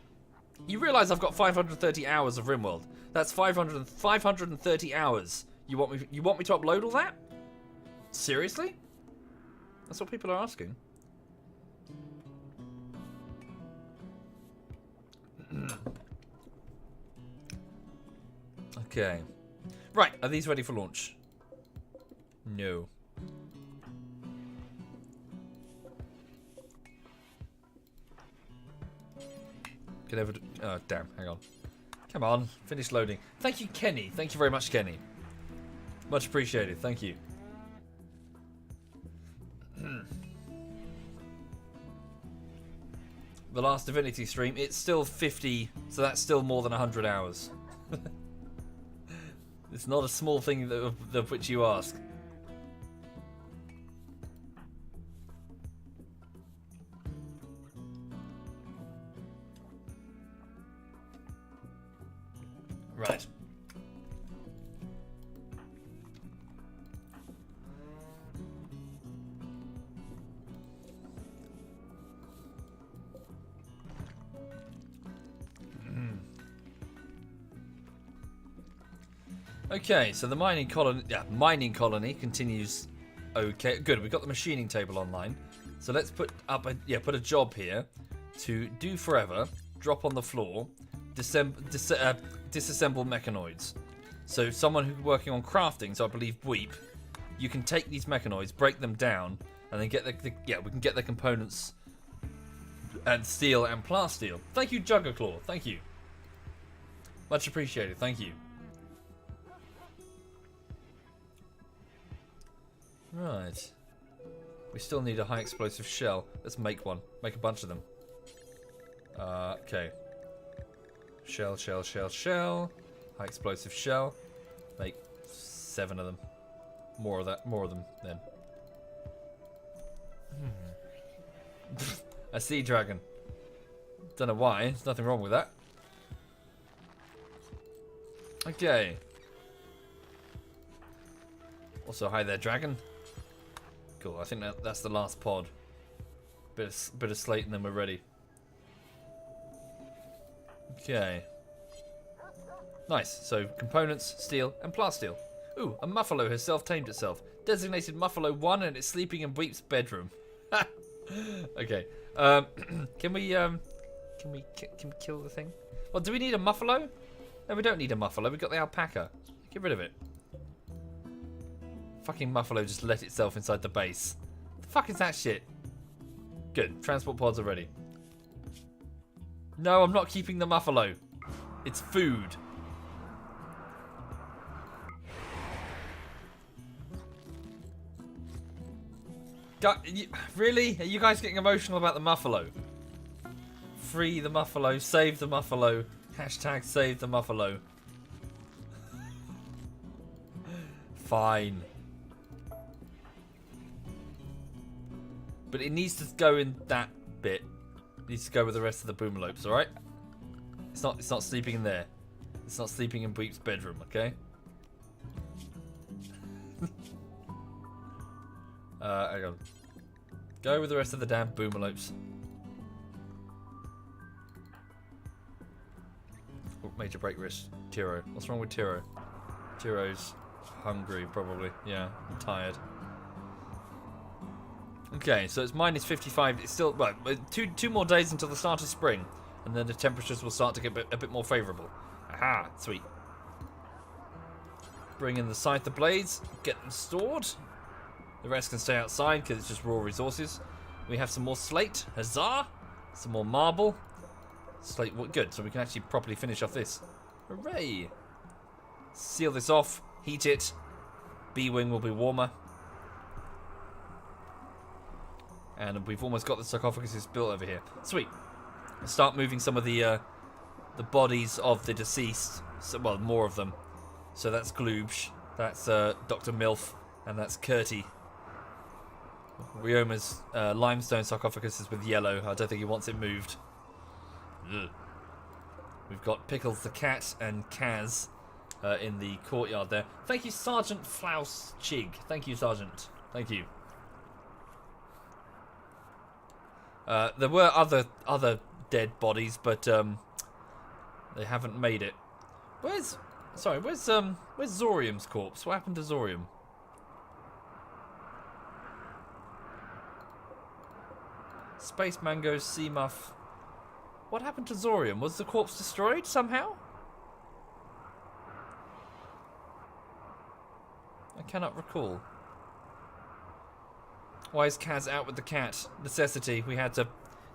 You realise I've got 530 hours of Rimworld. That's 530 hours. You want me to upload all that? Seriously? That's what people are asking. Okay. Right, are these ready for launch? No. Can ever do, oh, damn, hang on. Come on, finish loading. Thank you, Kenny. Thank you very much, Kenny. Much appreciated, thank you. The last Divinity stream, it's still 50, so that's still more than 100 hours. It's not a small thing of which you ask. Right. Okay, so the mining colony continues. Okay, good. We've got the machining table online. So let's put up put a job here to do forever, drop on the floor, disassemble mechanoids. So someone who's working on crafting, so I believe Weep, you can take these mechanoids, break them down, and then get we can get the components and steel and plasteel. Thank you, Juggerclaw. Thank you. Much appreciated. Thank you. Right. We still need a high explosive shell. Let's make one. Make a bunch of them. Okay. Shell. High explosive shell. Make 7 of them. More of them then. A sea dragon. Don't know why. There's nothing wrong with that. Okay. Also, hi there, dragon. Cool. I think that's the last pod. Bit of slate, and then we're ready. Okay. Nice. So components, steel, and plasteel. Ooh, a muffalo has self-tamed itself. Designated Muffalo 1, and it's sleeping in Weep's bedroom. Okay. Can we kill the thing? Well, do we need a muffalo? No, we don't need a muffalo. We've got the alpaca. Get rid of it. Fucking muffalo just let itself inside the base. The fuck is that shit? Good. Transport pods are ready. No, I'm not keeping the muffalo. It's food. Really? Are you guys getting emotional about the muffalo? Free the muffalo. Save the muffalo. Hashtag save the muffalo. Fine. But it needs to go in that bit. It needs to go with the rest of the boomalopes, alright? It's not sleeping in there. It's not sleeping in Weep's bedroom, okay? Hang on. Go with the rest of the damn boomalopes. Oh, major break risk. Tiro. What's wrong with Tiro? Tiro's hungry, probably. Yeah, I'm tired. Okay, so it's minus 55. It's still two more days until the start of spring, and then the temperatures will start to get a bit more favourable. Aha, sweet. Bring in the scyther blades, get them stored. The rest can stay outside because it's just raw resources. We have some more slate, huzzah! Some more marble. Slate, good. So we can actually properly finish off this. Hooray! Seal this off, heat it. B-wing will be warmer. And we've almost got the sarcophagus built over here. Sweet. Let's start moving some of the bodies of the deceased. So, well, more of them. So that's Gloobsh, that's Dr. Milf, and that's Curty. Rioma's limestone sarcophagus is with yellow. I don't think he wants it moved. Ugh. We've got Pickles the cat and Kaz in the courtyard there. Thank you, Sergeant Flaus Chig. Thank you, Sergeant. Thank you. There were other dead bodies, but they haven't made it. Where's Zorium's corpse? What happened to Zorium? Space Mango, Sea Muff. What happened to Zorium? Was the corpse destroyed somehow? I cannot recall. Why is Kaz out with the cat? Necessity. We had to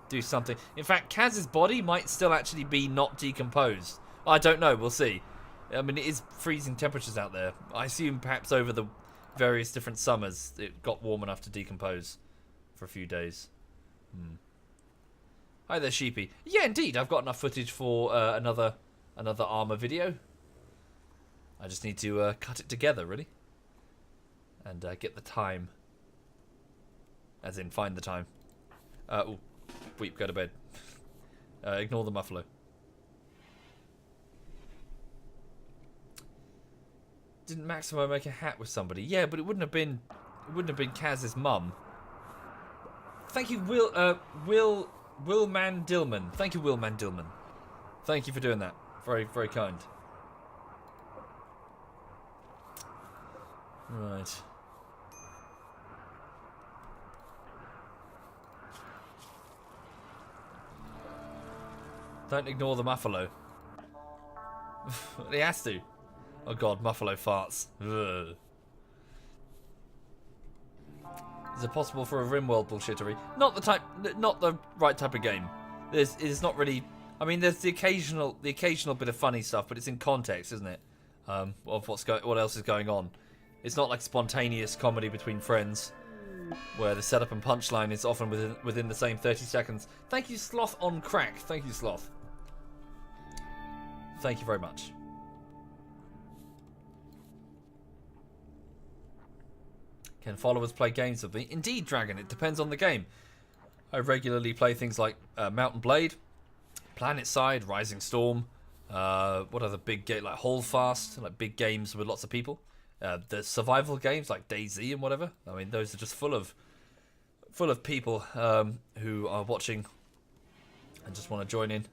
do something. In fact, Kaz's body might still actually be not decomposed. I don't know. We'll see. I mean, it is freezing temperatures out there. I assume perhaps over the various different summers it got warm enough to decompose for a few days. Hi there, Sheepy. Yeah, indeed. I've got enough footage for another armor video. I just need to cut it together, really. And get the time. As in, find the time. Oh, Weep, go to bed. Ignore the muffalo. Didn't Maximo make a hat with somebody? Yeah, but it wouldn't have been Kaz's mum. Thank you, Willman Dillman. Thank you, Willman Dillman. Thank you for doing that. Very, very kind. Right. Don't ignore the muffalo. He has to. Oh god, muffalo farts. Ugh. Is it possible for a Rimworld bullshittery? Not the right type of game. It's not really. I mean, there's the occasional bit of funny stuff, but it's in context, isn't it? Of what else is going on. It's not like spontaneous comedy between friends, where the setup and punchline is often within the same 30 seconds. Thank you, Sloth on Crack. Thank you, Sloth. Thank you very much. Can followers play games with me? Indeed, Dragon. It depends on the game. I regularly play things like Mountain Blade, PlanetSide, Rising Storm. What other big game like Holdfast, like big games with lots of people. The survival games like DayZ and whatever. I mean, those are just full of people who are watching and just want to join in.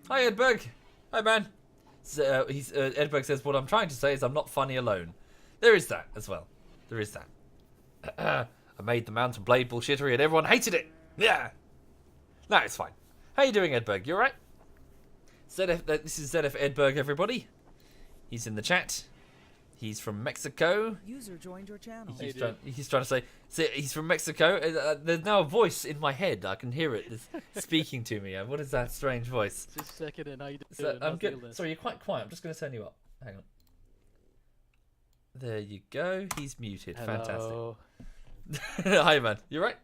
Hi, Edberg. Hi, man. Edberg says, what I'm trying to say is I'm not funny alone. There is that as well. There is that. I made the Mountain Blade bullshittery and everyone hated it. Yeah. No, it's fine. How you doing, Edberg? You alright? This is ZF Edberg, everybody. He's in the chat. He's from Mexico. User joined your channel. He's trying to say he's from Mexico. There's now a voice in my head. I can hear it. It's speaking to me. What is that strange voice? Just checking in. How you doing? I'm good. Sorry, you're quite quiet. I'm just going to turn you up. Hang on. There you go. He's muted. Hello. Fantastic. Hi, man. You right?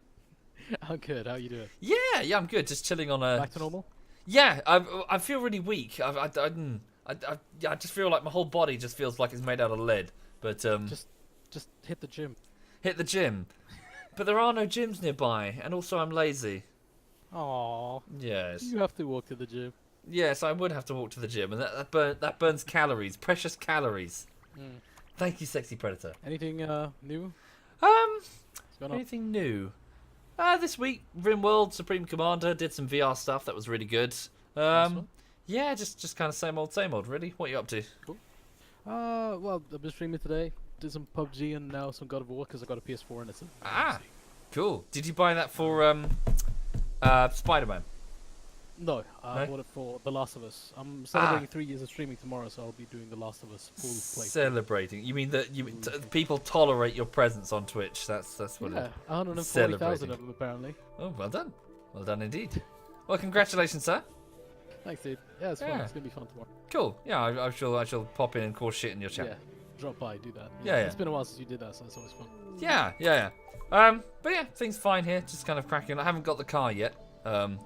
I'm good. How you doing? Yeah, I'm good. Just chilling on a. Back to normal? Yeah, I feel really weak. I just feel like my whole body just feels like it's made out of lead. But just hit the gym. Hit the gym. But there are no gyms nearby, and also I'm lazy. Aww. Yes. You have to walk to the gym. Yes, I would have to walk to the gym, and that burns calories, precious calories. Mm. Thank you, sexy predator. Anything new? Anything new? This week, Rimworld Supreme Commander did some VR stuff that was really good. Yeah, just kind of same old, really. What are you up to? Cool. Well, I've been streaming today. Did some PUBG and now some God of War because I got a PS4 and it's cool. Did you buy that for Spider-Man? No, I bought it for The Last of Us. I'm celebrating 3 years of streaming tomorrow, so I'll be doing The Last of Us full play. Celebrating? You mean that people tolerate your presence on Twitch? That's what. Yeah, 140,000 of them apparently. Oh, well done indeed. Well, congratulations, sir. Thanks, dude. Yeah, it's fun. It's gonna be fun tomorrow. Cool. Yeah, I shall pop in and cause shit in your chat. Yeah, drop by, do that. Yeah. It's been a while since you did that, so it's always fun. Yeah. But yeah, things fine here. Just kind of cracking. I haven't got the car yet.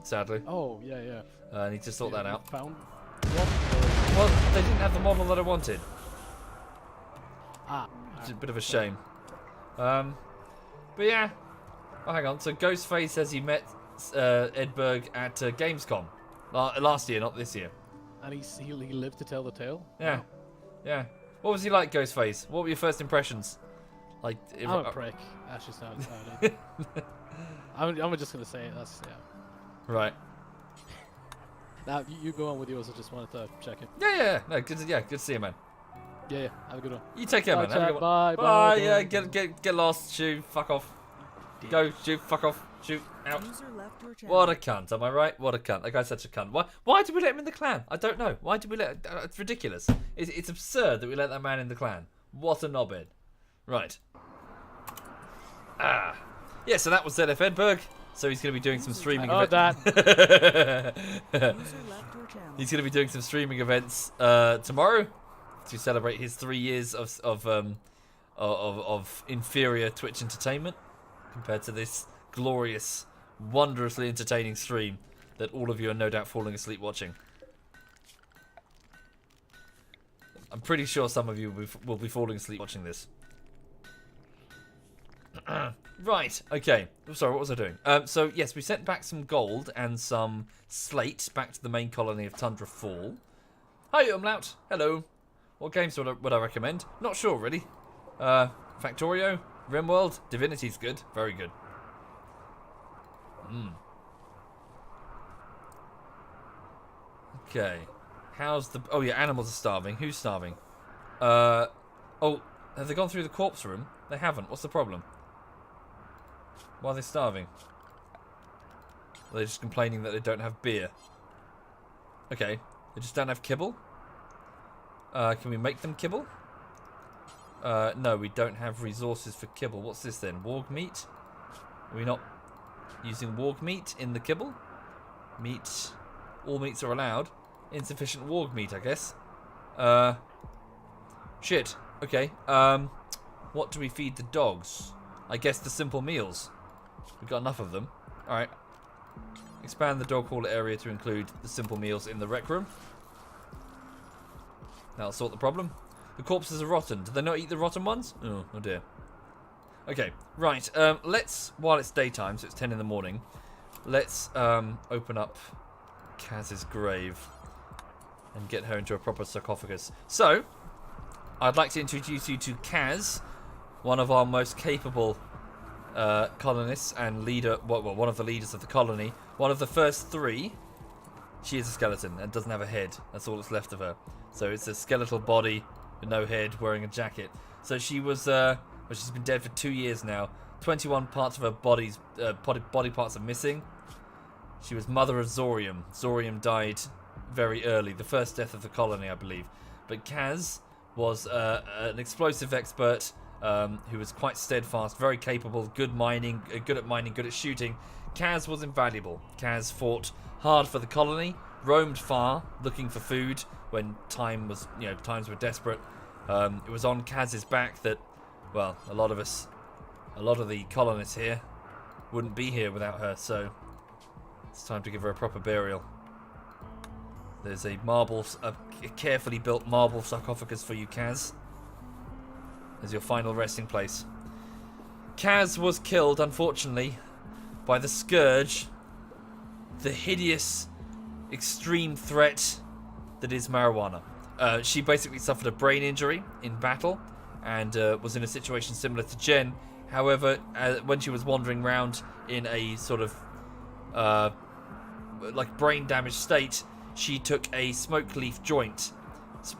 Sadly. Oh, yeah. I need to sort that out. Found one? Well, they didn't have the model that I wanted. It's a bit of a shame. But yeah. Oh, hang on. So Ghostface says he met Edberg at Gamescom last year, not this year. And he lived to tell the tale? Yeah. Wow. Yeah. What was he like, Ghostface? What were your first impressions? Like, I'm a prick. That's just how it I'm just gonna say it. That's Right. Now you go on with yours. I just wanted to check it. Yeah. No, good to see you, man. Yeah. Have a good one. You take care, Bye, man. Have a good one. Bye. Bye. Bye. Yeah. Get lost. Shoot. Fuck off. Go. Shoot. Fuck off. Shoot. Out. What a cunt. Am I right? What a cunt. That guy's such a cunt. Why did we let him in the clan? I don't know. Why did we let? It's ridiculous. It's absurd that we let that man in the clan. What a knobhead. Right. Yeah. So that was ZF Edberg. So he's going to be doing some streaming events. He's going to be doing some streaming events tomorrow to celebrate his 3 years of inferior Twitch entertainment compared to this glorious, wondrously entertaining stream that all of you are no doubt falling asleep watching. I'm pretty sure some of you will be falling asleep watching this. Right, okay. Sorry, what was I doing? So, yes, we sent back some gold and some slate back to the main colony of Tundrafall. Hi, Umlaut. Hello. What games would I recommend? Not sure, really. Factorio? Rimworld? Divinity's good. Very good. Okay. How's the... Oh, yeah, animals are starving. Who's starving? Oh, have they gone through the corpse room? They haven't. What's the problem? Why are they starving? Are they just complaining that they don't have beer? Okay. They just don't have kibble? Can we make them kibble? No, we don't have resources for kibble. What's this then? Warg meat? Are we not using warg meat in the kibble? Meat. All meats are allowed. Insufficient warg meat, I guess. Shit. Okay. What do we feed the dogs? I guess the simple meals. We've got enough of them. Alright. Expand the dog hall area to include the simple meals in the rec room. That'll sort the problem. The corpses are rotten. Do they not eat the rotten ones? Oh dear. Okay, right. Let's, while it's daytime, so it's 10 in the morning, let's open up Kaz's grave and get her into a proper sarcophagus. So, I'd like to introduce you to Kaz, one of our most capable colonists and leader, well, one of the leaders of the colony. One of the first 3. She is a skeleton and doesn't have a head. That's all that's left of her. So it's a skeletal body with no head, wearing a jacket. So she was, well, she's been dead for 2 years now. 21 parts of her body parts are missing. She was mother of Zorium. Zorium died very early, the first death of the colony, I believe. But Kaz was an explosive expert. Who was quite steadfast, very capable, good at mining, good at shooting. Kaz was invaluable. Kaz fought hard for the colony, roamed far, looking for food when times were desperate. It was on Kaz's back that, well, a lot of the colonists here wouldn't be here without her, so it's time to give her a proper burial. There's a carefully built marble sarcophagus for you, Kaz, as your final resting place. Kaz was killed, unfortunately, by the Scourge, the hideous, extreme threat that is marijuana. She basically suffered a brain injury in battle and was in a situation similar to Jen. However, when she was wandering around in a sort of like brain damaged state, she took a smoke leaf joint,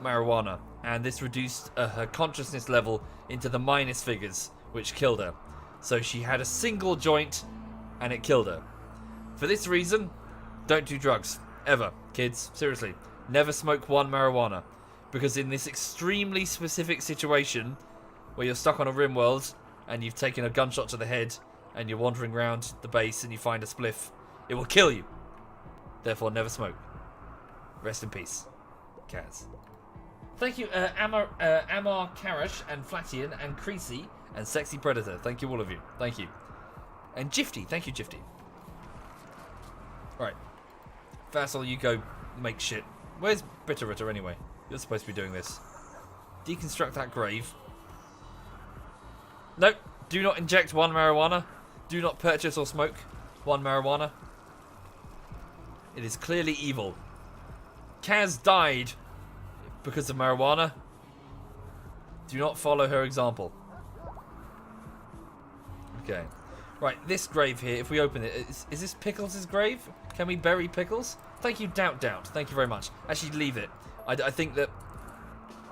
marijuana, and this reduced her consciousness level into the minus figures, which killed her. So she had a single joint, and it killed her. For this reason, don't do drugs. Ever. Kids, seriously. Never smoke one marijuana. Because in this extremely specific situation, where you're stuck on a Rimworld, and you've taken a gunshot to the head, and you're wandering around the base, and you find a spliff, it will kill you. Therefore, never smoke. Rest in peace. Kaz. Thank you, Amar Karash, and Flatian, and Creasy, and Sexy Predator. Thank you, all of you. Thank you. And Gifty. Thank you, Gifty. Alright. Vassal, you go make shit. Where's Bitterritter anyway? You're supposed to be doing this. Deconstruct that grave. Nope. Do not inject one marijuana. Do not purchase or smoke one marijuana. It is clearly evil. Kaz died because of marijuana. Do not follow her example. Okay. Right, this grave here, if we open it, is this Pickles' grave? Can we bury Pickles? Thank you, Doubt. Thank you very much. Actually, leave it. I think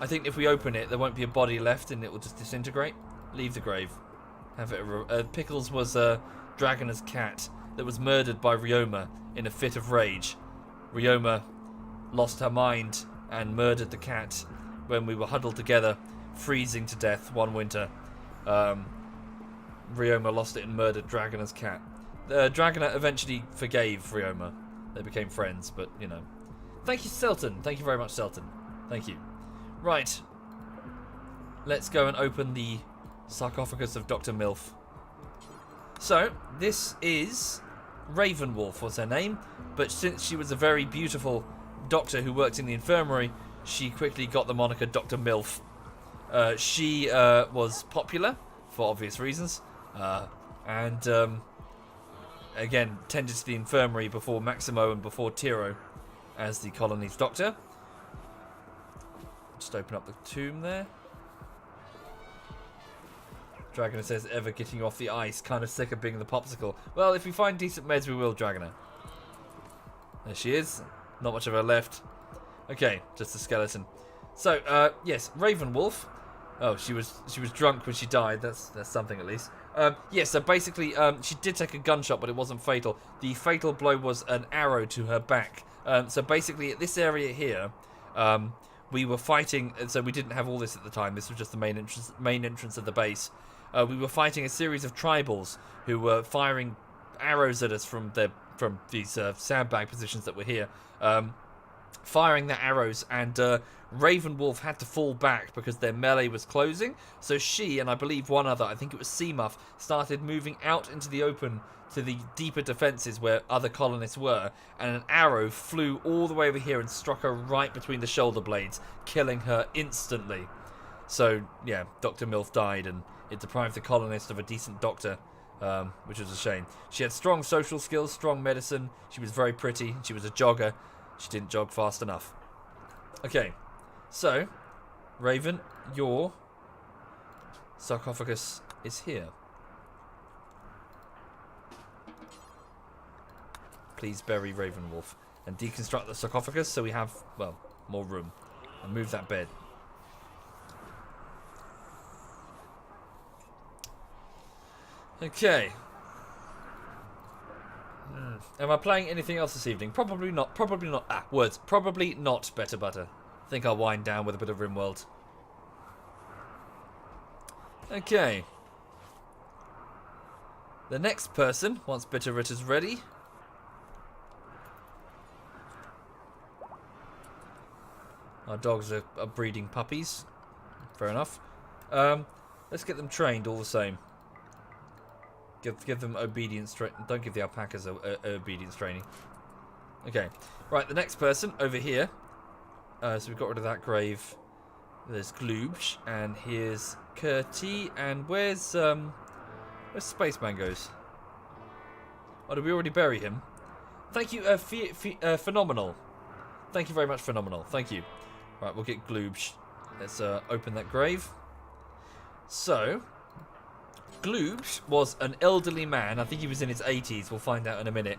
if we open it, there won't be a body left and it will just disintegrate. Leave the grave. Have it. Pickles was Dragona's cat that was murdered by Ryoma in a fit of rage. Ryoma lost her mind and murdered the cat when we were huddled together, freezing to death one winter. Ryoma lost it and murdered Dragona's cat. Dragona eventually forgave Ryoma. They became friends, but, you know. Thank you, Selton. Thank you very much, Selton. Thank you. Right. Let's go and open the sarcophagus of Dr. Milf. So, this is Ravenwolf was her name, but since she was a very beautiful doctor who worked in the infirmary, she quickly got the moniker Dr. Milf. She was popular, for obvious reasons, and again, tended to the infirmary before Maximo and before Tiro as the colony's doctor. Just open up the tomb there. Dragona says, ever getting you off the ice, kind of sick of being the popsicle. Well, if we find decent meds, we will, Dragona. There she is. Not much of her left. Okay, just a skeleton. So, yes, Ravenwolf. Oh, she was drunk when she died. That's something at least. Yeah, so basically, she did take a gunshot, but it wasn't fatal. The fatal blow was an arrow to her back. So basically, at this area here, we were fighting. So we didn't have all this at the time. This was just the main entrance of the base. We were fighting a series of tribals who were firing arrows at us from these sandbag positions that were here. Firing their arrows, and Ravenwolf had to fall back because their melee was closing. So she, and I believe one other, I think it was Seamuff, started moving out into the open to the deeper defences where other colonists were, and an arrow flew all the way over here and struck her right between the shoulder blades, killing her instantly. So, yeah, Dr. Milf died, and it deprived the colonist of a decent doctor, which was a shame. She had strong social skills, strong medicine, she was very pretty, she was a jogger. She didn't jog fast enough. Okay, so, Raven, your sarcophagus is here. Please bury Ravenwolf and deconstruct the sarcophagus so we have, well, more room. And move that bed. Okay. Am I playing anything else this evening? Probably not. Probably not. Words. Probably not, Better Butter. I think I'll wind down with a bit of Rimworld. Okay. The next person, once Bitterrit is ready. Our dogs are breeding puppies. Fair enough. Let's get them trained all the same. Give them obedience training. Don't give the alpacas obedience training. Okay. Right, the next person over here. So we've got rid of that grave. There's Gloobsh, and here's Kurti, and where's Spaceman goes? Oh, did we already bury him? Thank you, Phenomenal. Thank you very much, Phenomenal. Thank you. Right, we'll get Gloobsh. Let's open that grave. So, Gloobsh was an elderly man. I think he was in his 80s. We'll find out in a minute.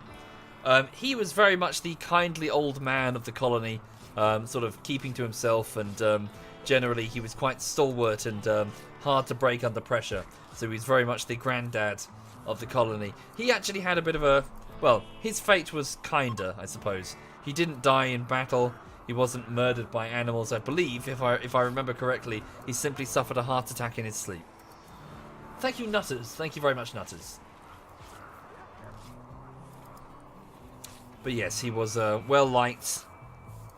He was very much the kindly old man of the colony, sort of keeping to himself, and generally he was quite stalwart and hard to break under pressure. So he was very much the granddad of the colony. He actually had a bit of a... Well, his fate was kinder, I suppose. He didn't die in battle. He wasn't murdered by animals, I believe. If I remember correctly, he simply suffered a heart attack in his sleep. Thank you, Nutters. Thank you very much, Nutters. But yes, he was well-liked.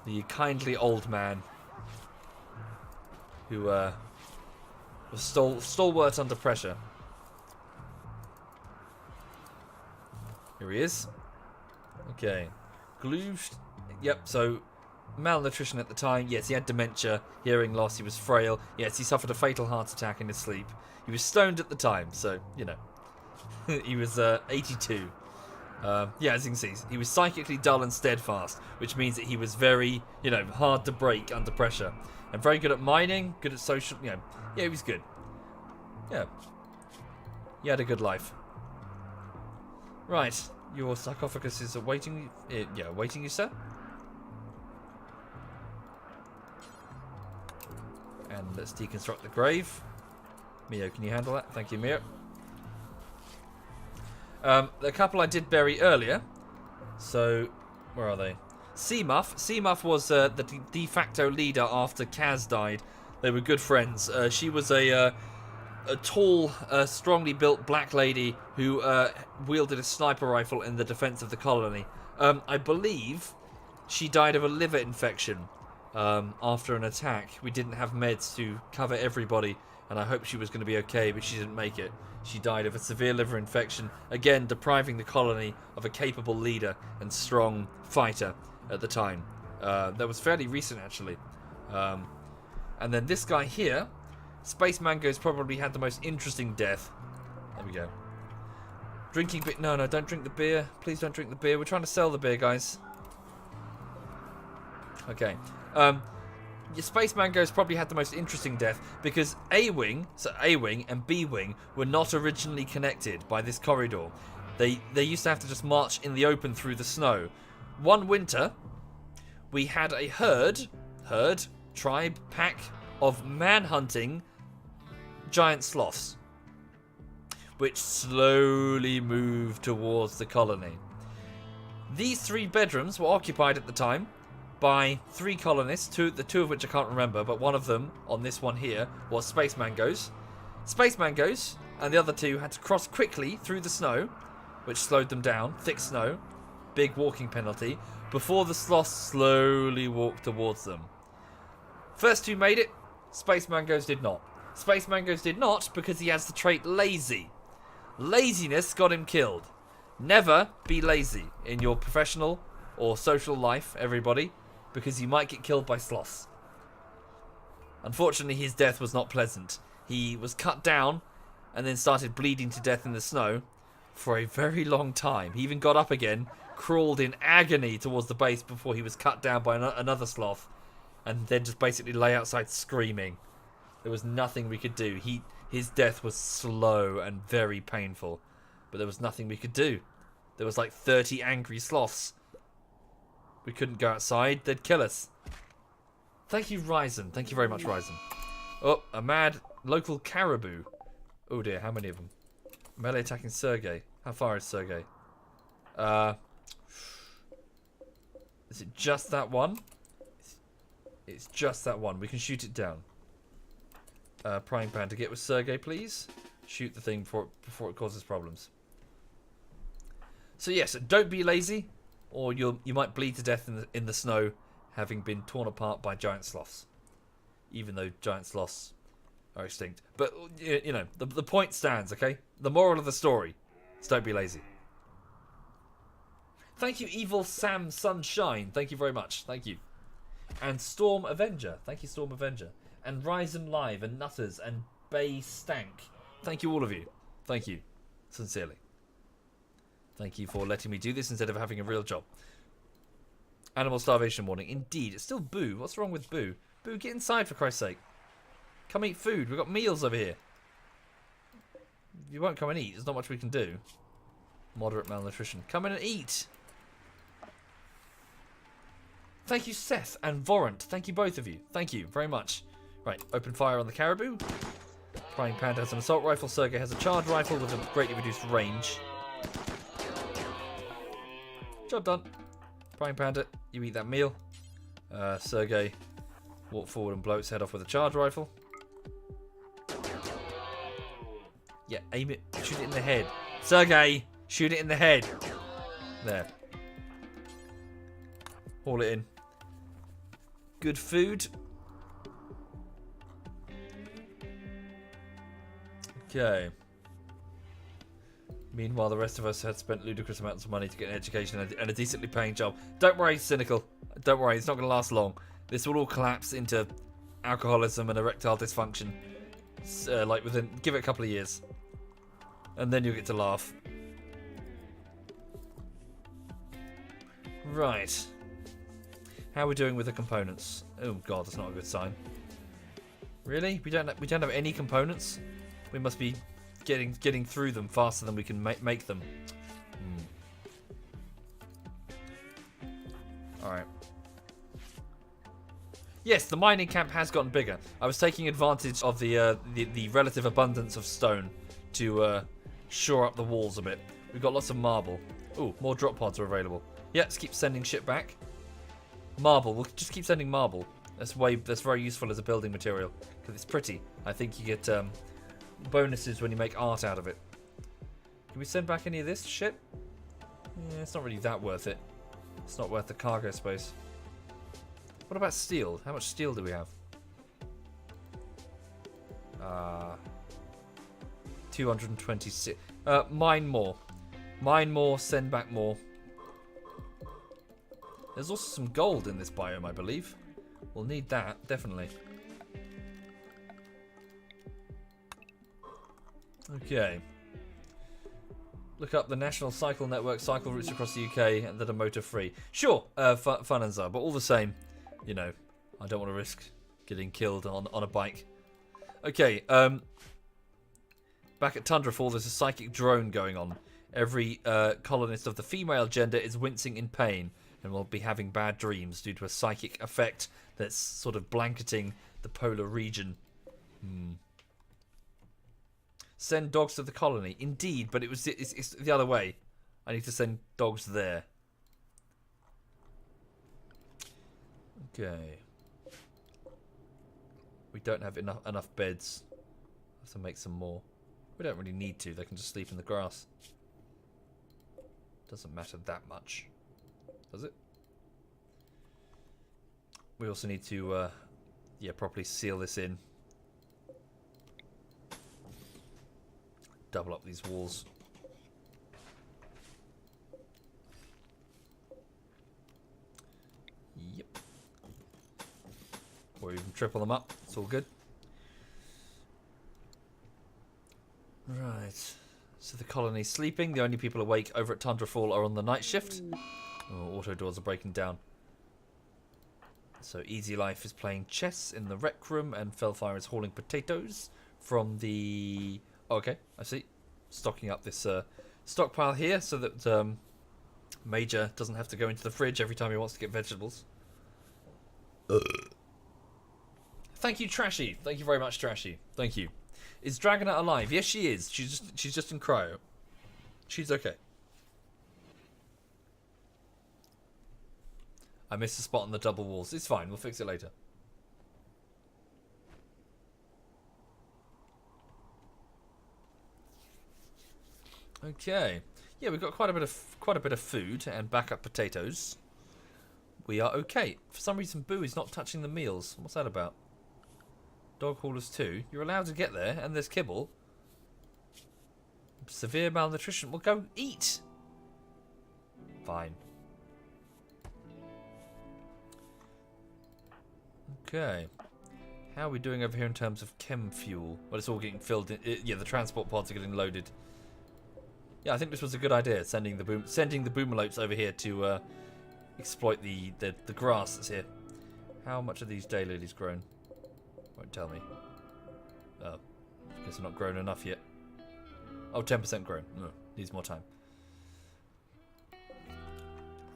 The kindly old man who was stalwart under pressure. Here he is. Okay. Gloobsh. Yep, so malnutrition at the time. Yes, he had dementia, hearing loss, he was frail. Yes, he suffered a fatal heart attack in his sleep. He was stoned at the time, so, you know. He was 82. Yeah, as you can see, he was psychically dull and steadfast, which means that he was very, you know, hard to break under pressure. And very good at mining, good at social, you know. Yeah, he was good. Yeah. He had a good life. Right, your sarcophagus is awaiting. Yeah, awaiting you, sir. And let's deconstruct the grave. Mio, can you handle that? Thank you, Mio. The couple I did bury earlier. So, where are they? Seamuff. Seamuff was the de facto leader after Kaz died. They were good friends. She was a tall, strongly built black lady who wielded a sniper rifle in the defense of the colony. I believe she died of a liver infection after an attack. We didn't have meds to cover everybody, and I hoped she was going to be okay, but she didn't make it. She died of a severe liver infection, again depriving the colony of a capable leader and strong fighter at the time. That was fairly recent, actually. And then this guy here, Space Mango's probably had the most interesting death. There we go. Drinking beer. No, don't drink the beer. Please don't drink the beer. We're trying to sell the beer, guys. Okay. Your Space Mango's probably had the most interesting death because A-Wing and B-Wing were not originally connected by this corridor. They used to have to just march in the open through the snow. One winter, we had a tribe, pack of man-hunting giant sloths, which slowly moved towards the colony. These 3 bedrooms were occupied at the time by 3 colonists, the two of which I can't remember, but one of them, on this one here, was Space Mango's. Space Mango's and the other 2 had to cross quickly through the snow, which slowed them down, thick snow, big walking penalty, before the sloths slowly walked towards them. First 2 made it, Space Mango's did not. Space Mango's did not because he has the trait lazy. Laziness got him killed. Never be lazy in your professional or social life, everybody, because you might get killed by sloths. Unfortunately, his death was not pleasant. He was cut down and then started bleeding to death in the snow for a very long time. He even got up again, crawled in agony towards the base before he was cut down by another sloth, and then just basically lay outside screaming. There was nothing we could do. His death was slow and very painful, but there was nothing we could do. There was like 30 angry sloths. We couldn't go outside. They'd kill us. Thank you, Ryzen. Thank you very much, Ryzen. Oh, a mad local caribou. Oh dear, how many of them? Melee attacking Sergey. How far is Sergey? Is it just that one? It's just that one. We can shoot it down. Prying pan to get with Sergey, please. Shoot the thing before it causes problems. So yes, don't be lazy, or you might bleed to death in the snow, having been torn apart by giant sloths. Even though giant sloths are extinct, but you know the point stands. Okay, the moral of the story is don't be lazy. Thank you, Evil Sam Sunshine. Thank you very much. Thank you. And Storm Avenger. Thank you, Storm Avenger. And Ryzen Live and Nutters and Bay Stank. Thank you, all of you. Thank you. Sincerely. Thank you for letting me do this instead of having a real job. Animal starvation warning. Indeed. It's still Boo. What's wrong with Boo? Boo, get inside for Christ's sake. Come eat food. We've got meals over here. You won't come and eat. There's not much we can do. Moderate malnutrition. Come in and eat. Thank you, Seth and Vorant. Thank you, both of you. Thank you very much. Right, open fire on the caribou. Prying Panda has an assault rifle. Sergey has a charge rifle with a greatly reduced range. Job done. Prying Panda, you eat that meal. Sergey, walk forward and blow its head off with a charge rifle. Yeah, aim it. Shoot it in the head. Sergey, shoot it in the head. There. Haul it in. Good food. Okay. Meanwhile, the rest of us had spent ludicrous amounts of money to get an education and a decently paying job. Don't worry, Cynical. Don't worry, it's not going to last long. This will all collapse into alcoholism and erectile dysfunction. Like give it a couple of years. And then you'll get to laugh. Right. How are we doing with the components? Oh god, that's not a good sign. Really? We don't have any components? We must be getting through them faster than we can make them. Alright. Yes, the mining camp has gotten bigger. I was taking advantage of the relative abundance of stone to shore up the walls a bit. We've got lots of marble. Ooh, more drop pods are available. Yeah, let's keep sending shit back. Marble, we'll just keep sending marble. That's very useful as a building material because it's pretty. I think you get bonuses when you make art out of it. Can we send back any of this shit? Yeah, it's not really that worth it. It's not worth the cargo space. What about steel? How much steel do we have? 226. Mine more. Mine more, send back more. There's also some gold in this biome, I believe. We'll need that, definitely. Okay. Look up the National Cycle Network cycle routes across the UK that are motor free. Sure, fun and so, but all the same, you know, I don't want to risk getting killed on a bike. Okay, back at Tundrafall, there's a psychic drone going on. Every colonist of the female gender is wincing in pain and will be having bad dreams due to a psychic effect that's sort of blanketing the polar region. Send dogs to the colony. Indeed, but it's the other way. I need to send dogs there. Okay. We don't have enough beds. I have to make some more. We don't really need to. They can just sleep in the grass. Doesn't matter that much. Does it? We also need to properly seal this in. Double up these walls. Yep. Or even triple them up. It's all good. Right. So the colony's sleeping. The only people awake over at Tundrafall are on the night shift. Oh, auto doors are breaking down. So Easy Life is playing chess in the rec room, and Fellfire is hauling potatoes from the... Oh, okay, I see. Stocking up this stockpile here so that Major doesn't have to go into the fridge every time he wants to get vegetables. Thank you, Trashy. Thank you very much, Trashy. Thank you. Is Dragonette alive? Yes, she is. She's just in cryo. She's okay. I missed a spot on the double walls. It's fine. We'll fix it later. Okay. Yeah, we've got quite a bit of food and backup potatoes. We are okay. For some reason, Boo is not touching the meals. What's that about? Dog haulers 2. You're allowed to get there, and there's kibble. Severe malnutrition. Well, go eat. Fine. Okay. How are we doing over here in terms of chem fuel? Well, it's all getting filled in. Yeah, the transport pods are getting loaded. Yeah, I think this was a good idea, sending the boomalopes over here to exploit the grass that's here. How much are these daylilies grown? Won't tell me. Oh, guess they're not grown enough yet. Oh, 10% grown. No, needs more time.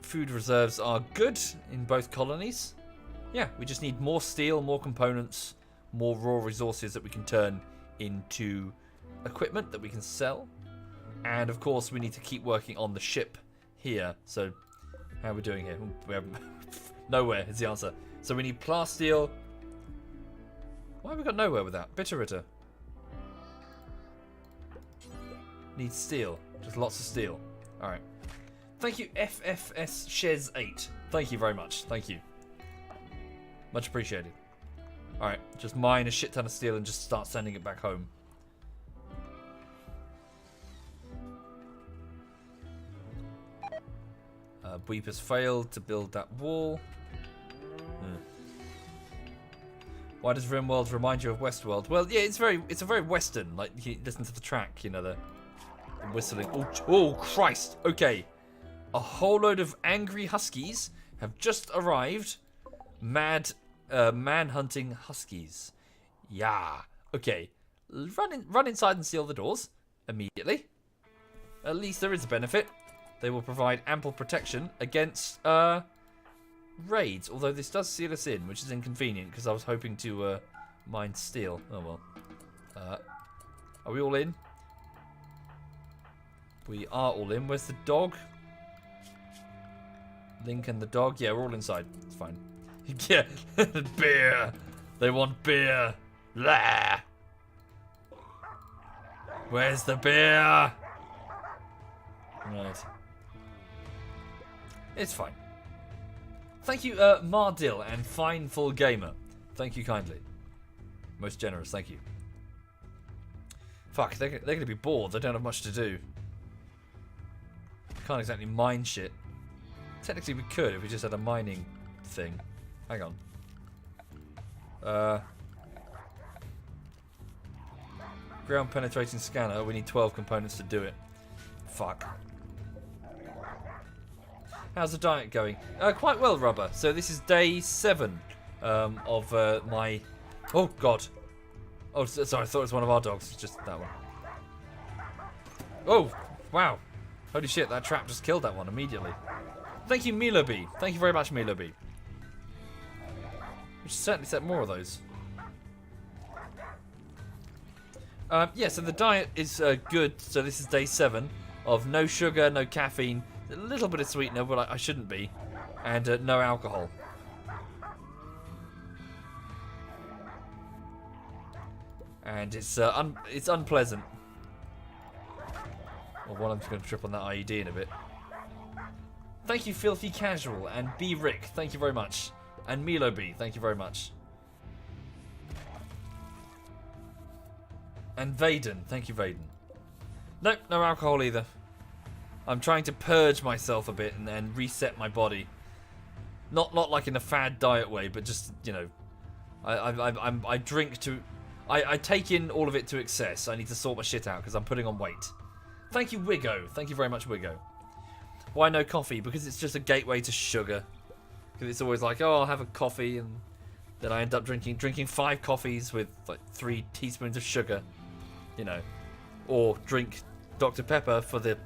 Food reserves are good in both colonies. Yeah, we just need more steel, more components, more raw resources that we can turn into equipment that we can sell. And of course, we need to keep working on the ship here. So, how are we doing here? We have nowhere is the answer. So we need plasteel. Why have we got nowhere with that? Bitteritter. Needs steel. Just lots of steel. Alright. Thank you, FFS Shez 8. Thank you very much. Thank you. Much appreciated. Alright, just mine a shit ton of steel and just start sending it back home. Weep has failed to build that wall. Why does Rimworld remind you of Westworld? Well, yeah, it's a very Western. Like, you listen to the track, you know, the whistling. Oh, Christ. Okay. A whole load of angry huskies have just arrived. Man-hunting huskies. Yeah. Okay. Run inside and seal the doors immediately. At least there is a benefit. They will provide ample protection against raids, although this does seal us in, which is inconvenient because I was hoping to mine steel. Oh well. Are we all in? We are all in. Where's the dog? Link and the dog. Yeah, we're all inside. It's fine. Yeah, beer. They want beer. Blah. Where's the beer? Right. It's fine. Thank you, Mardil and Fineful Gamer. Thank you kindly. Most generous, thank you. Fuck, they're going to be bored. They don't have much to do. Can't exactly mine shit. Technically we could if we just had a mining thing. Hang on. Ground penetrating scanner. We need 12 components to do it. Fuck. How's the diet going? Quite well, Rubber. So this is day 7 of my... Oh, God. Oh, sorry. I thought it was one of our dogs. It's just that one. Oh, wow. Holy shit, that trap just killed that one immediately. Thank you, Miloby. Thank you very much, Miloby. We should certainly set more of those. Yeah, so the diet is good. So this is day 7 of no sugar, no caffeine, a little bit of sweetener, but I shouldn't be, and no alcohol. And it's unpleasant. Well, I'm just going to trip on that IED in a bit. Thank you, Filthy Casual, and B Rick. Thank you very much, and Milo B. Thank you very much. And Vaden, thank you, Vaden. Nope, no alcohol either. I'm trying to purge myself a bit and reset my body. Not like in a fad diet way, but just, you know, I drink to, I take in all of it to excess. I need to sort my shit out because I'm putting on weight. Thank you, Wiggo. Thank you very much, Wiggo. Why no coffee? Because it's just a gateway to sugar. Because it's always like, oh, I'll have a coffee, and then I end up drinking 5 coffees with like 3 teaspoons of sugar. You know, or drink Dr. Pepper for the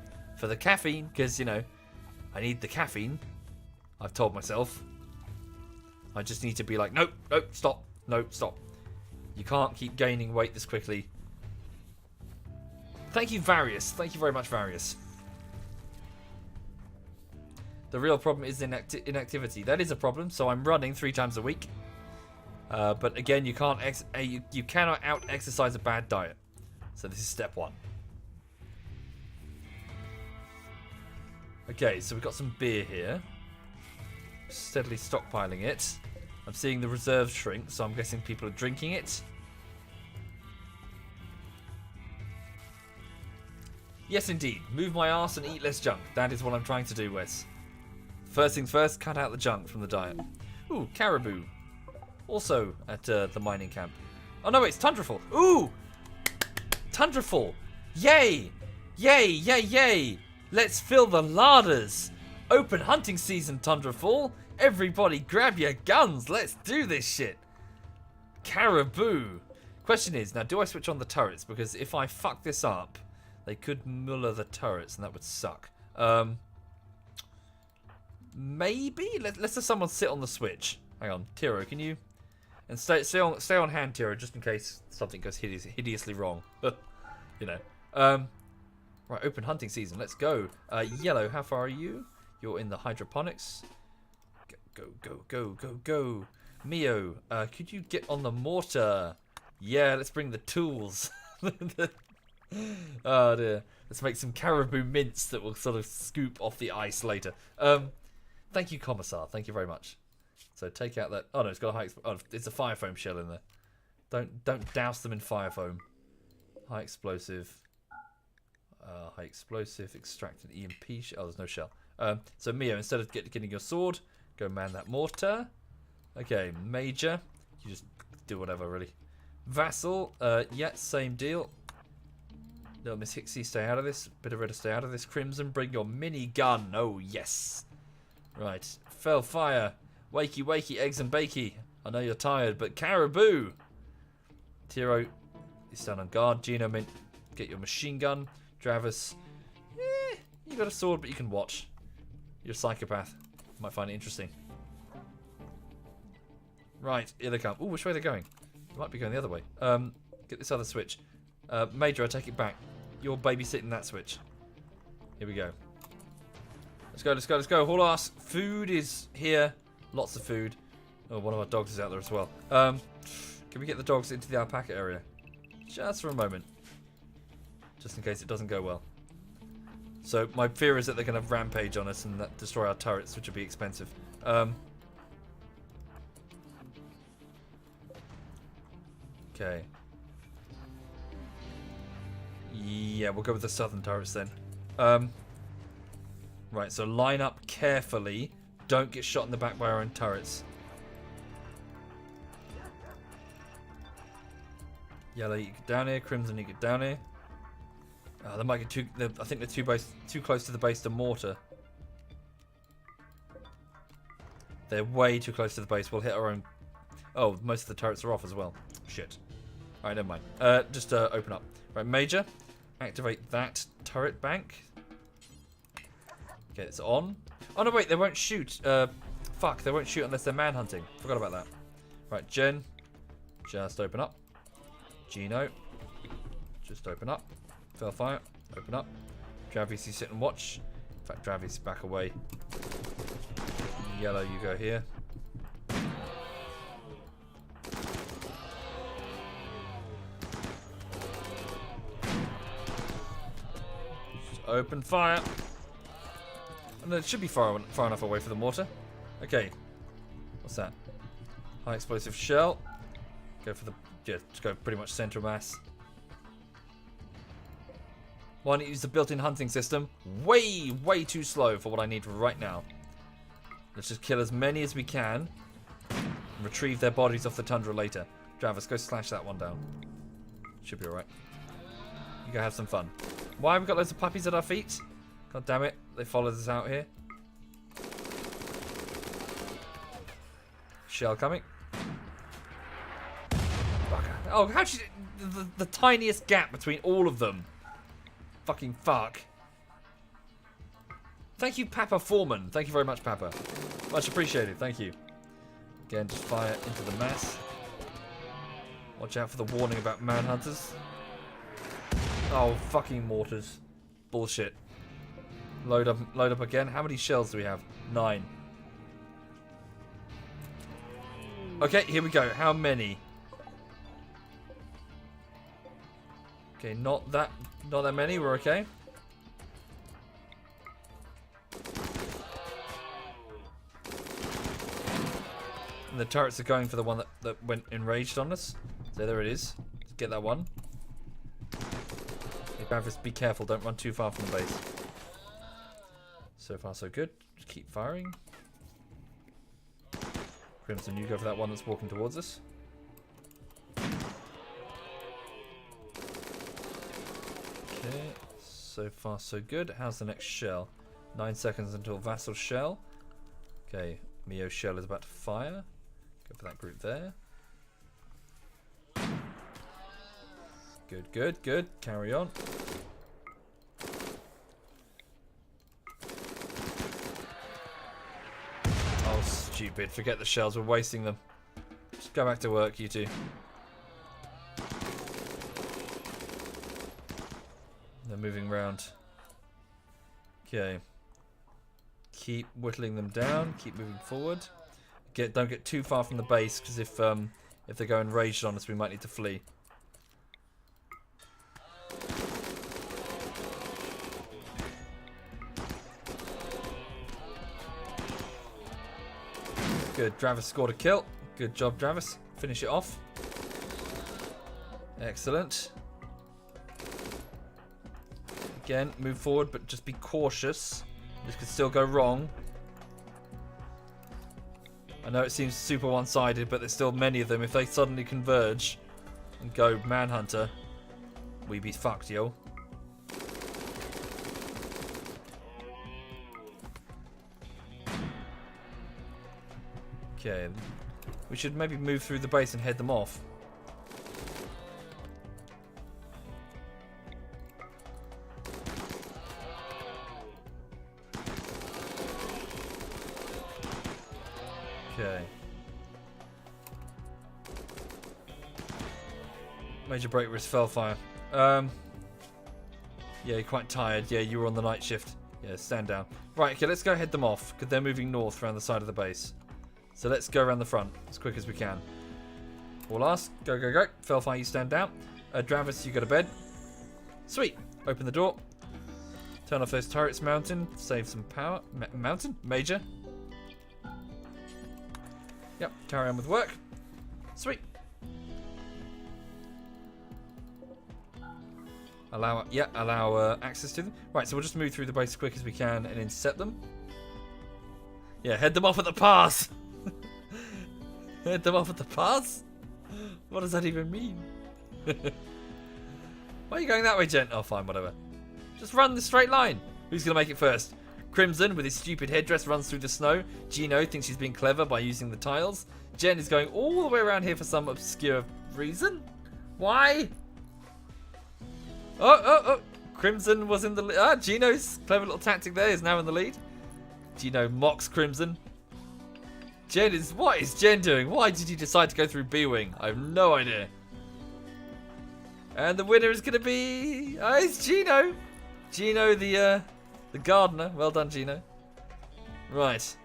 caffeine, because, you know, I need the caffeine. I've told myself. I just need to be like, nope, stop, You can't keep gaining weight this quickly. Thank you, Various. Thank you very much, Various. The real problem is inactivity. That is a problem. So I'm running 3 times a week. But again, you can't you cannot out-exercise a bad diet. So this is step 1. Okay, so we've got some beer here. Steadily stockpiling it. I'm seeing the reserves shrink, so I'm guessing people are drinking it. Yes, indeed. Move my arse and eat less junk. That is what I'm trying to do, Wes. First things first, cut out the junk from the diet. Ooh, caribou. Also at the mining camp. Oh no, it's Tundrafall. Ooh! Tundrafall. Yay! Yay, yay, yay! Let's fill the larders. Open hunting season, Tundrafall. Everybody grab your guns. Let's do this shit. Caribou. Question is, now do I switch on the turrets? Because if I fuck this up, they could muller the turrets and that would suck. Maybe? Let's have someone sit on the switch. Hang on. Tiro, can you... And stay on hand, Tiro, just in case something goes hideously wrong. You know. Right, open hunting season. Let's go. Yellow, how far are you? You're in the hydroponics. Go. Mio, could you get on the mortar? Yeah, let's bring the tools. Oh dear. Let's make some caribou mince that will sort of scoop off the ice later. Thank you, Commissar. Thank you very much. So take out that... Oh no, it's got a high... Oh, it's a fire foam shell in there. Don't douse them in fire foam. High explosive. High explosive. Extract an EMP shell. Oh, there's no shell. So Mio, instead of getting your sword, go man that mortar. Okay, Major. You just do whatever, really. Vassal. Yeah, same deal. Little Miss Hixie, stay out of this. Bit of Redder, stay out of this. Crimson, bring your mini gun. Oh, yes. Right. Fell fire. Wakey, eggs and bakey. I know you're tired, but caribou. Tiro, you stand on guard. Gino Mint, get your machine gun. Travis, you got a sword, but you can watch. You're a psychopath. Might find it interesting. Right, here they come. Oh, which way are they going? They might be going the other way. Get this other switch. Major, I take it back. You're babysitting that switch. Here we go. Let's go, let's go, let's go. Haul ass. Food is here. Lots of food. Oh, one of our dogs is out there as well. Can we get the dogs into the alpaca area? Just for a moment. Just in case it doesn't go well. So, my fear is that they're going to rampage on us and that destroy our turrets, which would be expensive. Okay. Yeah, we'll go with the southern turrets then. Right, so line up carefully. Don't get shot in the back by our own turrets. Yellow, you get down here. Crimson, you get down here. They might get too. I think they're too close to the base to mortar. They're way too close to the base. We'll hit our own. Oh, most of the turrets are off as well. Shit. Alright, never mind. Just open up. Right, Major. Activate that turret bank. Okay, it's on. Oh, no, wait. They won't shoot. Fuck. They won't shoot unless they're manhunting. Forgot about that. Right, Jen. Just open up. Gino. Just open up. Fellfire. Open up. Travis, you sit and watch. In fact, Travis, back away. Yellow, you go here. Just open fire. And it should be far enough away for the mortar. Okay. What's that? High explosive shell. Go for the... Yeah, just go pretty much central mass. Why don't you use the built-in hunting system? Way, way too slow for what I need right now. Let's just kill as many as we can. And retrieve their bodies off the tundra later. Travis, go slash that one down. Should be alright. You go have some fun. Why have we got loads of puppies at our feet? God damn it. They followed us out here. Shell coming. Oh, how'd she... The tiniest gap between all of them. Fucking fuck. Thank you, Papa Foreman. Thank you very much, Papa. Much appreciated. Thank you. Again, just fire into the mass. Watch out for the warning about manhunters. Oh, fucking mortars. Bullshit. Load up again. How many shells do we have? 9. Okay, here we go. How many? Okay, not that many. We're okay. And the turrets are going for the one that went enraged on us. So there it is. Let's get that one. Okay, Bavris, be careful. Don't run too far from the base. So far, so good. Just keep firing. Crimson, you go for that one that's walking towards us. Okay, so far so good. How's the next shell? 9 seconds until Vassal shell. Okay, Mio shell is about to fire. Go for that group there. Good, good, good. Carry on. Oh, stupid. Forget the shells. We're wasting them. Just go back to work, you two. They're moving around. Okay. Keep whittling them down. Keep moving forward. Don't get too far from the base, because if they go enraged on us, we might need to flee. Good. Travis scored a kill. Good job, Travis. Finish it off. Excellent. Again, move forward, but just be cautious. This could still go wrong. I know it seems super one-sided, but there's still many of them. If they suddenly converge and go Manhunter, we be fucked, yo. Okay. We should maybe move through the base and head them off. Okay. Major break risk, Fellfire. Yeah, you're quite tired. Yeah, you were on the night shift. Yeah, stand down. Right, okay, let's go head them off, because they're moving north around the side of the base. So let's go around the front as quick as we can. All last. Go, go, go. Fellfire, you stand down. Dravis, you go to bed. Sweet. Open the door. Turn off those turrets, Mountain. Save some power. Mountain? Major. Yep, carry on with work. Sweet. Allow access to them. Right, so we'll just move through the base as quick as we can and intercept them. Yeah, head them off at the pass. Head them off at the pass? What does that even mean? Why are you going that way, gent? Oh, fine, whatever. Just run the straight line. Who's going to make it first? Crimson, with his stupid headdress, runs through the snow. Gino thinks she's being clever by using the tiles. Jen is going all the way around here for some obscure reason. Why? Oh. Crimson was in the lead. Gino's clever little tactic there is now in the lead. Gino mocks Crimson. What is Jen doing? Why did you decide to go through B-Wing? I have no idea. And the winner is going to be... it's Gino. Gino, the gardener. Well done, Gino. Right.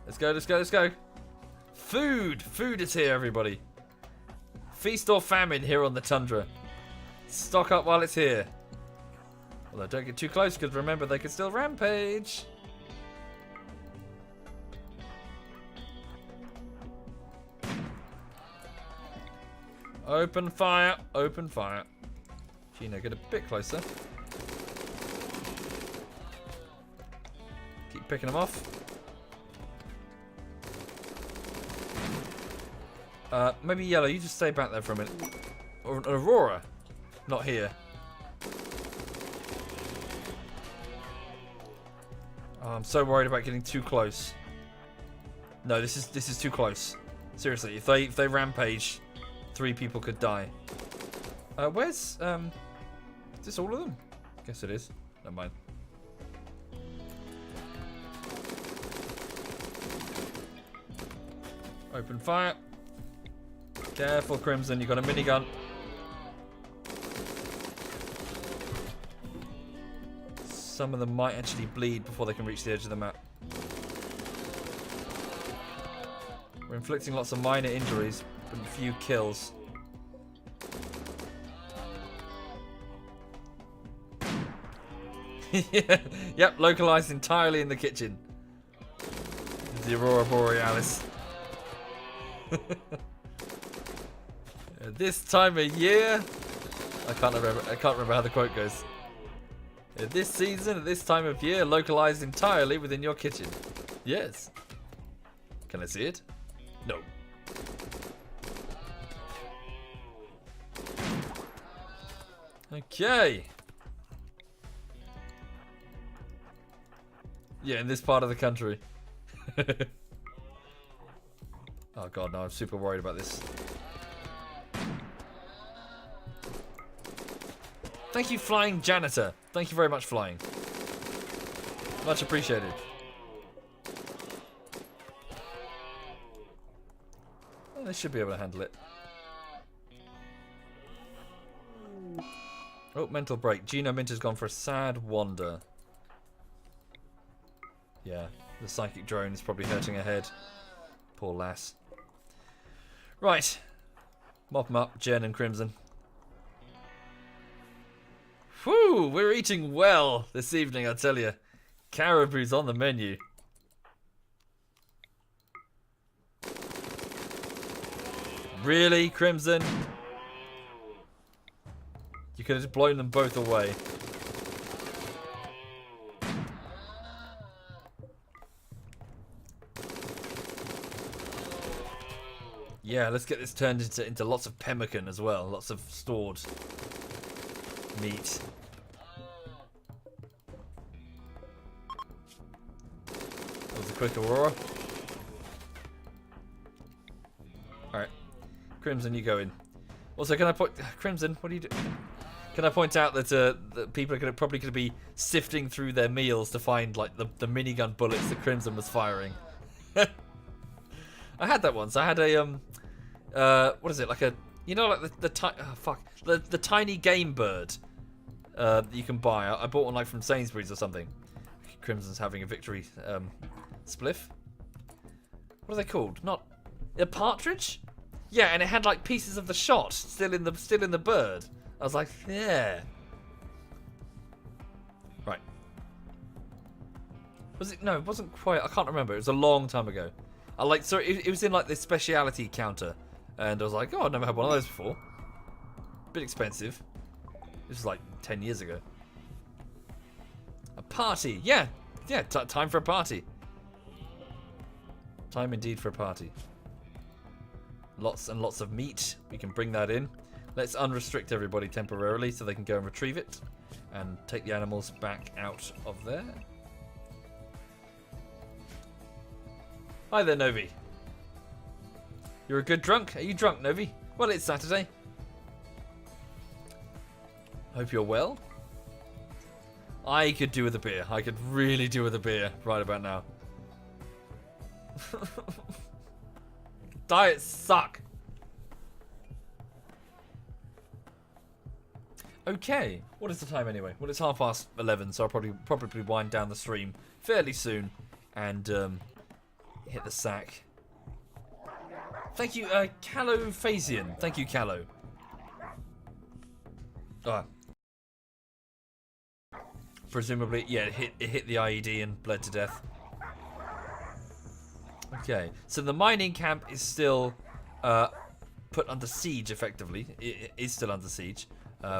Let's go. Food is here, everybody. Feast or famine here on the tundra. Stock up while it's here. Although don't get too close, because remember they can still rampage. Open fire. Gino, get a bit closer. Keep picking them off. Maybe Yellow, you just stay back there for a minute. Or Aurora. Not here. Oh, I'm so worried about getting too close. No, this is too close. Seriously, if they rampage, 3 people could die. Where's is this all of them? Guess it is. Never mind. Open fire. Careful, Crimson, you got a minigun. Some of them might actually bleed before they can reach the edge of the map. We're inflicting lots of minor injuries, but a few kills. Yep, localized entirely in the kitchen. The Aurora Borealis. At this time of year, I can't remember how the quote goes. At this season, at this time of year, localized entirely within your kitchen. Yes. Can I see it? No. Okay. Yeah, in this part of the country. Oh god, no, I'm super worried about this. Thank you, Flying Janitor. Thank you very much, Flying. Much appreciated. Well, they should be able to handle it. Oh, mental break. Gino Mint has gone for a sad wander. Yeah, the psychic drone is probably hurting her head. Poor lass. Right. Mop them up, Jen and Crimson. Whew, we're eating well this evening, I tell you. Caribou's on the menu. Really, Crimson? You could have just blown them both away. Yeah, let's get this turned into lots of pemmican as well. Lots of stored meat. That was a quick Aurora. Alright. Crimson, you go in. Also, can I point... Crimson, what are you doing? Can I point out that, that people are probably going to be sifting through their meals to find like the minigun bullets that Crimson was firing? I had that once. I had a what is it, like a, you know, like the tiny game bird that you can buy. I bought one like from Sainsbury's or something. Crimson's having a victory spliff. What are they called? Not a partridge? Yeah, and it had like pieces of the shot still in the bird. I was like, yeah. Right. Was it? No, it wasn't quite. I can't remember. It was a long time ago. It was in like this speciality counter, and I was like, oh, I've never had one of those before. Bit expensive. This was like 10 years ago. A party, yeah, time for a party. Time indeed for a party. Lots and lots of meat. We can bring that in. Let's unrestrict everybody temporarily so they can go and retrieve it and take the animals back out of there. Hi there, Novi. You're a good drunk? Are you drunk, Novi? Well, it's Saturday. Hope you're well. I could do with a beer. I could really do with a beer right about now. Diets suck. Okay, what is the time anyway? Well, it's 11:30, so I'll probably wind down the stream fairly soon and hit the sack. Thank you, Callow Phasian. Thank you, Callow. Presumably, yeah, it hit the IED and bled to death. Okay, so the mining camp is still put under siege, effectively. It is still under siege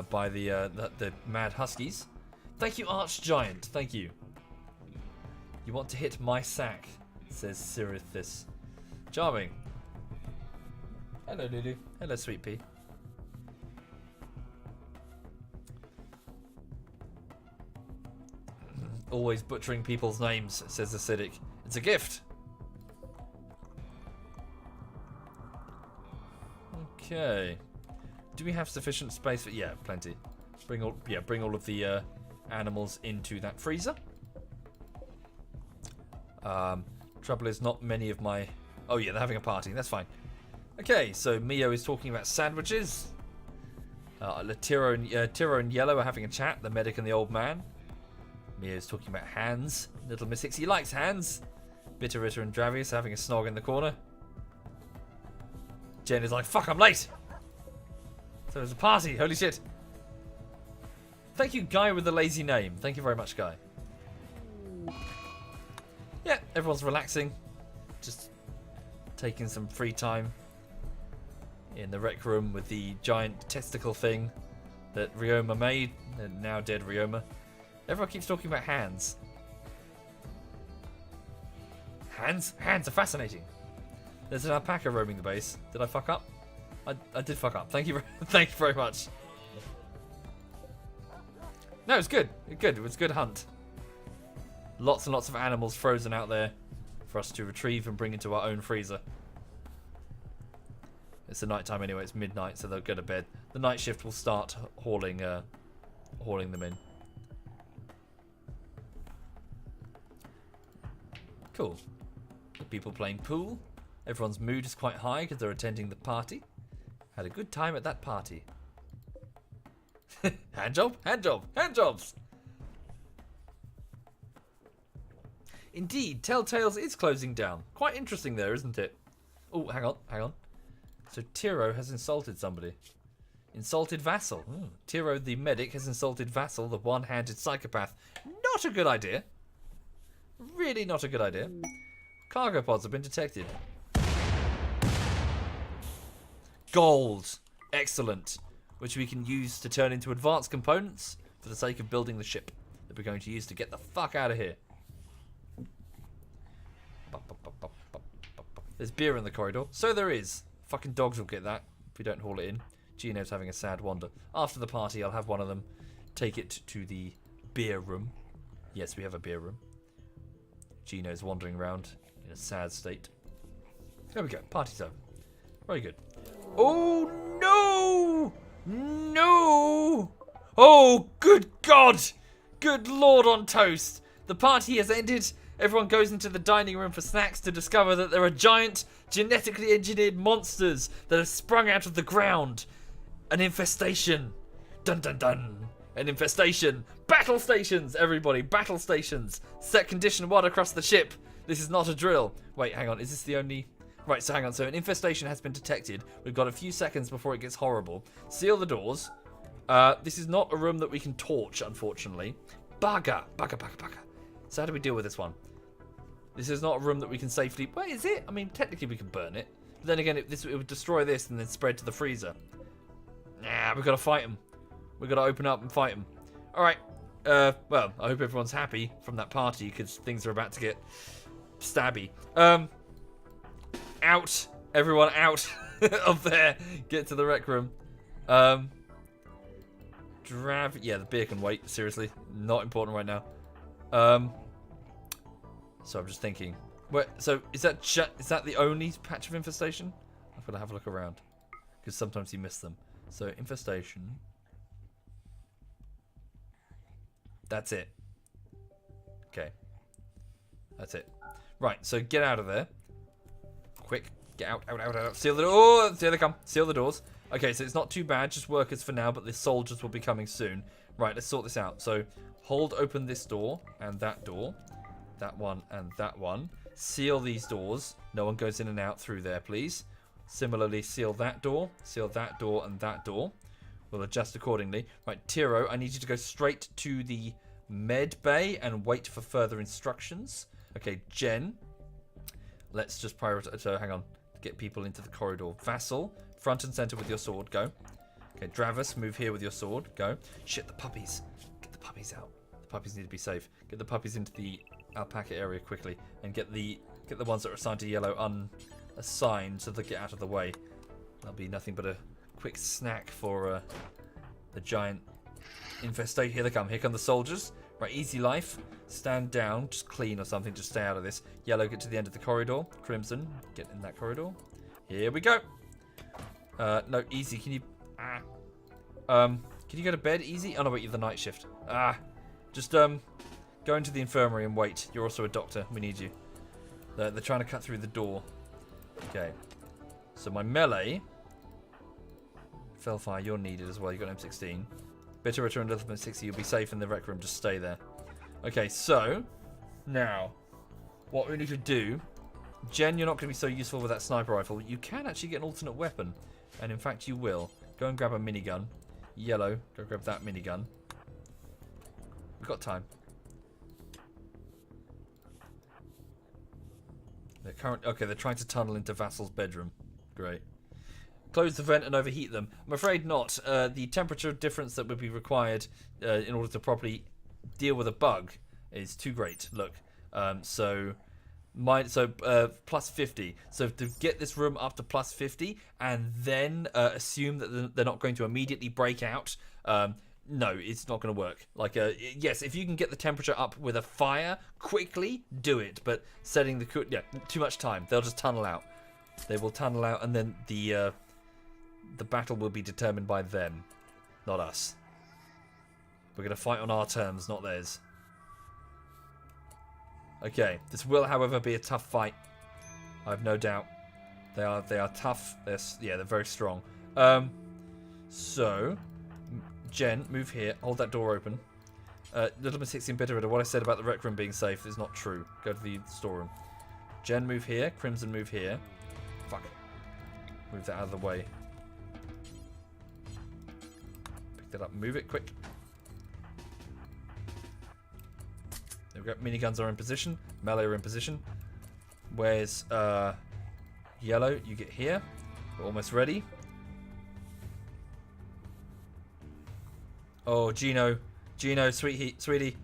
by the Mad Huskies. Thank you, Archgiant. Thank you. You want to hit my sack, says Sirithis. Charming. Hello, Lulu. Hello, Sweet Pea. Always butchering people's names, says Acidic. It's a gift. Okay. Do we have sufficient space for? Yeah, plenty. Bring all of the animals into that freezer. Trouble is, not many of my. Oh yeah, they're having a party. That's fine. Okay, so Mio is talking about sandwiches. Tiro and Yellow are having a chat. The medic and the old man. Mio's talking about hands. Little Miss Hixie likes hands. Bitteritter and Dravius having a snog in the corner. Jen is like, fuck, I'm late. So there's a party. Holy shit. Thank you, Guy with the lazy name. Thank you very much, Guy. Yeah, everyone's relaxing. Just taking some free time in the rec room with the giant testicle thing that Ryoma made. The now dead Ryoma. Everyone keeps talking about hands. Hands? Hands are fascinating. There's an alpaca roaming the base. Did I fuck up? I did fuck up. Thank you very much. No, it's good. It was a good hunt. Lots and lots of animals frozen out there for us to retrieve and bring into our own freezer. It's the night time anyway. It's midnight, so they'll go to bed. The night shift will start hauling them in. Cool. People playing pool. Everyone's mood is quite high because they're attending the party. Had a good time at that party. Hand job, hand job, hand jobs. Indeed, Telltales is closing down. Quite interesting there, isn't it? Oh, hang on. So Tiro has insulted somebody. Insulted Vassal. Tiro the medic has insulted Vassal, the one-handed psychopath. Not a good idea. Really not a good idea. Cargo pods have been detected. Gold. Excellent. Which we can use to turn into advanced components for the sake of building the ship that we're going to use to get the fuck out of here. There's beer in the corridor. So there is. Fucking dogs will get that if we don't haul it in. Gino's having a sad wander. After the party, I'll have one of them take it to the beer room. Yes, we have a beer room. Gino's wandering around in a sad state. There we go. Party's over. Very good. Oh, no! No! Oh, good God! Good Lord on toast! The party has ended, Everyone goes into the dining room for snacks to discover that there are giant, genetically engineered monsters that have sprung out of the ground. An infestation. Dun dun dun. An infestation. Battle stations, everybody. Battle stations. Set condition 1 across the ship. This is not a drill. Wait, hang on. Is this the only... Right, so hang on. So an infestation has been detected. We've got a few seconds before it gets horrible. Seal the doors. This is not a room that we can torch, unfortunately. Bugger. Bugger, bugger, bugger. So how do we deal with this one? This is not a room that we can safely... Wait, is it? I mean, technically we can burn it. But then again, it would destroy this and then spread to the freezer. Nah, we've got to fight them. We've got to open up and fight them. Alright. Well, I hope everyone's happy from that party because things are about to get stabby. Out. Everyone out of there. Get to the rec room. Yeah, the beer can wait. Seriously. Not important right now. So I'm just thinking. So is that the only patch of infestation? I've got to have a look around. Because sometimes you miss them. So infestation. That's it. Okay. That's it. Right, so get out of there. Quick. Get out, out, out, out. Seal the door. Oh, there they come. Seal the doors. Okay, so it's not too bad. Just workers for now, but the soldiers will be coming soon. Right, let's sort this out. So hold open this door and that door. That one and that one. Seal these doors. No one goes in and out through there, please. Similarly, seal that door and that door. We'll adjust accordingly. Right, Tiro, I need you to go straight to the med bay and wait for further instructions. Okay, Jen, let's just prioritize. So, hang on. Get people into the corridor. Vassal, front and center with your sword. Go. Okay, Dravis, move here with your sword. Go. Shit, the puppies. Get the puppies out. The puppies need to be safe. Get the puppies into the alpaca area quickly and get the ones that are assigned to yellow unassigned so they get out of the way. That'll be nothing but a quick snack for the giant infestation. Here they come. Here come the soldiers. Right, easy life. Stand down. Just clean or something. Just stay out of this. Yellow, get to the end of the corridor. Crimson, get in that corridor. Here we go. No, easy. Can you... can you go to bed? Easy? Oh, no, wait, you're the night shift. Just, go into the infirmary and wait. You're also a doctor. We need you. They're trying to cut through the door. Okay. So my melee... Fellfire, you're needed as well. You've got M16. Bitter return to level 60. You'll be safe in the rec room. Just stay there. Okay, so... Now, what we need to do... Jen, you're not going to be so useful with that sniper rifle. You can actually get an alternate weapon. And in fact, you will. Go and grab a minigun. Yellow, go grab that minigun. We've got time. They're trying to tunnel into Vassal's bedroom. Great. Close the vent and overheat them. I'm afraid not. The temperature difference that would be required in order to properly deal with a bug is too great. Look, plus 50. So to get this room up to plus 50 and then assume that they're not going to immediately break out, no, it's not going to work. Like, yes, if you can get the temperature up with a fire quickly, do it. But setting the too much time. They'll just tunnel out. They will tunnel out, and then the battle will be determined by them, not us. We're going to fight on our terms, not theirs. Okay, this will, however, be a tough fight. I have no doubt. They are tough. They're very strong. So, Jen, move here. Hold that door open. Little Miss 16 Bitter, what I said about the rec room being safe is not true. Go to the storeroom. Jen, move here. Crimson, move here. Fuck. Move that out of the way. Pick that up. Move it quick. There we go. Miniguns are in position. Melee are in position. Where's yellow? You get here. We're almost ready. Oh, Gino, sweetie.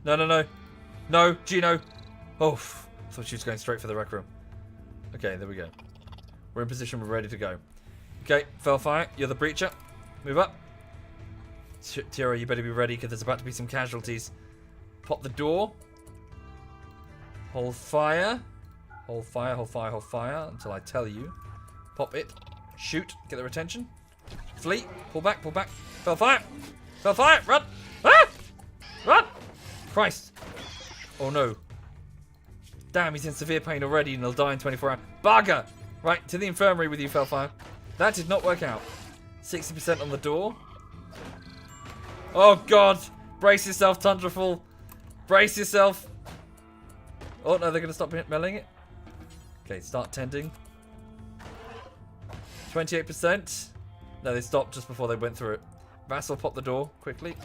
No, Gino. Oh, I thought she was going straight for the rec room. Okay, there we go. We're in position. We're ready to go. Okay, Fellfire, you're the breacher. Move up. Tira, you better be ready because there's about to be some casualties. Pop the door. Hold fire. Hold fire until I tell you. Pop it. Shoot. Get their attention. Flee. Pull back. Fellfire. Run. Ah! Run. Christ. Oh no. Damn, he's in severe pain already and he'll die in 24 hours. Bugger! Right, to the infirmary with you, Felfire. That did not work out. 60% on the door. Oh, God. Brace yourself, Tundrafall. Brace yourself. Oh, no, they're going to stop meleeing it. Okay, start tending. 28%. No, they stopped just before they went through it. Vassal, pop the door quickly.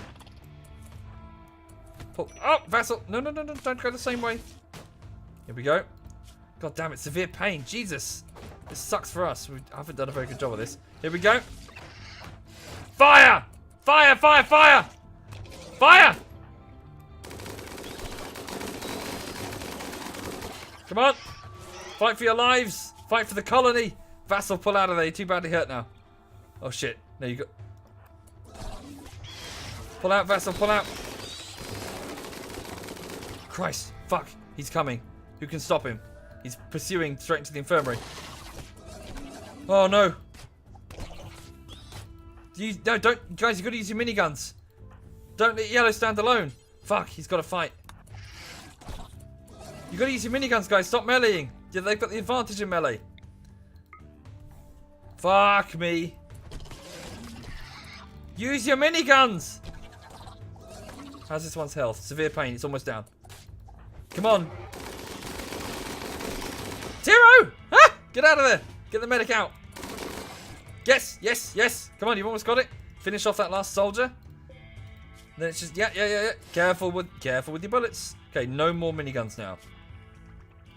Pop. Oh, Vassal. No, no, no, no. Don't go the same way. Here we go. God damn it. Severe pain. Jesus. This sucks for us. We haven't done a very good job of this. Here we go. Fire! Fire, fire, fire! Fire! Come on. Fight for your lives. Fight for the colony. Vassal, pull out of there. You're too badly hurt now. Oh, shit. No, you got... Pull out, Vassal. Pull out. Christ. Fuck. He's coming. Who can stop him? He's pursuing straight into the infirmary. Oh, no. No, don't. Guys, you've got to use your miniguns. Don't let Yellow stand alone. Fuck. He's got to fight. You've got to use your miniguns, guys. Stop meleeing. Yeah, they've got the advantage in melee. Fuck me. Use your miniguns. How's this one's health? Severe pain. It's almost down. Come on. Tiro! Ah! Get out of there. Get the medic out. Yes, yes, yes. Come on, you've almost got it. Finish off that last soldier. Then it's just, yeah. Careful with your bullets. Okay, no more miniguns now.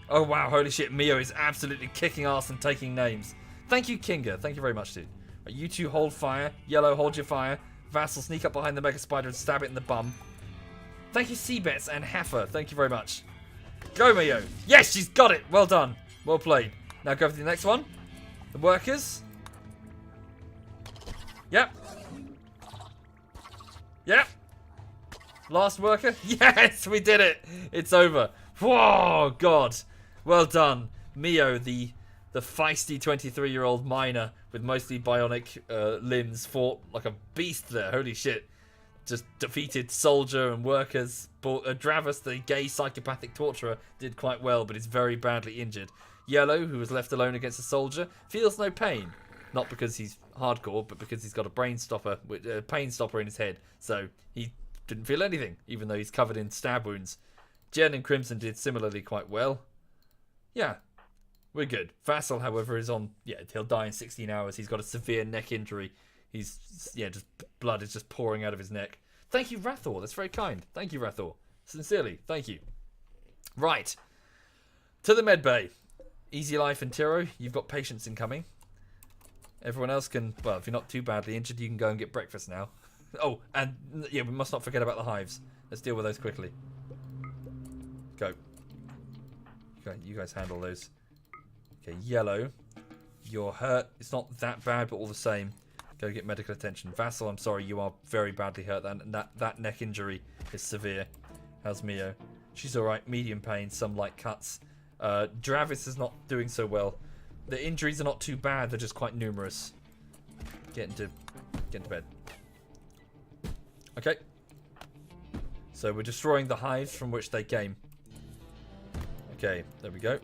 Oh, wow. Holy shit. Mio is absolutely kicking ass and taking names. Thank you, Kinga. Thank you very much, dude. Right, you two hold fire. Yellow, hold your fire. Vassal, sneak up behind the Mega Spider and stab it in the bum. Thank you, Seabets and Heifer. Thank you very much. Go, Mio. Yes, she's got it. Well done. Well played. Now go for the next one. The workers. Yep. Yep. Last worker. Yes, we did it. It's over. Whoa, God. Well done. Mio, the feisty 23-year-old miner with mostly bionic limbs, fought like a beast there. Holy shit. Just defeated soldier and workers. Dravis, the gay psychopathic torturer, did quite well, but is very badly injured. Yellow, who was left alone against a soldier, feels no pain. Not because he's hardcore, but because he's got a pain stopper in his head. So he didn't feel anything, even though he's covered in stab wounds. Jen and Crimson did similarly quite well. Yeah, we're good. Vassal, however, is on... Yeah, he'll die in 16 hours. He's got a severe neck injury. He's... Yeah, just blood is just pouring out of his neck. Thank you, Rathor. That's very kind. Thank you, Rathor. Sincerely, thank you. Right. To the medbay. Easy Life and Tiro, you've got patients incoming. Everyone else can... Well, if you're not too badly injured, you can go and get breakfast now. Oh, and yeah, we must not forget about the hives. Let's deal with those quickly. Go. Okay, you guys handle those. Okay, Yellow. You're hurt. It's not that bad, but all the same. Go get medical attention. Vassal, I'm sorry, you are very badly hurt. That neck injury is severe. How's Mio? She's alright. Medium pain, some light cuts. Dravis is not doing so well. The injuries are not too bad, they're just quite numerous. Get into bed. Okay. So we're destroying the hives from which they came. Okay, there we go.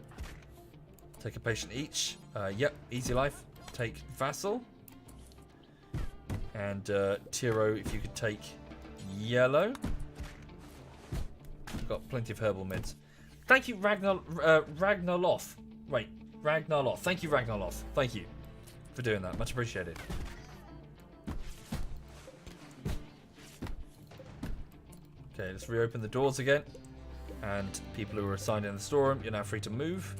Take a patient each. Yep, Easy Life. Take Vassal. And Tiro, if you could take Yellow. We've got plenty of herbal meds. Thank you, Ragnarloth. Wait, Ragnarloth. Thank you, Ragnarloth. Thank you for doing that. Much appreciated. Okay, let's reopen the doors again. And people who are assigned in the storeroom, you're now free to move.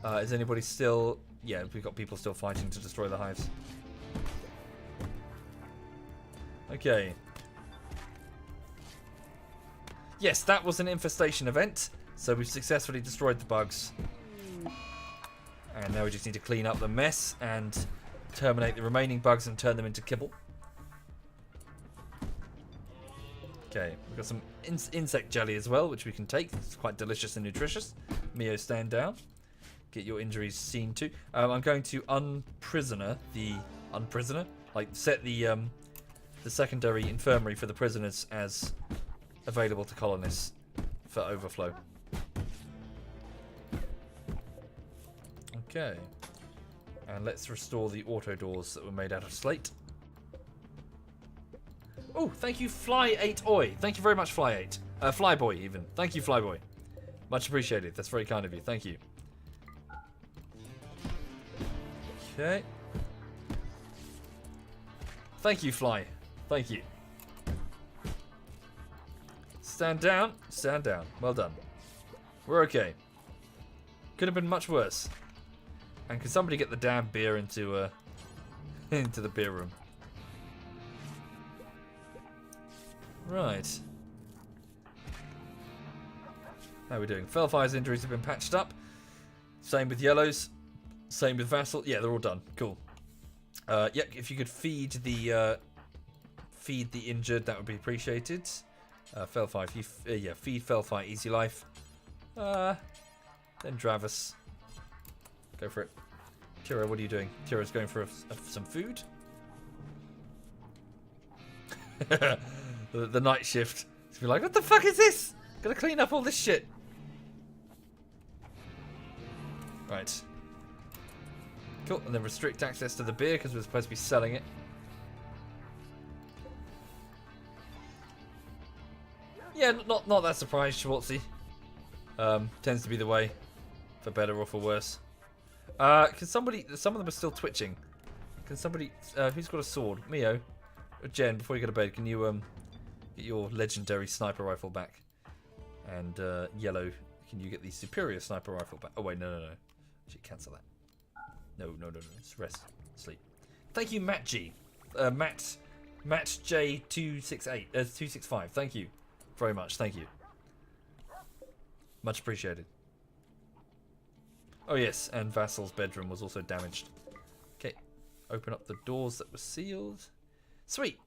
Is anybody still... Yeah, we've got people still fighting to destroy the hives. Okay. Yes, that was an infestation event. So we've successfully destroyed the bugs. And now we just need to clean up the mess and terminate the remaining bugs and turn them into kibble. Okay, we've got some insect jelly as well, which we can take. It's quite delicious and nutritious. Mio, stand down. Get your injuries seen to. I'm going to unprisoner the... Unprisoner? Like, set the secondary infirmary for the prisoners as available to colonists for overflow. Okay. And let's restore the auto doors that were made out of slate. Oh, thank you, Fly8Oi. Thank you very much, Fly8. Flyboy, even. Thank you, Flyboy. Much appreciated. That's very kind of you. Thank you. Okay. Thank you, Fly. Thank you. Stand down. Stand down. Well done. We're okay. Could have been much worse. And can somebody get the damn beer into into the beer room? Right. How are we doing? Fellfire's injuries have been patched up. Same with Yellow's. Same with Vassal. Yeah, they're all done. Cool. Yeah, if you could feed the injured, that would be appreciated. Fellfire, if you yeah, feed Fellfire, easy life. Then Dravis, go for it. Tira, what are you doing? Tira's going for some food. the night shift. It's be like, what the fuck is this? Gotta clean up all this shit. Right. Cool, and then restrict access to the beer because we're supposed to be selling it. Yeah, not that surprised, Schwartzy. Tends to be the way, for better or for worse. Can somebody? Some of them are still twitching. Can somebody? Who's got a sword? Mio, or Jen. Before you go to bed, can you get your legendary sniper rifle back? And Yellow, can you get the superior sniper rifle back? Oh wait, no. Actually, cancel that. No. Just rest, sleep. Thank you, Matt G. Matt J 268 265. Thank you very much. Thank you. Much appreciated. Oh yes, and Vassal's bedroom was also damaged. Okay, open up the doors that were sealed. Sweet.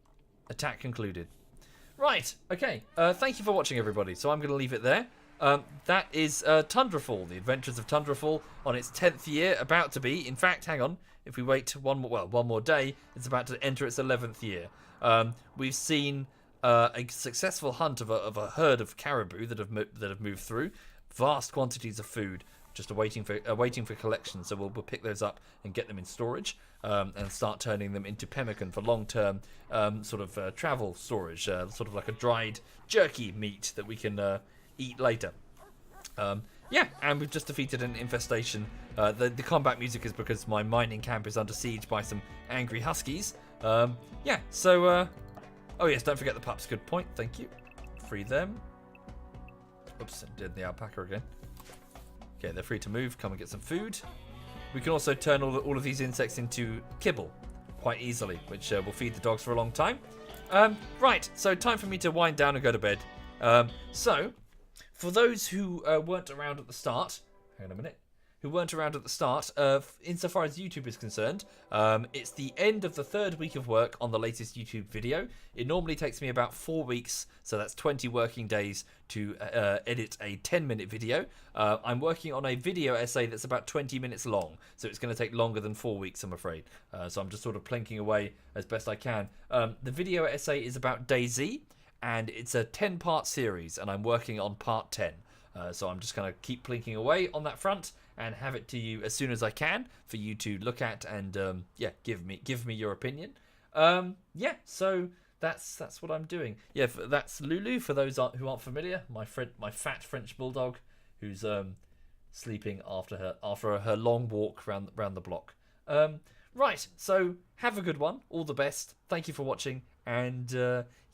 Attack concluded. Right, okay. Thank you for watching, everybody. So I'm going to leave it there. That is Tundrafall, The Adventures of Tundrafall, on its 10th year, about to be. In fact, hang on. If we wait one more day, it's about to enter its 11th year. We've seen a successful hunt of a herd of caribou that have moved through. Vast quantities of food, just waiting for collection. So we'll pick those up and get them in storage, and start turning them into pemmican for long-term travel storage, sort of like a dried jerky meat that we can eat later. Yeah, and we've just defeated an infestation. The combat music is because my mining camp is under siege by some angry huskies. Yeah, so oh yes, don't forget the pups. Good point. Thank you. Free them. Oops, did the alpaca again. Okay, they're free to move. Come and get some food. We can also turn all of these insects into kibble quite easily, which will feed the dogs for a long time. Right, so time for me to wind down and go to bed. So, for those who weren't around at the start, hang on a minute, insofar as YouTube is concerned, it's the end of the 3rd week of work on the latest YouTube video. It normally takes me about 4 weeks, so that's 20 working days to edit a 10-minute video. I'm working on a video essay that's about 20 minutes long, so it's going to take longer than 4 weeks, I'm afraid. So I'm just sort of plinking away as best I can. The video essay is about DayZ, and it's a 10-part series, and I'm working on part 10. So I'm just going to keep plinking away on that front and have it to you as soon as I can for you to look at and yeah, give me your opinion. Yeah, so that's what I'm doing. Yeah, that's Lulu for those who aren't familiar. My fat French bulldog who's sleeping after her long walk round the block. Right, so have a good one. All the best. Thank you for watching, and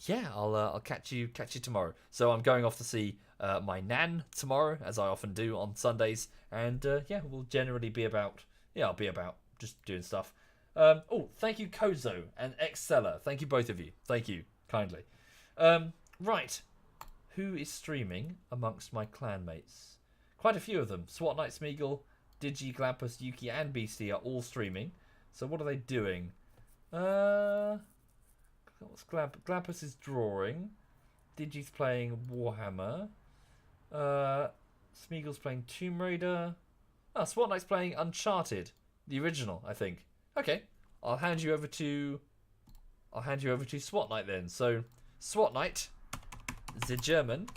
yeah, I'll catch you tomorrow. So I'm going off to see my nan tomorrow, as I often do on Sundays, and yeah, we'll generally be about. Yeah, I'll be about just doing stuff. Oh, thank you, Kozo and Exceller. Thank you, both of you. Thank you kindly. Right, who is streaming amongst my clanmates? Quite a few of them. SWAT Knight Smeagol, Digi, Glampus, Yuki, and Beastie are all streaming. So what are they doing? What's Glampus is drawing. Digi's playing Warhammer. Smeagol's playing Tomb Raider. Oh, SWAT Knight's playing Uncharted, the original, I think. Okay, I'll hand you over to SWAT Knight then. So SWAT Knight, the German,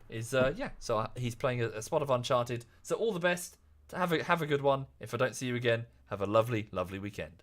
is yeah. So he's playing a spot of Uncharted. So all the best. have a good one. If I don't see you again, have a lovely, lovely weekend.